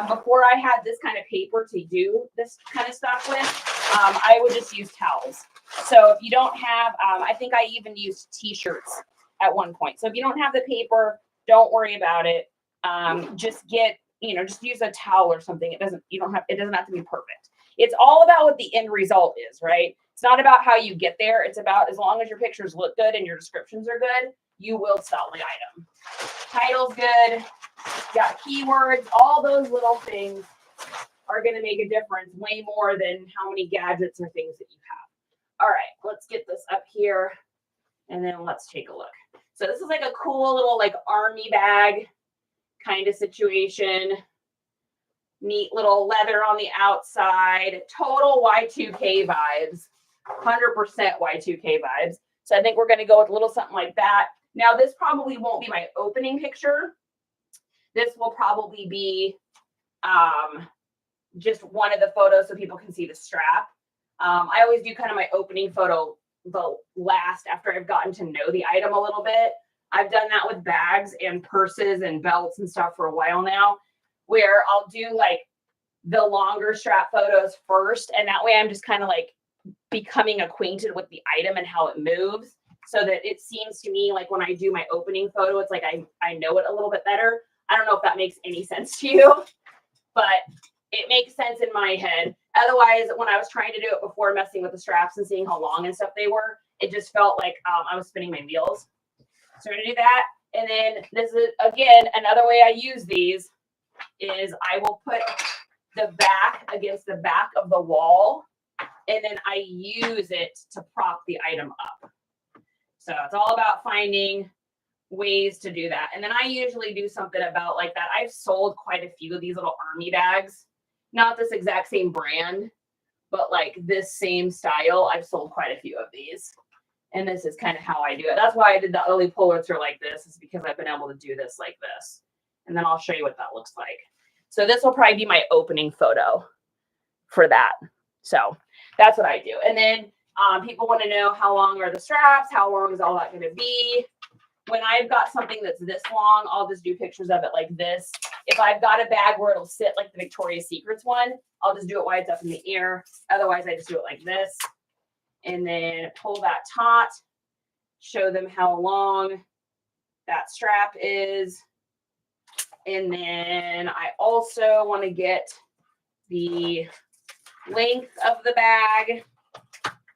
A: Before I had this kind of paper to do this kind of stuff with, I would just use towels. So if you don't have, I think I even used t-shirts at one point. So if you don't have the paper, don't worry about it. Just get, just use a towel or something. It doesn't have to be perfect. It's all about what the end result is, right? It's not about how you get there. It's about, as long as your pictures look good and your descriptions are good, you will sell the item. Title's good. Got keywords. All those little things are going to make a difference way more than how many gadgets or things that you have. All right, let's get this up here and then let's take a look. So this is like a cool little army bag kind of situation. Neat little leather on the outside. Total Y2K vibes. 100% Y2K vibes. So I think we're going to go with a little something like that. Now this probably won't be my opening picture. This will probably be just one of the photos so people can see the strap. I always do kind of my opening photo the last after I've gotten to know the item a little bit. I've done that with bags and purses and belts and stuff for a while now, where I'll do the longer strap photos first. And that way I'm just kind of becoming acquainted with the item and how it moves, so that it seems to me when I do my opening photo, it's I know it a little bit better. I don't know if that makes any sense to you, but it makes sense in my head. Otherwise, when I was trying to do it before, messing with the straps and seeing how long and stuff they were, it just felt like I was spinning my wheels. So we're gonna do that. And then this is, again, another way I use these is I will put the back against the back of the wall, and then I use it to prop the item up. So it's all about finding ways to do that. And then I usually do something about like that. I've sold quite a few of these little army bags, not this exact same brand, but like this same style. I've sold quite a few of these. And this is kind of how I do it. That's why I did the early Pulitzer like this, is because I've been able to do this like this. And then I'll show you what that looks like. So this will probably be my opening photo for that. So that's what I do. And then people want to know, how long are the straps? How long is all that going to be? When I've got something that's this long, I'll just do pictures of it like this. If I've got a bag where it'll sit like the Victoria's Secrets one, I'll just do it while it's up in the air. Otherwise, I just do it like this. And then pull that taut, show them how long that strap is. And then I also want to get the length of the bag,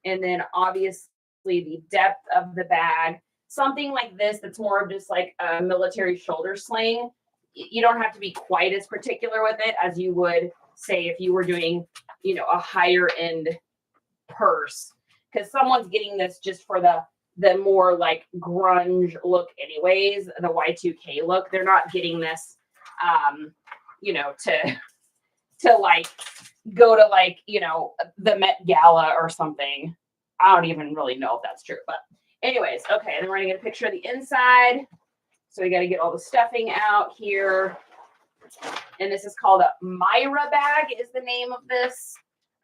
A: and then obviously the depth of the bag. Something like this that's more of just like a military shoulder sling. You don't have to be quite as particular with it as you would say if you were doing, you know, a higher end purse, because someone's getting this just for the more like grunge look anyways, the Y2K look. They're not getting this you know, to like go to like, you know, the Met Gala or something. I don't even really know if that's true, but anyways, okay. And then we're gonna get a picture of the inside. So we got to get all the stuffing out here. And this is called a Myra bag is the name of this.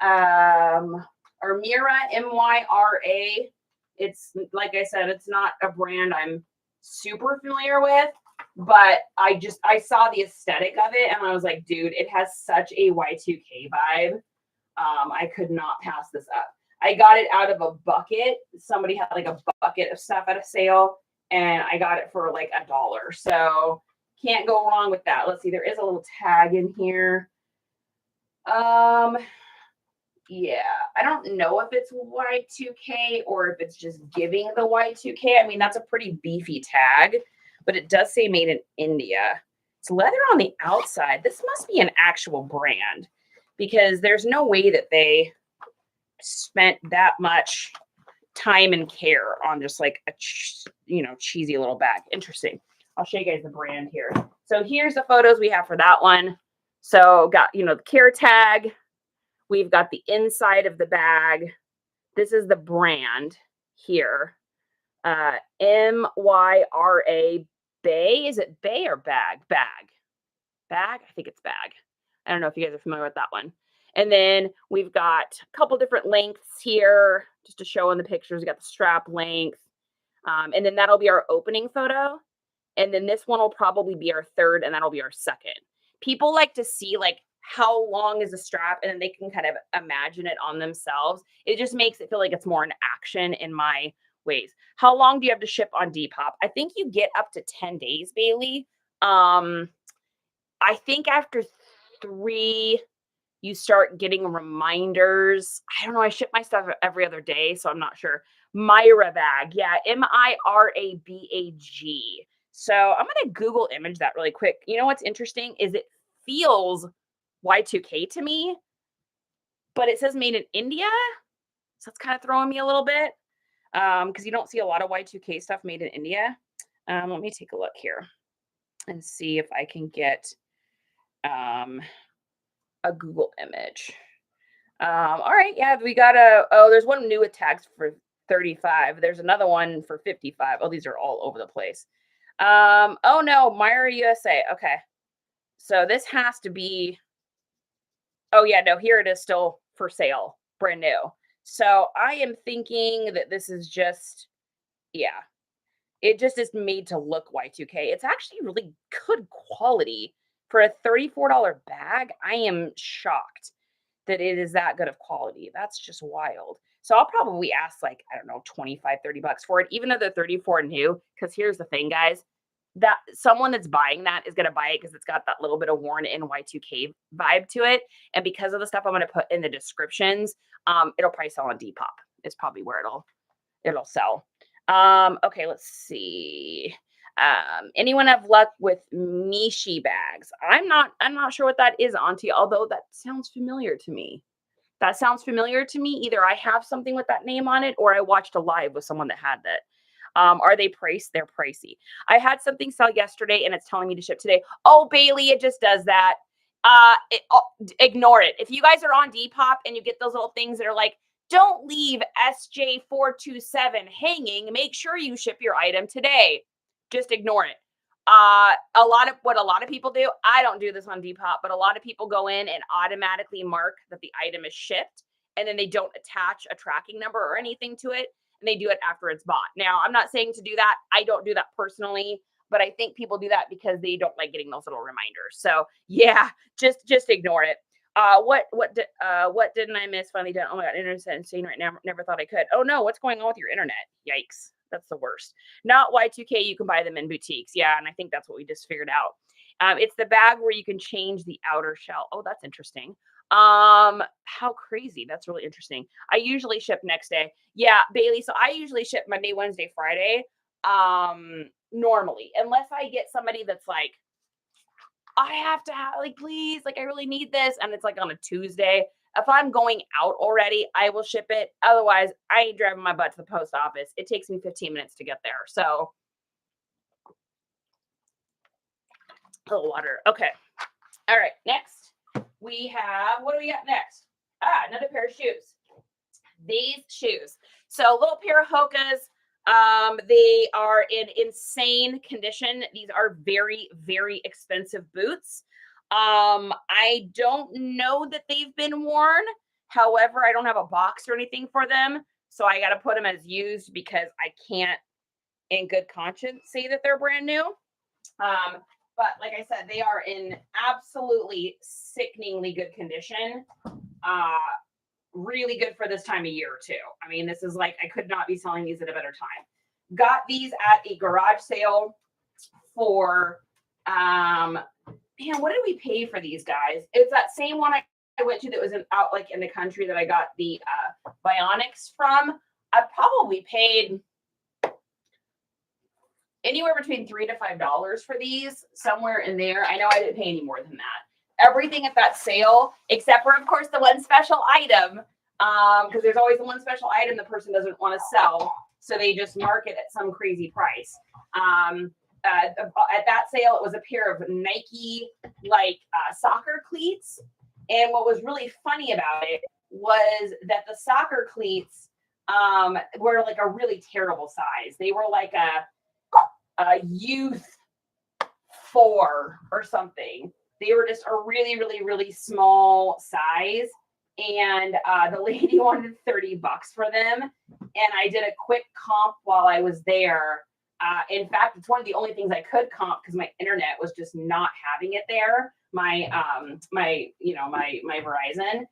A: Or Myra, M-Y-R-A. It's, like I said, it's not a brand I'm super familiar with, but I saw the aesthetic of it and I was like, dude, it has such a Y2K vibe. I could not pass this up. I got it out of a bucket. Somebody had like a bucket of stuff at a sale, and I got it for like $1. So can't go wrong with that. Let's see, there is a little tag in here. Yeah, I don't know if it's Y2K or if it's just giving the Y2K. I mean, that's a pretty beefy tag, but it does say made in India. It's leather on the outside. This must be an actual brand, because there's no way that they spent that much time and care on just like a, you know, cheesy little bag. Interesting. I'll show you guys the brand here. So here's the photos we have for that one. So got, you know, the care tag. We've got the inside of the bag. This is the brand here. M-Y-R-A, Bay. Is it Bay or bag? Bag. Bag? I think it's bag. I don't know if you guys are familiar with that one. And then we've got a couple different lengths here just to show in the pictures. We got the strap length. And then that'll be our opening photo. And then this one will probably be our third, and that'll be our second. People like to see like how long is the strap, and then they can kind of imagine it on themselves. It just makes it feel like it's more an action in my ways. How long do you have to ship on Depop? I think you get up to 10 days, Bailey. I think after 3, you start getting reminders. I don't know. I ship my stuff every other day, so I'm not sure. Myra bag. Yeah, M-I-R-A-B-A-G. So I'm going to Google image that really quick. You know what's interesting is it feels Y2K to me, but it says made in India. So it's kind of throwing me a little bit because you don't see a lot of Y2K stuff made in India. Let me take a look here and see if I can get a Google image. All right. Yeah, we got there's one new with tags for 35. There's another one for 55. Oh, these are all over the place. Oh no, Myra USA. Okay. So this has to be, oh yeah, no, here it is still for sale, brand new. So I am thinking that this is just, yeah, it just is made to look Y2K. It's actually really good quality for a $34 bag. I am shocked that it is that good of quality. That's just wild. So I'll probably ask like, I don't know, 25, $30 for it, even though they're 34 new. Because here's the thing, guys, that someone that's buying that is going to buy it because it's got that little bit of worn in Y2K vibe to it. And because of the stuff I'm going to put in the descriptions, it'll probably sell on Depop. It's probably where it'll sell. Okay, let's see. Anyone have luck with Mishi bags? I'm not sure what that is, Auntie, although that sounds familiar to me. That sounds familiar to me. Either I have something with that name on it or I watched a live with someone that had that. Are they priced? They're pricey. I had something sell yesterday and it's telling me to ship today. Oh, Bailey, it just does that. Ignore it. If you guys are on Depop and you get those little things that are like, don't leave SJ427 hanging, make sure you ship your item today. Just ignore it. A lot of people do, I don't do this on Depop, but a lot of people go in and automatically mark that the item is shipped and then they don't attach a tracking number or anything to it. And they do it after it's bought. Now, I'm not saying to do that. I don't do that personally, but I think people do that because they don't like getting those little reminders. So yeah, just ignore it. What didn't I miss? Finally done. Oh my God, internet's insane right now. Never thought I could. Oh no, what's going on with your internet? Yikes. That's the worst. Not Y2K. You can buy them in boutiques. Yeah, and I think that's what we just figured out. It's the bag where you can change the outer shell. Oh, that's interesting. How crazy. That's really interesting. I usually ship next day. Yeah, Bailey. So I usually ship Monday, Wednesday, Friday. Normally, unless I get somebody that's like, I have to have, like, please, like, I really need this. And it's like on a Tuesday. If I'm going out already, I will ship it. Otherwise, I ain't driving my butt to the post office. It takes me 15 minutes to get there. So a little water. Okay. All right. Next, we have, what do we got next? Another pair of shoes. These shoes. So little pair of Hokas. They are in insane condition. These are very, very expensive boots. I don't know that they've been worn. However, I don't have a box or anything for them. So I got to put them as used because I can't in good conscience say that they're brand new. But like I said, they are in absolutely sickeningly good condition. Really good for this time of year too. I mean, this is like, I could not be selling these at a better time. Got these at a garage sale for, man, what did we pay for these guys? It's that same one I went to that was out like in the country that I got the Bionics from. I probably paid anywhere between $3 to $5 for these, somewhere in there. I know I didn't pay any more than that. Everything at that sale, except for, of course, the one special item, because there's always the one special item the person doesn't want to sell, so they just mark it at some crazy price. At that sale, it was a pair of Nike soccer cleats, and what was really funny about it was that the soccer cleats were like a really terrible size. They were like a youth 4 or something. They were just a really, really, really small size. And the lady wanted $30 for them. And I did a quick comp while I was there. In fact, it's one of the only things I could comp because my internet was just not having it there. My Verizon.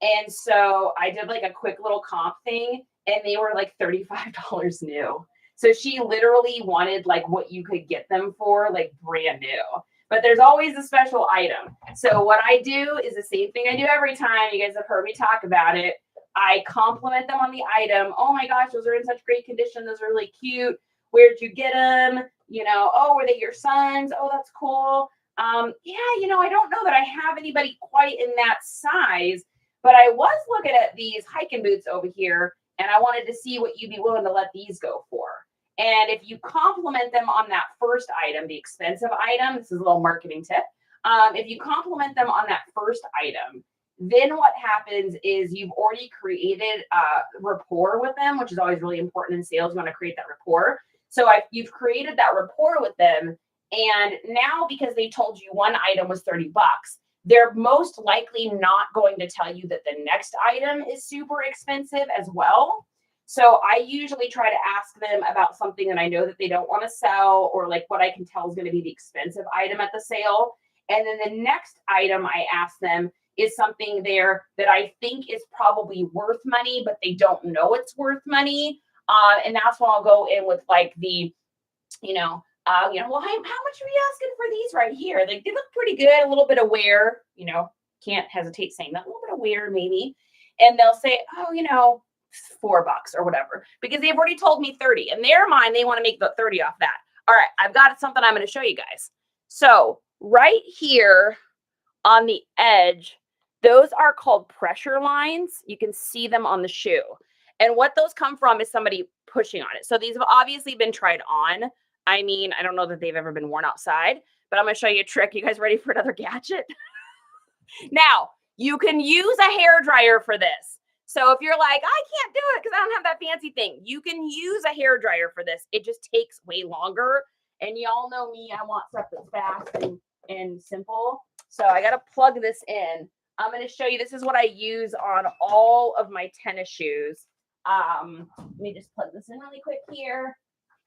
A: And so I did like a quick little comp thing and they were like $35 new. So she literally wanted like what you could get them for, like brand new. But there's always a special item. So what I do is the same thing I do every time. You guys have heard me talk about it. I compliment them on the item. Oh my gosh, those are in such great condition. Those are really cute. Where'd you get them? Oh, were they your sons? Oh, that's cool. Yeah, I don't know that I have anybody quite in that size, but I was looking at these hiking boots over here and I wanted to see what you'd be willing to let these go for. And if you compliment them on that first item, the expensive item, this is a little marketing tip. If you compliment them on that first item, then what happens is you've already created rapport with them, which is always really important in sales. You want to create that rapport. So you've created that rapport with them. And now because they told you one item was $30, they're most likely not going to tell you that the next item is super expensive as well. So I usually try to ask them about something that I know that they don't want to sell or like what I can tell is going to be the expensive item at the sale. And then the next item I ask them is something there that I think is probably worth money, but they don't know it's worth money. And that's when I'll go in with like the, Well, how much are you asking for these right here? They look pretty good, a little bit of wear, can't hesitate saying that, a little bit of wear maybe. And they'll say, oh, $4 or whatever, because they've already told me 30. In their mind, they want to make the 30 off that. All right, I've got something I'm going to show you guys. So right here on the edge, those are called pressure lines. You can see them on the shoe. And what those come from is somebody pushing on it. So these have obviously been tried on. I mean, I don't know that they've ever been worn outside, but I'm going to show you a trick. You guys ready for another gadget? Now, you can use a hair dryer for this. So if you're like, I can't do it because I don't have that fancy thing, you can use a hair dryer for this. It just takes way longer. And y'all know me, I want stuff that's fast and simple. So I got to plug this in. I'm going to show you, this is what I use on all of my tennis shoes. Let me just plug this in really quick here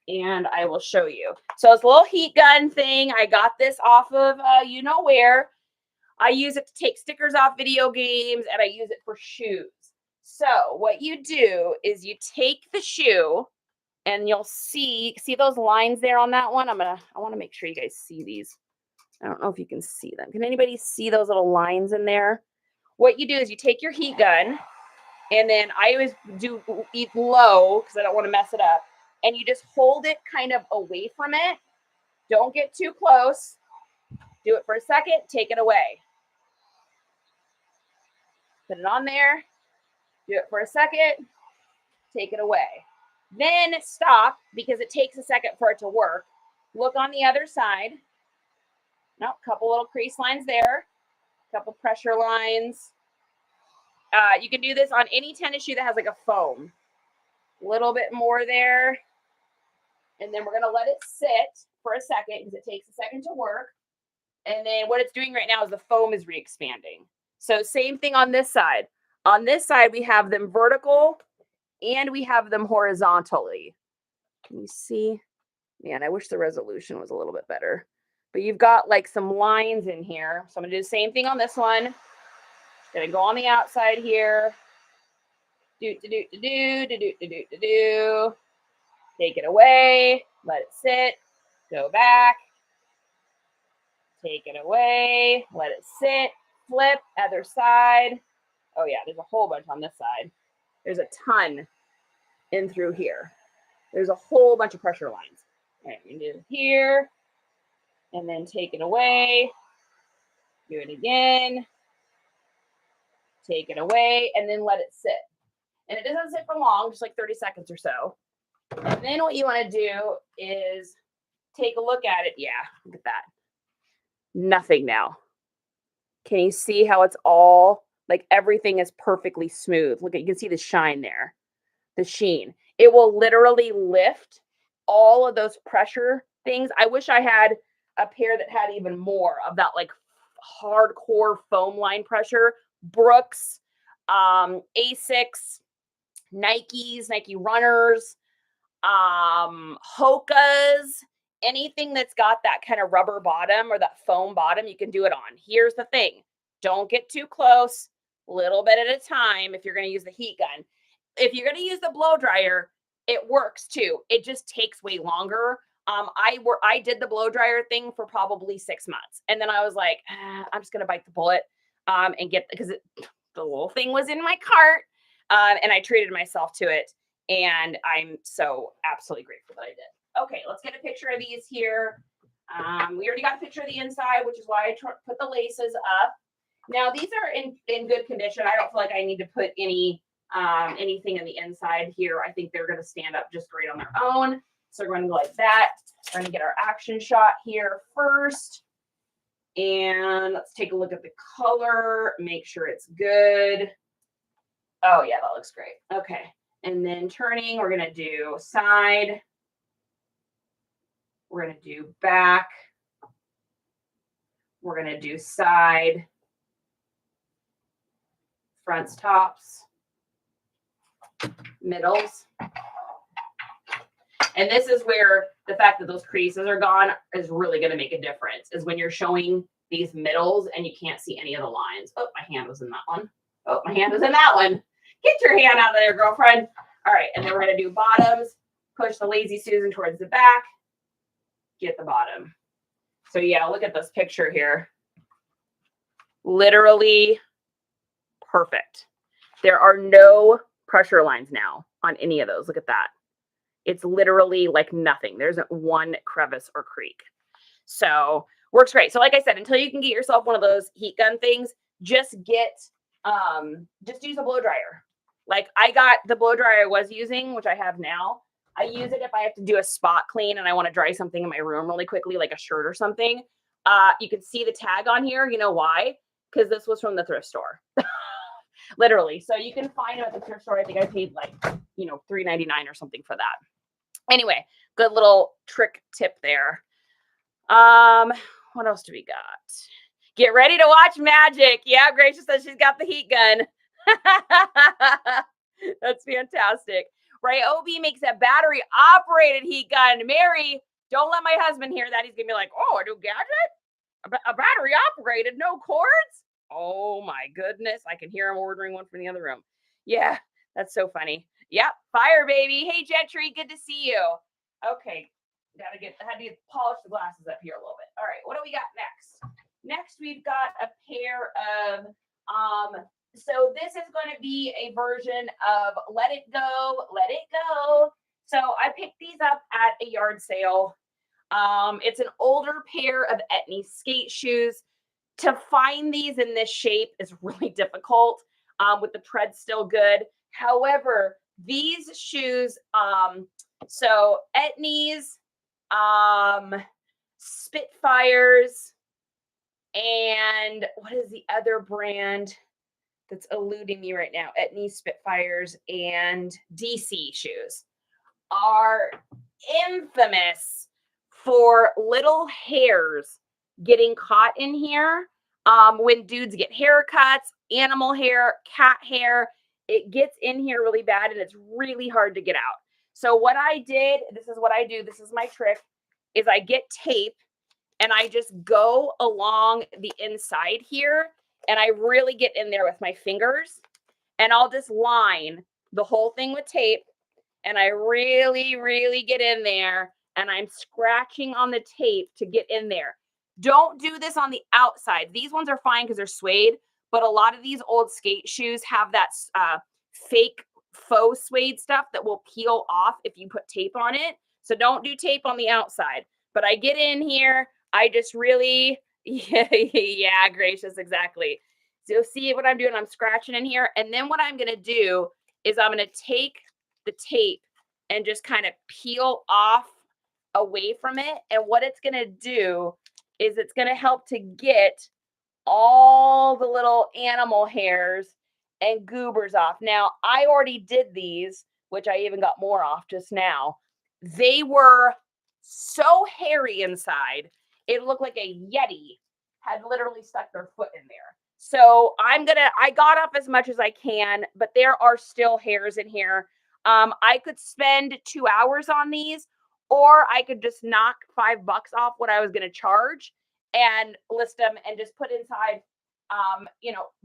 A: and I will show you. So it's a little heat gun thing. I got this off of you know where. I use it to take stickers off video games and I use it for shoes. So what you do is you take the shoe and you'll see those lines there on that one. I want to make sure you guys see these. I don't know if you can see them. Can anybody see those little lines in there? What you do is you take your heat gun, and then I always do low because I don't want to mess it up. And you just hold it kind of away from it. Don't get too close. Do it for a second. Take it away. Put it on there. Do it for a second. Take it away. Then stop because it takes a second for it to work. Look on the other side. Nope, couple little crease lines there. Couple pressure lines. You can do this on any tennis shoe that has like a foam. A little bit more there. And then we're going to let it sit for a second because it takes a second to work. And then what it's doing right now is the foam is re-expanding. So same thing on this side. On this side, we have them vertical and we have them horizontally. Can you see? Man, I wish the resolution was a little bit better. But you've got like some lines in here. So I'm going to do the same thing on this one. Going to go on the outside here. Do. Take it away. Let it sit. Go back. Take it away. Let it sit. Flip. Other side. Oh, yeah. There's a whole bunch on this side. There's a ton in through here. There's a whole bunch of pressure lines. All right. You do it here. And then take it away. Do it again. Take it away. And then let it sit. And it doesn't sit for long, just like 30 seconds or so. And then what you want to do is take a look at it. Yeah, look at that. Nothing now. Can you see how it's all, like everything is perfectly smooth? Look, you can see the shine there, the sheen. It will literally lift all of those pressure things. I wish I had a pair that had even more of that like hardcore foam line pressure. Brooks, Asics, Nikes, Nike runners, Hoka's, anything that's got that kind of rubber bottom or that foam bottom, you can do it on. Here's the thing. Don't get too close, little bit at a time if you're going to use the heat gun. If you're going to use the blow dryer, it works too. It just takes way longer. I did the blow dryer thing for probably 6 months. And then I was like, I'm just going to bite the bullet and get, because the little thing was in my cart and I treated myself to it. And I'm so absolutely grateful that I did. Okay, let's get a picture of these here. We already got a picture of the inside, which is why I put the laces up. Now, these are in good condition. I don't feel like I need to put anything in the inside here. I think they're going to stand up just great on their own. So we're going to go like that. We're going to get our action shot here first. And let's take a look at the color, make sure it's good. Oh, yeah, that looks great. Okay. And then turning, we're going to do side. We're going to do back. We're going to do side. Fronts, tops. Middles. And this is where the fact that those creases are gone is really going to make a difference, is when you're showing these middles and you can't see any of the lines. Oh, my hand was in that one. Oh, my hand was in that one. Get your hand out of there, girlfriend. All right, and then we're going to do bottoms. Push the Lazy Susan towards the back. get the bottom. So yeah, look at this picture here. Literally perfect. There are no pressure lines now on any of those. Look at that. It's literally like nothing. There isn't one crevice or creak. So works great. So like I said, until you can get yourself one of those heat gun things, just use a blow dryer. Like I got the blow dryer I was using, which I have now. I use it if I have to do a spot clean and I want to dry something in my room really quickly, like a shirt or something. You can see the tag on here. You know why? Because this was from the thrift store. Literally. So you can find them at the thrift store. I think I paid like, $3.99 or something for that. Anyway, good little trick tip there. What else do we got? Get ready to watch magic. Yeah, Gracia says she's got the heat gun. That's fantastic. Ray OB makes a battery operated heat gun. Mary, don't let my husband hear that. He's gonna be like, oh, a new gadget? A battery operated, no cords? Oh my goodness. I can hear him ordering one from the other room. Yeah, that's so funny. Yep, fire baby. Hey Gentry, good to see you. Okay, had to polish the glasses up here a little bit. All right, what do we got next? Next, we've got a pair of, so this is going to be a version of Let It Go, Let It Go. So I picked these up at a yard sale. It's an older pair of Etnies skate shoes. To find these in this shape is really difficult, with the tread still good. However, these shoes, so Etnies, Spitfires, and what is the other brand that's eluding me right now? Etnies, Spitfires, and DC shoes are infamous for little hairs getting caught in here. When dudes get haircuts, animal hair, cat hair, it gets in here really bad and it's really hard to get out. So what I did, this is what I do, this is my trick, is I get tape and I just go along the inside here and I really get in there with my fingers and I'll just line the whole thing with tape and I really, really get in there and I'm scratching on the tape to get in there. Don't do this on the outside. These ones are fine because they're suede, but a lot of these old skate shoes have that fake faux suede stuff that will peel off if you put tape on it. So don't do tape on the outside. But I get in here. I just really, yeah, gracious, exactly. So see what I'm doing? I'm scratching in here. And then what I'm going to do is I'm going to take the tape and just kind of peel off away from it. And what it's going to do is it's going to help to get all the little animal hairs and goobers off. Now, I already did these, which I even got more off just now. They were so hairy inside. It looked like a Yeti had literally stuck their foot in there. So I got off as much as I can, but there are still hairs in here. I could spend 2 hours on these, or I could just knock $5 off what I was going to charge and list them and just put inside,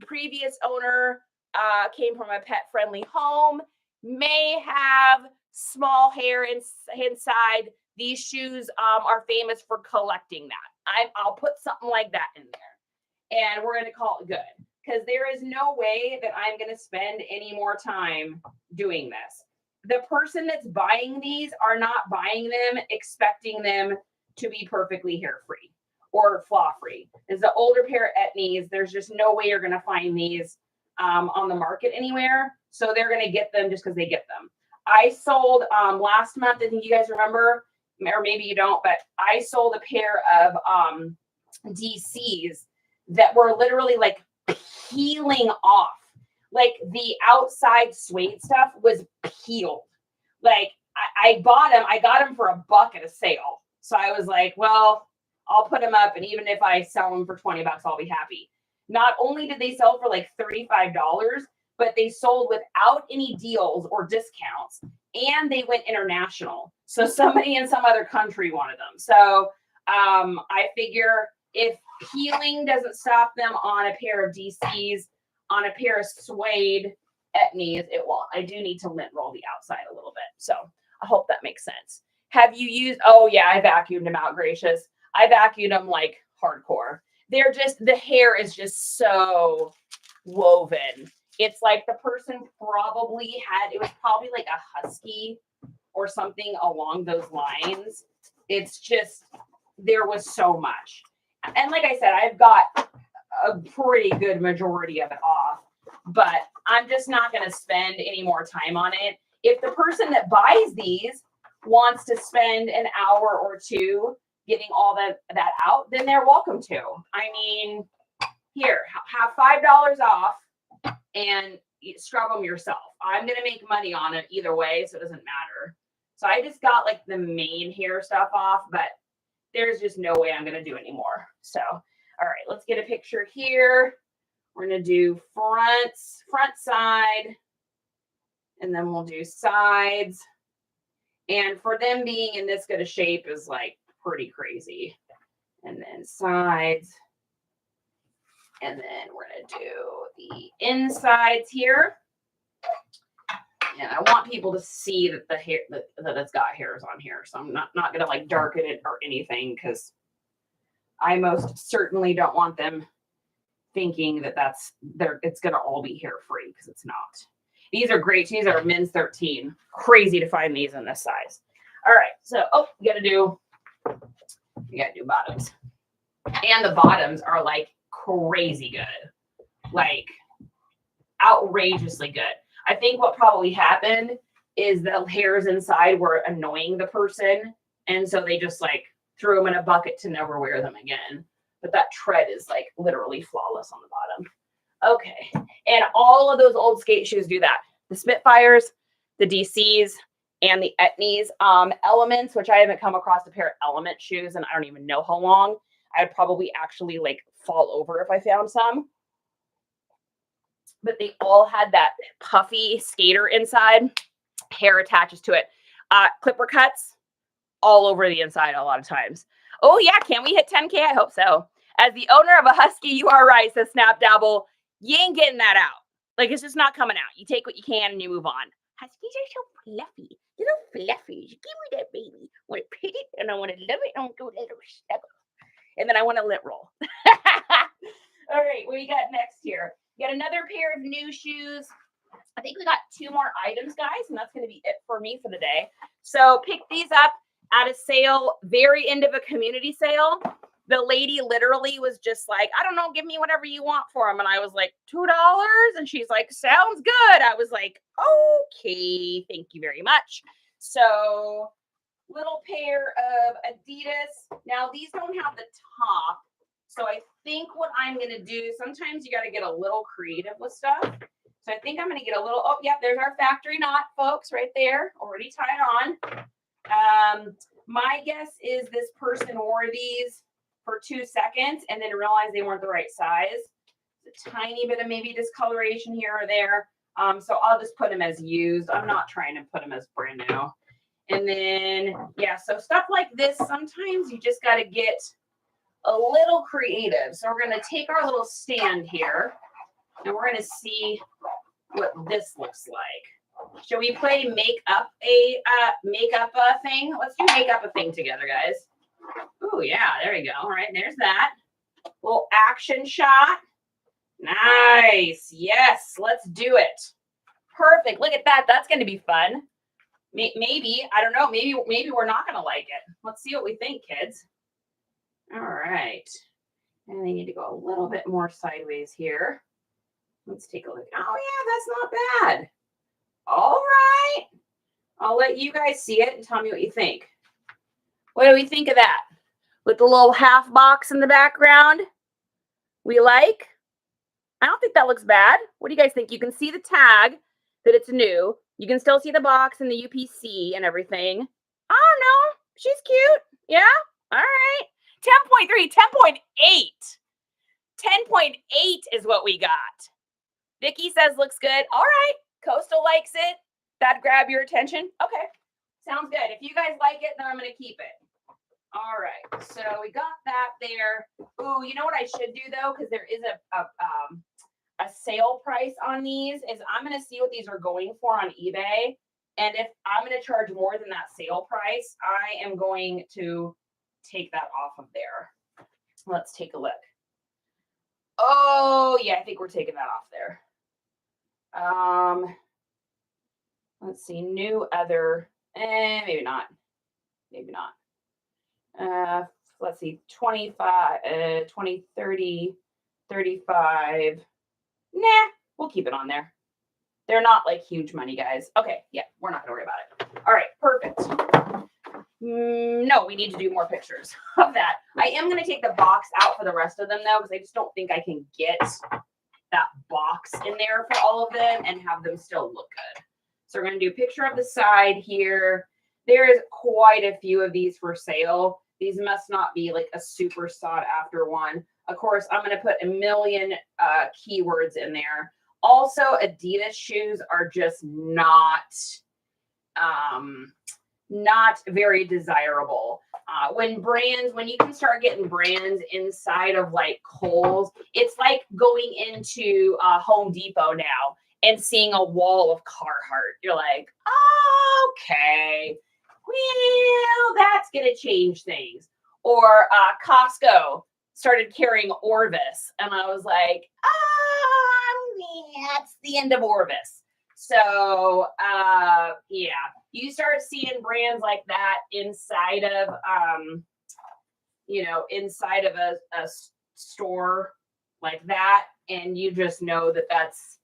A: previous owner came from a pet friendly home, may have small hair inside. These shoes are famous for collecting that. I'll put something like that in there and we're going to call it good because there is no way that I'm going to spend any more time doing this. The person that's buying these are not buying them expecting them to be perfectly hair free or flaw free. It's the older pair of Etnies. There's just no way you're going to find these on the market anywhere. So they're going to get them just because they get them. I sold last month, I think you guys remember, or maybe you don't, but I sold a pair of DCs that were literally like peeling off. Like the outside suede stuff was peeled. Like I bought them, I got them for $1 at a sale. So I was like, well, I'll put them up. And even if I sell them for $20, I'll be happy. Not only did they sell for like $35, but they sold without any deals or discounts. And they went international. So somebody in some other country wanted them. So I figure if peeling doesn't stop them on a pair of DCs, on a pair of suede Etnies, it won't. I do need to lint roll the outside a little bit. So I hope that makes sense. Have you used, oh yeah, I vacuumed them out, gracious. I vacuumed them like hardcore. They're just, the hair is just so woven. It's like the person probably had, it was probably like a husky or something along those lines. It's just, there was so much. And like I said, I've got a pretty good majority of it off, but I'm just not going to spend any more time on it. If the person that buys these wants to spend an hour or two getting all that out, then they're welcome to. I mean, here, have $5 off and scrub them yourself. I'm going to make money on it either way, so it doesn't matter. So I just got like the main hair stuff off, but there's just no way I'm going to do anymore. So, all right, let's get a picture here. We're going to do front side, and then we'll do sides. And for them being in this good a shape is like pretty crazy. And then sides. And then we're going to do the insides here. And I want people to see that the hair, that it's got hairs on here. So I'm not going to like darken it or anything, because I most certainly don't want them thinking that it's going to all be hair free, because it's not. These are great. These are men's 13. Crazy to find these in this size. All right. So, you got to do bottoms. And the bottoms are like crazy good. Like outrageously good. I think what probably happened is the hairs inside were annoying the person. And so they just like threw them in a bucket to never wear them again. But that tread is like literally flawless on the bottom. Okay. And all of those old skate shoes do that. The Spitfires, the DCs, and the Etnies. Elements, which I haven't come across a pair of Element shoes and I don't even know how long. I'd probably actually like fall over if I found some. But they all had that puffy skater inside. Hair attaches to it. Clipper cuts all over the inside a lot of times. Oh yeah, can we hit 10K? I hope so. As the owner of a husky, you are right, says Snap Dabble. You ain't getting that out. Like, it's just not coming out. You take what you can and you move on. Huskies are so fluffy. Little fluffies. Give me that baby. I want to pet it and I want to love it. I want to do a little snuggle. And then I want to lint roll. All right, what do you got next here? Got another pair of new shoes. I think we got 2 more items, guys, and that's going to be it for me for the day. So pick these up at a sale, very end of a community sale. The lady literally was just like, I don't know, give me whatever you want for them. And I was like, $2. And she's like, sounds good. I was like, okay, thank you very much. So little pair of Adidas. Now these don't have the top. So I think what I'm going to do, sometimes you got to get a little creative with stuff. So I think I'm going to get a little, there's our factory knot, folks, right there, already tied on. My guess is this person wore these for 2 seconds and then realized they weren't the right size. A tiny bit of maybe discoloration here or there. So I'll just put them as used. I'm not trying to put them as brand new. And then, so stuff like this, sometimes you just got to get a little creative. So we're going to take our little stand here and we're going to see what this looks like. Shall we play make up a thing? Let's do make up a thing together, guys. Oh yeah, there we go. All right, there's that little action shot. Nice. Yes, let's do it. Perfect. Look at that. That's going to be fun. Maybe, I don't know. Maybe we're not going to like it. Let's see what we think, kids. All right. And I need to go a little bit more sideways here. Let's take a look. Oh yeah, that's not bad. All right. I'll let you guys see it and tell me what you think. What do we think of that? With the little half box in the background? We like? I don't think that looks bad. What do you guys think? You can see the tag that it's new. You can still see the box and the UPC and everything. I don't know. She's cute. Yeah? All right. 10.3, 10.8. 10.8 is what we got. Vicky says looks good. All right. Coastal likes it. That'd grab your attention. Okay. Sounds good. If you guys like it, then I'm going to keep it. All right. So we got that there. Ooh, you know what I should do though? Because there is a sale price on these is I'm going to see what these are going for on eBay. And if I'm going to charge more than that sale price, I am going to take that off of there. Let's take a look. Oh, yeah, I think we're taking that off there. Let's see, new other, maybe not. Maybe not. Let's see, 25, 20, 30, 35. Nah, we'll keep it on there. They're not like huge money, guys. Okay, yeah, we're not gonna worry about it. All right, perfect. No, we need to do more pictures of that. I am gonna take the box out for the rest of them though, because I just don't think I can get that box in there for all of them and have them still look good. So we're gonna do a picture of the side here. There is quite a few of these for sale. These must not be like a super sought after one. Of course, I'm gonna put a million keywords in there. Also, Adidas shoes are just not very desirable. When you can start getting brands inside of like Kohl's, it's like going into Home Depot now and seeing a wall of Carhartt. You're like, okay, well, that's gonna change things. Or Costco started carrying Orvis, and I was like, that's the end of Orvis. So yeah, you start seeing brands like that inside of inside of a store like that, and you just know that that's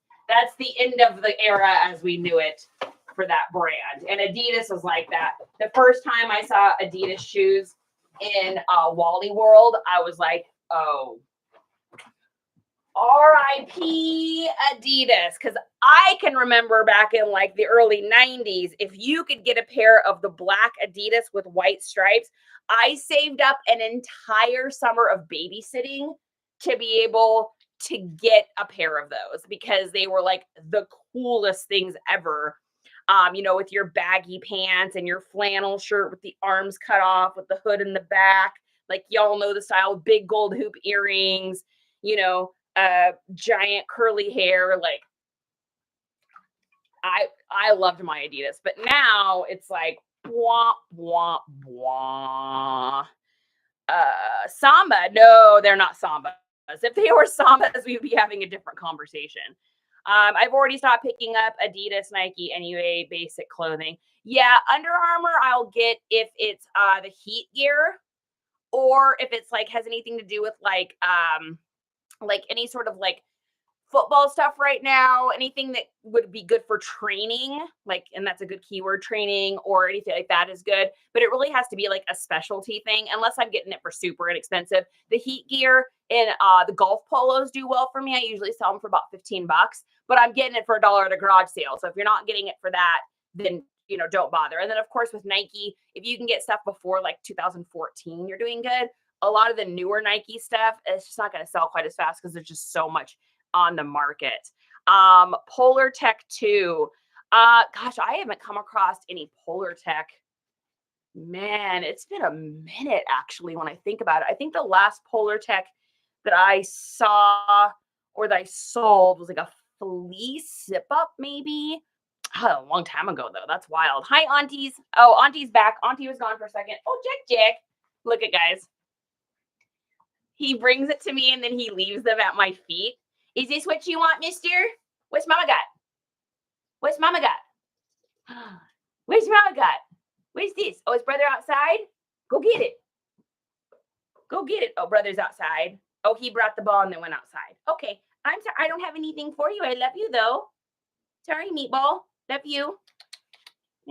A: the end of the era as we knew it for that brand. And Adidas was like that. The first time I saw Adidas shoes in Wally World, I was like, oh, R.I.P. Adidas, because I can remember back in like the early 90s, if you could get a pair of the black Adidas with white stripes, I saved up an entire summer of babysitting to be able to get a pair of those because they were like the coolest things ever. With your baggy pants and your flannel shirt with the arms cut off with the hood in the back, like y'all know the style, big gold hoop earrings, giant curly hair. Like I loved my Adidas, but now it's like wah wah wah. Samba, no, they're not Sambas. If they were Sambas, we'd be having a different conversation. I've already stopped picking up Adidas, Nike, NUA basic clothing. Yeah, Under Armour I'll get if it's the heat gear, or if it's like has anything to do with like any sort of like football stuff right now, anything that would be good for training, like, and that's a good keyword, training or anything like that is good, but it really has to be like a specialty thing unless I'm getting it for super inexpensive. The heat gear and the golf polos do well for me. I usually sell them for about $15, but I'm getting it for $1 at a garage sale. So if you're not getting it for that, then don't bother. And then of course with Nike, if you can get stuff before like 2014, you're doing good. A lot of the newer Nike stuff, it's just not going to sell quite as fast because there's just so much on the market. Polar Tech 2. Gosh, I haven't come across any Polar Tech. Man, it's been a minute actually when I think about it. I think the last Polar Tech that I saw or that I sold was like a fleece zip up maybe. A long time ago though. That's wild. Hi, aunties. Oh, auntie's back. Auntie was gone for a second. Oh, Jack. Look at guys. He brings it to me and then he leaves them at my feet. Is this what you want, mister? What's mama got? What's mama got? Where's mama got? Where's this? Oh, is brother outside? Go get it. Go get it. Oh, brother's outside. Oh, he brought the ball and then went outside. Okay. I'm sorry. I don't have anything for you. I love you, though. Sorry, meatball. Love you.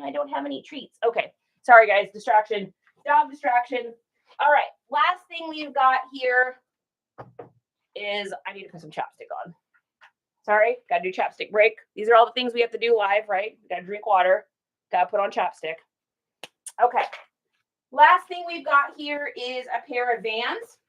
A: I don't have any treats. Okay. Sorry, guys. Distraction. Dog distraction. All right. Last thing we've got here is I need to put some chapstick on. Sorry. Got to do chapstick break. These are all the things we have to do live, right? Got to drink water. Got to put on chapstick. Okay. Last thing we've got here is a pair of Vans.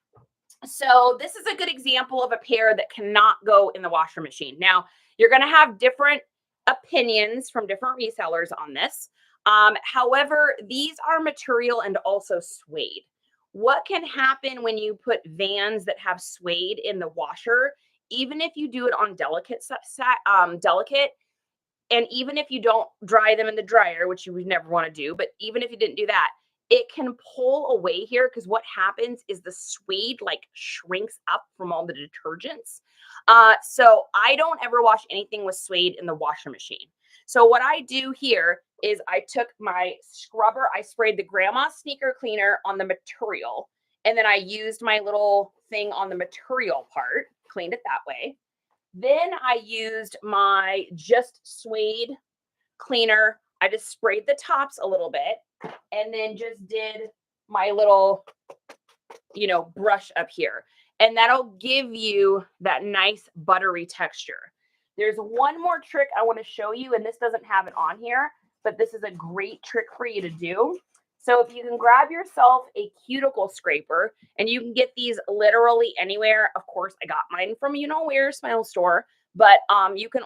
A: So this is a good example of a pair that cannot go in the washer machine. Now, you're going to have different opinions from different resellers on this. However, these are material and also suede. What can happen when you put Vans that have suede in the washer, even if you do it on delicate, And even if you don't dry them in the dryer, which you would never want to do, but even if you didn't do that, it can pull away here because what happens is the suede like shrinks up from all the detergents. So I don't ever wash anything with suede in the washing machine. So what I do here is I took my scrubber, I sprayed the grandma sneaker cleaner on the material, and then I used my little thing on the material part, cleaned it that way. Then I used my just suede cleaner. I just sprayed the tops a little bit and then just did my little, brush up here. And that'll give you that nice buttery texture. There's one more trick I want to show you, and this doesn't have it on here, but this is a great trick for you to do. So if you can grab yourself a cuticle scraper, and you can get these literally anywhere. Of course, I got mine from where Smile Store, but you can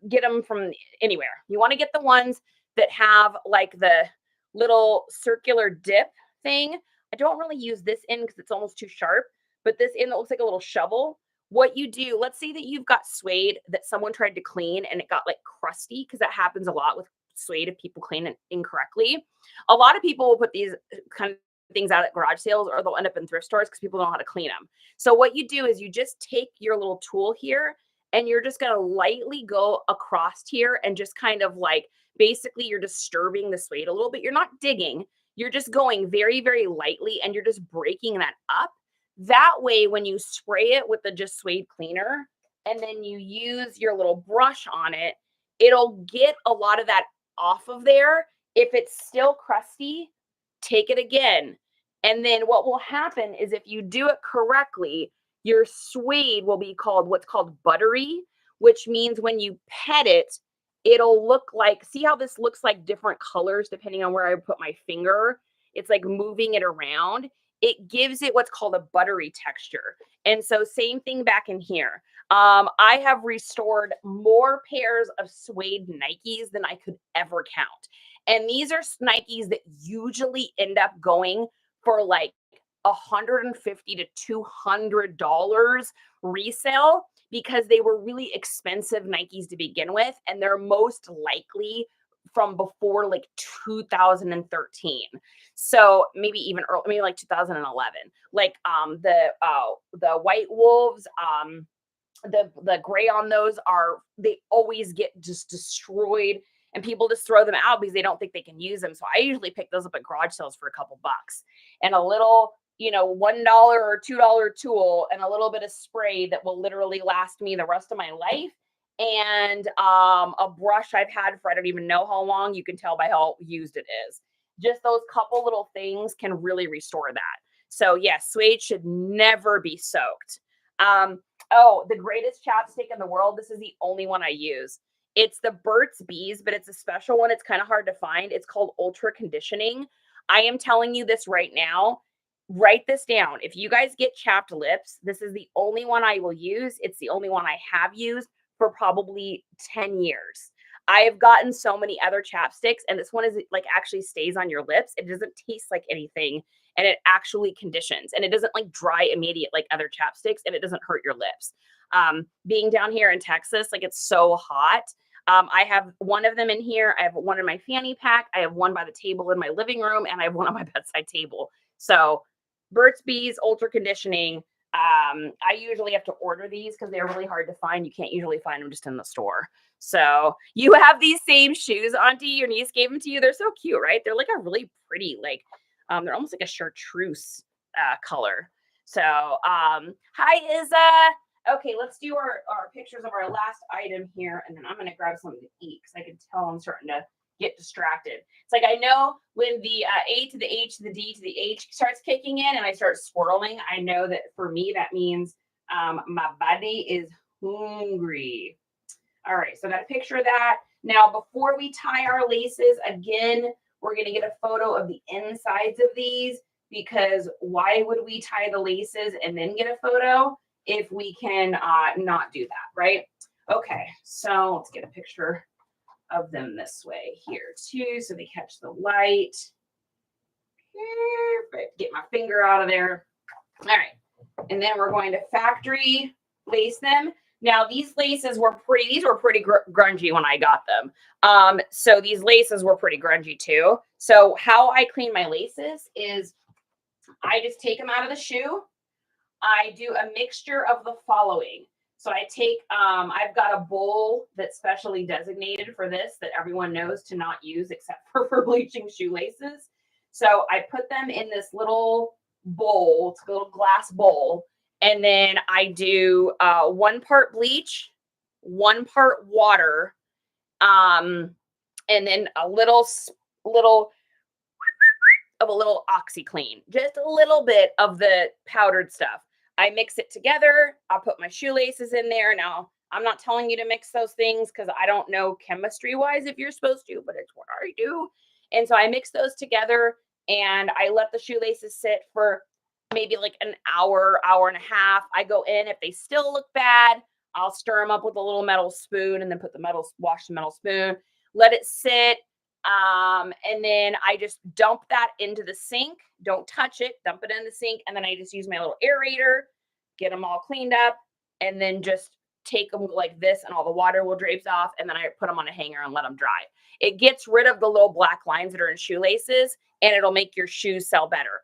A: get them from anywhere. You want to get the ones that have like the little circular dip thing. I don't really use this end because it's almost too sharp, but this end that looks like a little shovel. What you do, let's say that you've got suede that someone tried to clean and it got like crusty, because that happens a lot with suede if people clean it incorrectly. A lot of people will put these kind of things out at garage sales, or they'll end up in thrift stores because people don't know how to clean them. So what you do is you just take your little tool here and you're just going to lightly go across here and just kind of like, basically you're disturbing the suede a little bit. You're not digging. You're just going very, very lightly and you're just breaking that up. That way, when you spray it with the just suede cleaner and then you use your little brush on it, it'll get a lot of that off of there. If it's still crusty, take it again. And then what will happen is if you do it correctly, your suede will be what's called buttery, which means when you pet it, it'll look like, see how this looks like different colors depending on where I put my finger? It's like moving it around. It gives it what's called a buttery texture. And so same thing back in here. I have restored more pairs of suede Nikes than I could ever count. And these are Nikes that usually end up going for like $150 to $200 resale because they were really expensive Nikes to begin with. And they're most likely from before like 2013. So maybe even early, maybe like 2011. Like the white wolves, the gray on those they always get just destroyed and people just throw them out because they don't think they can use them. So I usually pick those up at garage sales for a couple bucks and a little, $1 or $2 tool and a little bit of spray that will literally last me the rest of my life. And a brush I've had for I don't even know how long. You can tell by how used it is. Just those couple little things can really restore that. So yes, suede should never be soaked. Oh, the greatest chapstick in the world. This is the only one I use. It's the Burt's Bees, but it's a special one. It's kind of hard to find. It's called Ultra Conditioning. I am telling you this right now. Write this down. If you guys get chapped lips, this is the only one I will use. It's the only one I have used for probably 10 years. I have gotten so many other chapsticks, and this one is like actually stays on your lips. It doesn't taste like anything, and it actually conditions, and it doesn't like dry immediate like other chapsticks, and it doesn't hurt your lips. Being down here in Texas, like it's so hot. I have one of them in here. I have one in my fanny pack. I have one by the table in my living room, and I have one on my bedside table. So Burt's Bees Ultra Conditioning. I usually have to order these because they're really hard to find. You can't usually find them just in the store. So you have these same shoes, Auntie. Your niece gave them to you. They're so cute, right? They're like a really pretty, like, they're almost like a chartreuse color. So, hi, Izza. Okay, let's do our pictures of our last item here, and then I'm going to grab something to eat because I can tell I'm starting to get distracted. It's like I know when the A to the H to the D to the H starts kicking in and I start swirling, I know that for me, that means my body is hungry. All right, so I got a picture of that. Now, before we tie our laces, again, we're going to get a photo of the insides of these because why would we tie the laces and then get a photo if we can not do that, right? Okay, so let's get a picture of them this way here too, so they catch the light. Perfect. Get my finger out of there. All right, and then we're going to factory lace them. Now these laces were these were pretty grungy when I got them. So these laces were pretty grungy too. So how I clean my laces is I just take them out of the shoe. I do a mixture of the following. So I take, I've got a bowl that's specially designated for this that everyone knows to not use except for bleaching shoelaces. So I put them in this little bowl, it's a little glass bowl, and then I do 1 part bleach, 1 part water, and then a little of a little OxyClean, just a little bit of the powdered stuff. I mix it together. I'll put my shoelaces in there. Now, I'm not telling you to mix those things because I don't know chemistry wise if you're supposed to, but it's what I do. And so I mix those together and I let the shoelaces sit for maybe like an hour, hour and a half. I go in. If they still look bad, I'll stir them up with a little metal spoon and then wash the metal spoon, let it sit. And then I just dump that into the sink. Don't touch it, dump it in the sink. And then I just use my little aerator, get them all cleaned up, and then just take them like this and all the water will drapes off. And then I put them on a hanger and let them dry. It gets rid of the little black lines that are in shoelaces and it'll make your shoes sell better.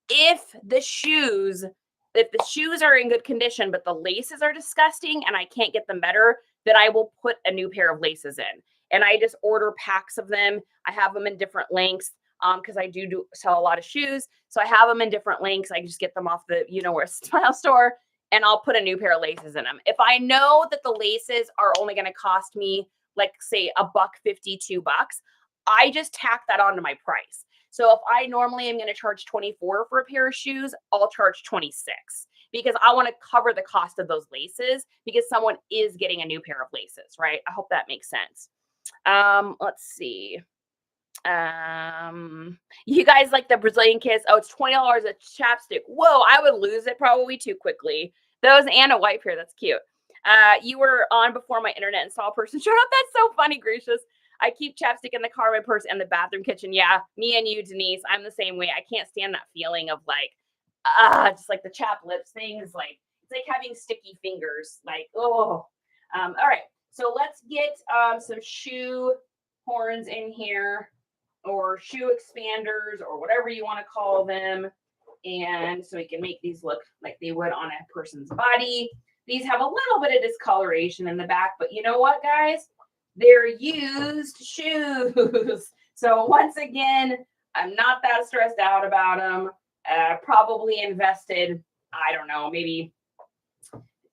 A: If the shoes are in good condition, but the laces are disgusting and I can't get them better, then I will put a new pair of laces in. And I just order packs of them. I have them in different lengths because I do sell a lot of shoes. So I have them in different lengths. I just get them off the, where style store, and I'll put a new pair of laces in them. If I know that the laces are only going to cost me, like say $1.50, $2, I just tack that onto my price. So if I normally am going to charge $24 for a pair of shoes, I'll charge $26 because I want to cover the cost of those laces because someone is getting a new pair of laces, right? I hope that makes sense. Let's see. You guys like the Brazilian kiss? Oh, it's $20 a chapstick. Whoa, I would lose it probably too quickly. Those and a wipe here. That's cute. You were on before my internet install person showed up. That's so funny, gracious. I keep chapstick in the car, my purse, and the bathroom kitchen. Yeah, me and you, Denise. I'm the same way. I can't stand that feeling of like, just like the chapped lips thing is like, it's like having sticky fingers. Like, oh. All right. So let's get some shoe horns in here or shoe expanders or whatever you want to call them. And so we can make these look like they would on a person's body. These have a little bit of discoloration in the back, but you know what, guys? They're used shoes. So once again, I'm not that stressed out about them. Probably invested, I don't know, maybe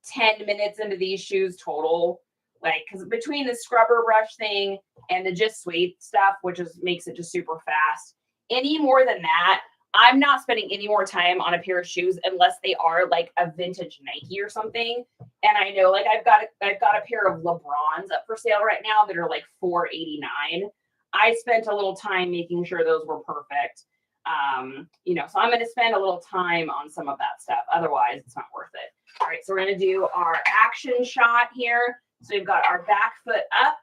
A: 10 minutes into these shoes total. Like, because between the scrubber brush thing and the just sweet stuff, which makes it just super fast, any more than that, I'm not spending any more time on a pair of shoes unless they are like a vintage Nike or something. And I know, like, I've got a pair of LeBrons up for sale right now that are like $4.89. I spent a little time making sure those were perfect. So I'm going to spend a little time on some of that stuff. Otherwise, it's not worth it. All right, so we're going to do our action shot here. So we've got our back foot up.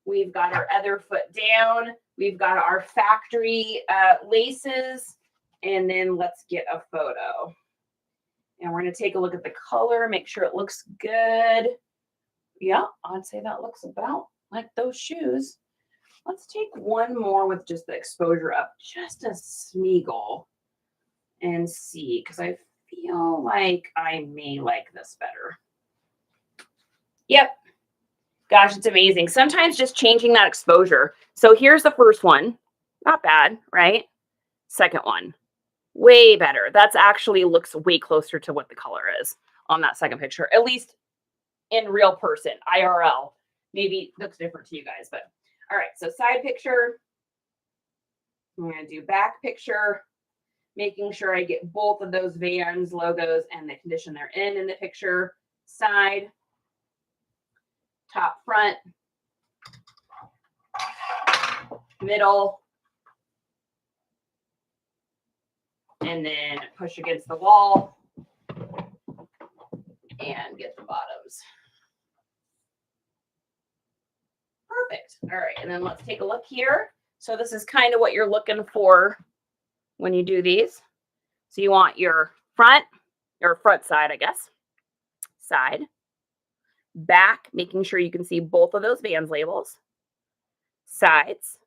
A: We've got our other foot down. We've got our factory laces. And then let's get a photo. And we're going to take a look at the color, make sure it looks good. Yeah, I'd say that looks about like those shoes. Let's take one more with just the exposure up just a smeagol and see, because I feel like I may like this better. Yep. Gosh, it's amazing. Sometimes just changing that exposure. So here's the first one. Not bad, right? Second one. Way better. That's actually looks way closer to what the color is on that second picture, at least in real person, IRL. Maybe it looks different to you guys, but all right. So side picture. I'm going to do back picture, making sure I get both of those Vans logos and the condition they're in the picture. Side, top, front, middle, and then push against the wall and get the bottoms. Perfect. All right, and then let's take a look here. So this is kind of what you're looking for when you do these. So you want your front side, I guess. Side, back, making sure you can see both of those Vans labels, sides,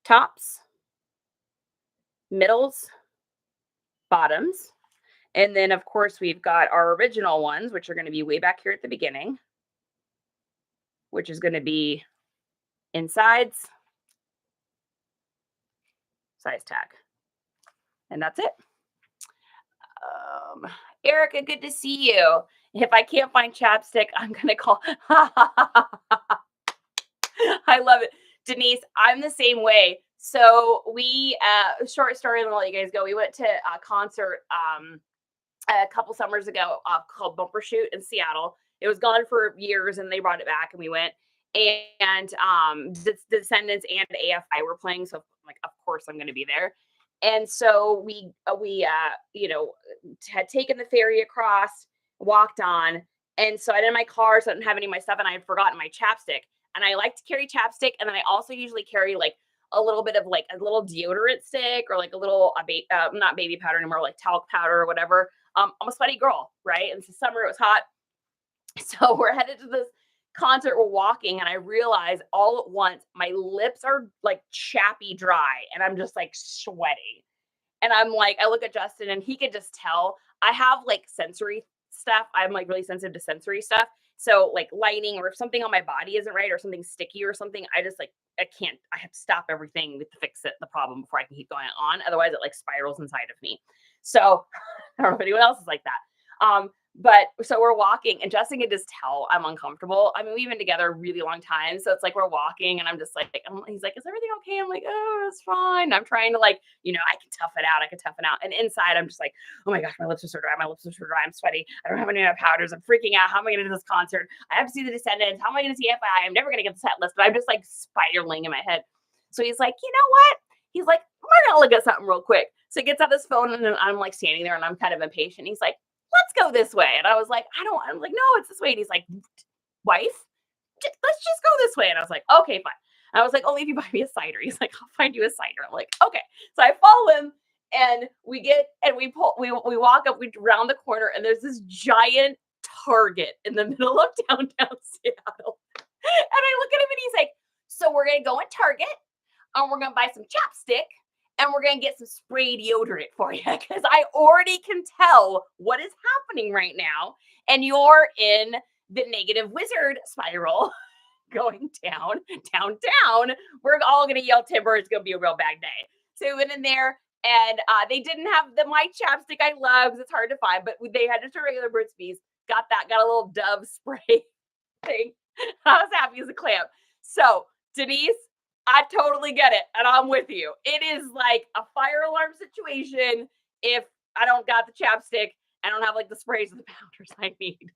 A: tops, middles, bottoms. And then, of course, we've got our original ones, which are going to be way back here at the beginning, which is going to be insides, size tag. And that's it. Erica, good to see you. If I can't find chapstick, I'm going to call. I love it. Denise, I'm the same way. So we, short story, and I'll let you guys go. We went to a concert a couple summers ago called Bumper Shoot in Seattle. It was gone for years and they brought it back and we went. And the Descendants and AFI were playing. So I'm like, of course I'm going to be there. And so we had taken the ferry across, walked on. And so I did my car, so I didn't have any of my stuff, and I had forgotten my chapstick. And I like to carry chapstick, and then I also usually carry like a little bit of like a little deodorant stick or like a little not baby powder anymore, like talc powder or whatever. I'm a sweaty girl, right? And it's summer, it was hot. So we're headed to this concert, we're walking, and I realize all at once my lips are like chappy dry and I'm just like sweating. And I'm like, I look at Justin and he could just tell I have like sensory stuff. I'm like really sensitive to sensory stuff. So like lighting, or if something on my body isn't right or something sticky or something, I just like, I have to stop everything to fix the problem before I can keep going on. Otherwise it like spirals inside of me. So I don't know if anyone else is like that. But so we're walking and Justin can just tell I'm uncomfortable. I mean, we've been together a really long time. So it's like, we're walking and I'm just like, he's like, is everything okay? I'm like, oh, it's fine. I'm trying to like, I can tough it out. And inside I'm just like, oh my gosh, my lips are so dry. I'm sweaty. I don't have any powders. I'm freaking out. How am I going to do this concert? I have to see the Descendants. How am I going to see FI? I'm never going to get the set list. But I'm just like spiraling in my head. So he's like, you know what? He's like, we're going to look at something real quick. So he gets out his phone and I'm like standing there and I'm kind of impatient. He's like, let's go this way. And I was like, I'm like, no, it's this way. And he's like, wife, let's just go this way. And I was like, okay, fine. And I was like, only if you buy me a cider. He's like, I'll find you a cider. I'm like, okay. So I follow him and we walk up, we round the corner and there's this giant Target in the middle of downtown Seattle. And I look at him and he's like, so we're going to go in Target and we're going to buy some chapstick. And we're going to get some spray deodorant for you because I already can tell what is happening right now. And you're in the negative wizard spiral going down. We're all going to yell timber. It's going to be a real bad day. So we went in there and they didn't have the white chapstick I love because it's hard to find, but they had just a regular Burt's Bees. Got a little Dove spray thing. I was happy as a clam. So Denise, I totally get it. And I'm with you. It is like a fire alarm situation. If I don't got the chapstick, I don't have like the sprays or the powders I need.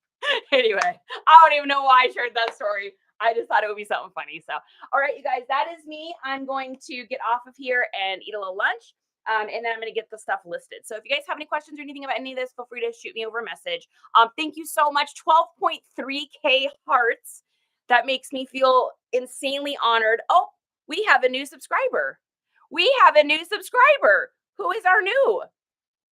A: Anyway, I don't even know why I shared that story. I just thought it would be something funny. So, all right, you guys, that is me. I'm going to get off of here and eat a little lunch. And then I'm going to get the stuff listed. So if you guys have any questions or anything about any of this, feel free to shoot me over a message. Thank you so much. 12.3K hearts. That makes me feel insanely honored. Oh, we have a new subscriber. Who is our new?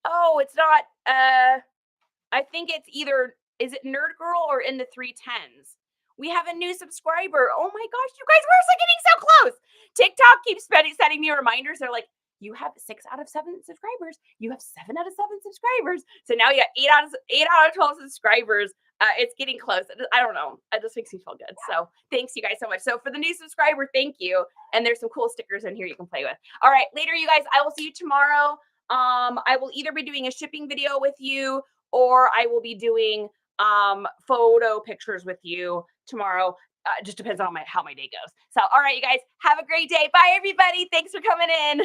A: Oh, it's not, I think it's either, is it Nerd Girl or in the 310s? We have a new subscriber. Oh my gosh, you guys, we're getting so close. TikTok keeps sending me reminders. They're like, you have 6 out of 7 subscribers. You have 7 out of 7 subscribers. So now you got 8 out of 12 subscribers. It's getting close. I don't know. It just makes me feel good. So thanks you guys so much. So for the new subscriber, thank you. And there's some cool stickers in here you can play with. All right, later, you guys. I will see you tomorrow. I will either be doing a shipping video with you or I will be doing photo pictures with you tomorrow. Just depends on how my day goes. So, all right, you guys, have a great day. Bye, everybody. Thanks for coming in.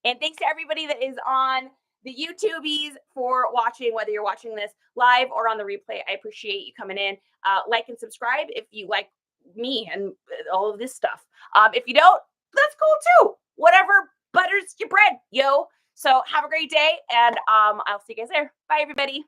A: And thanks to everybody that is on the YouTubies for watching, whether you're watching this live or on the replay. I appreciate you coming in. Like and subscribe if you like me and all of this stuff. If you don't, that's cool too. Whatever butters your bread, yo. So have a great day, and I'll see you guys there. Bye, everybody.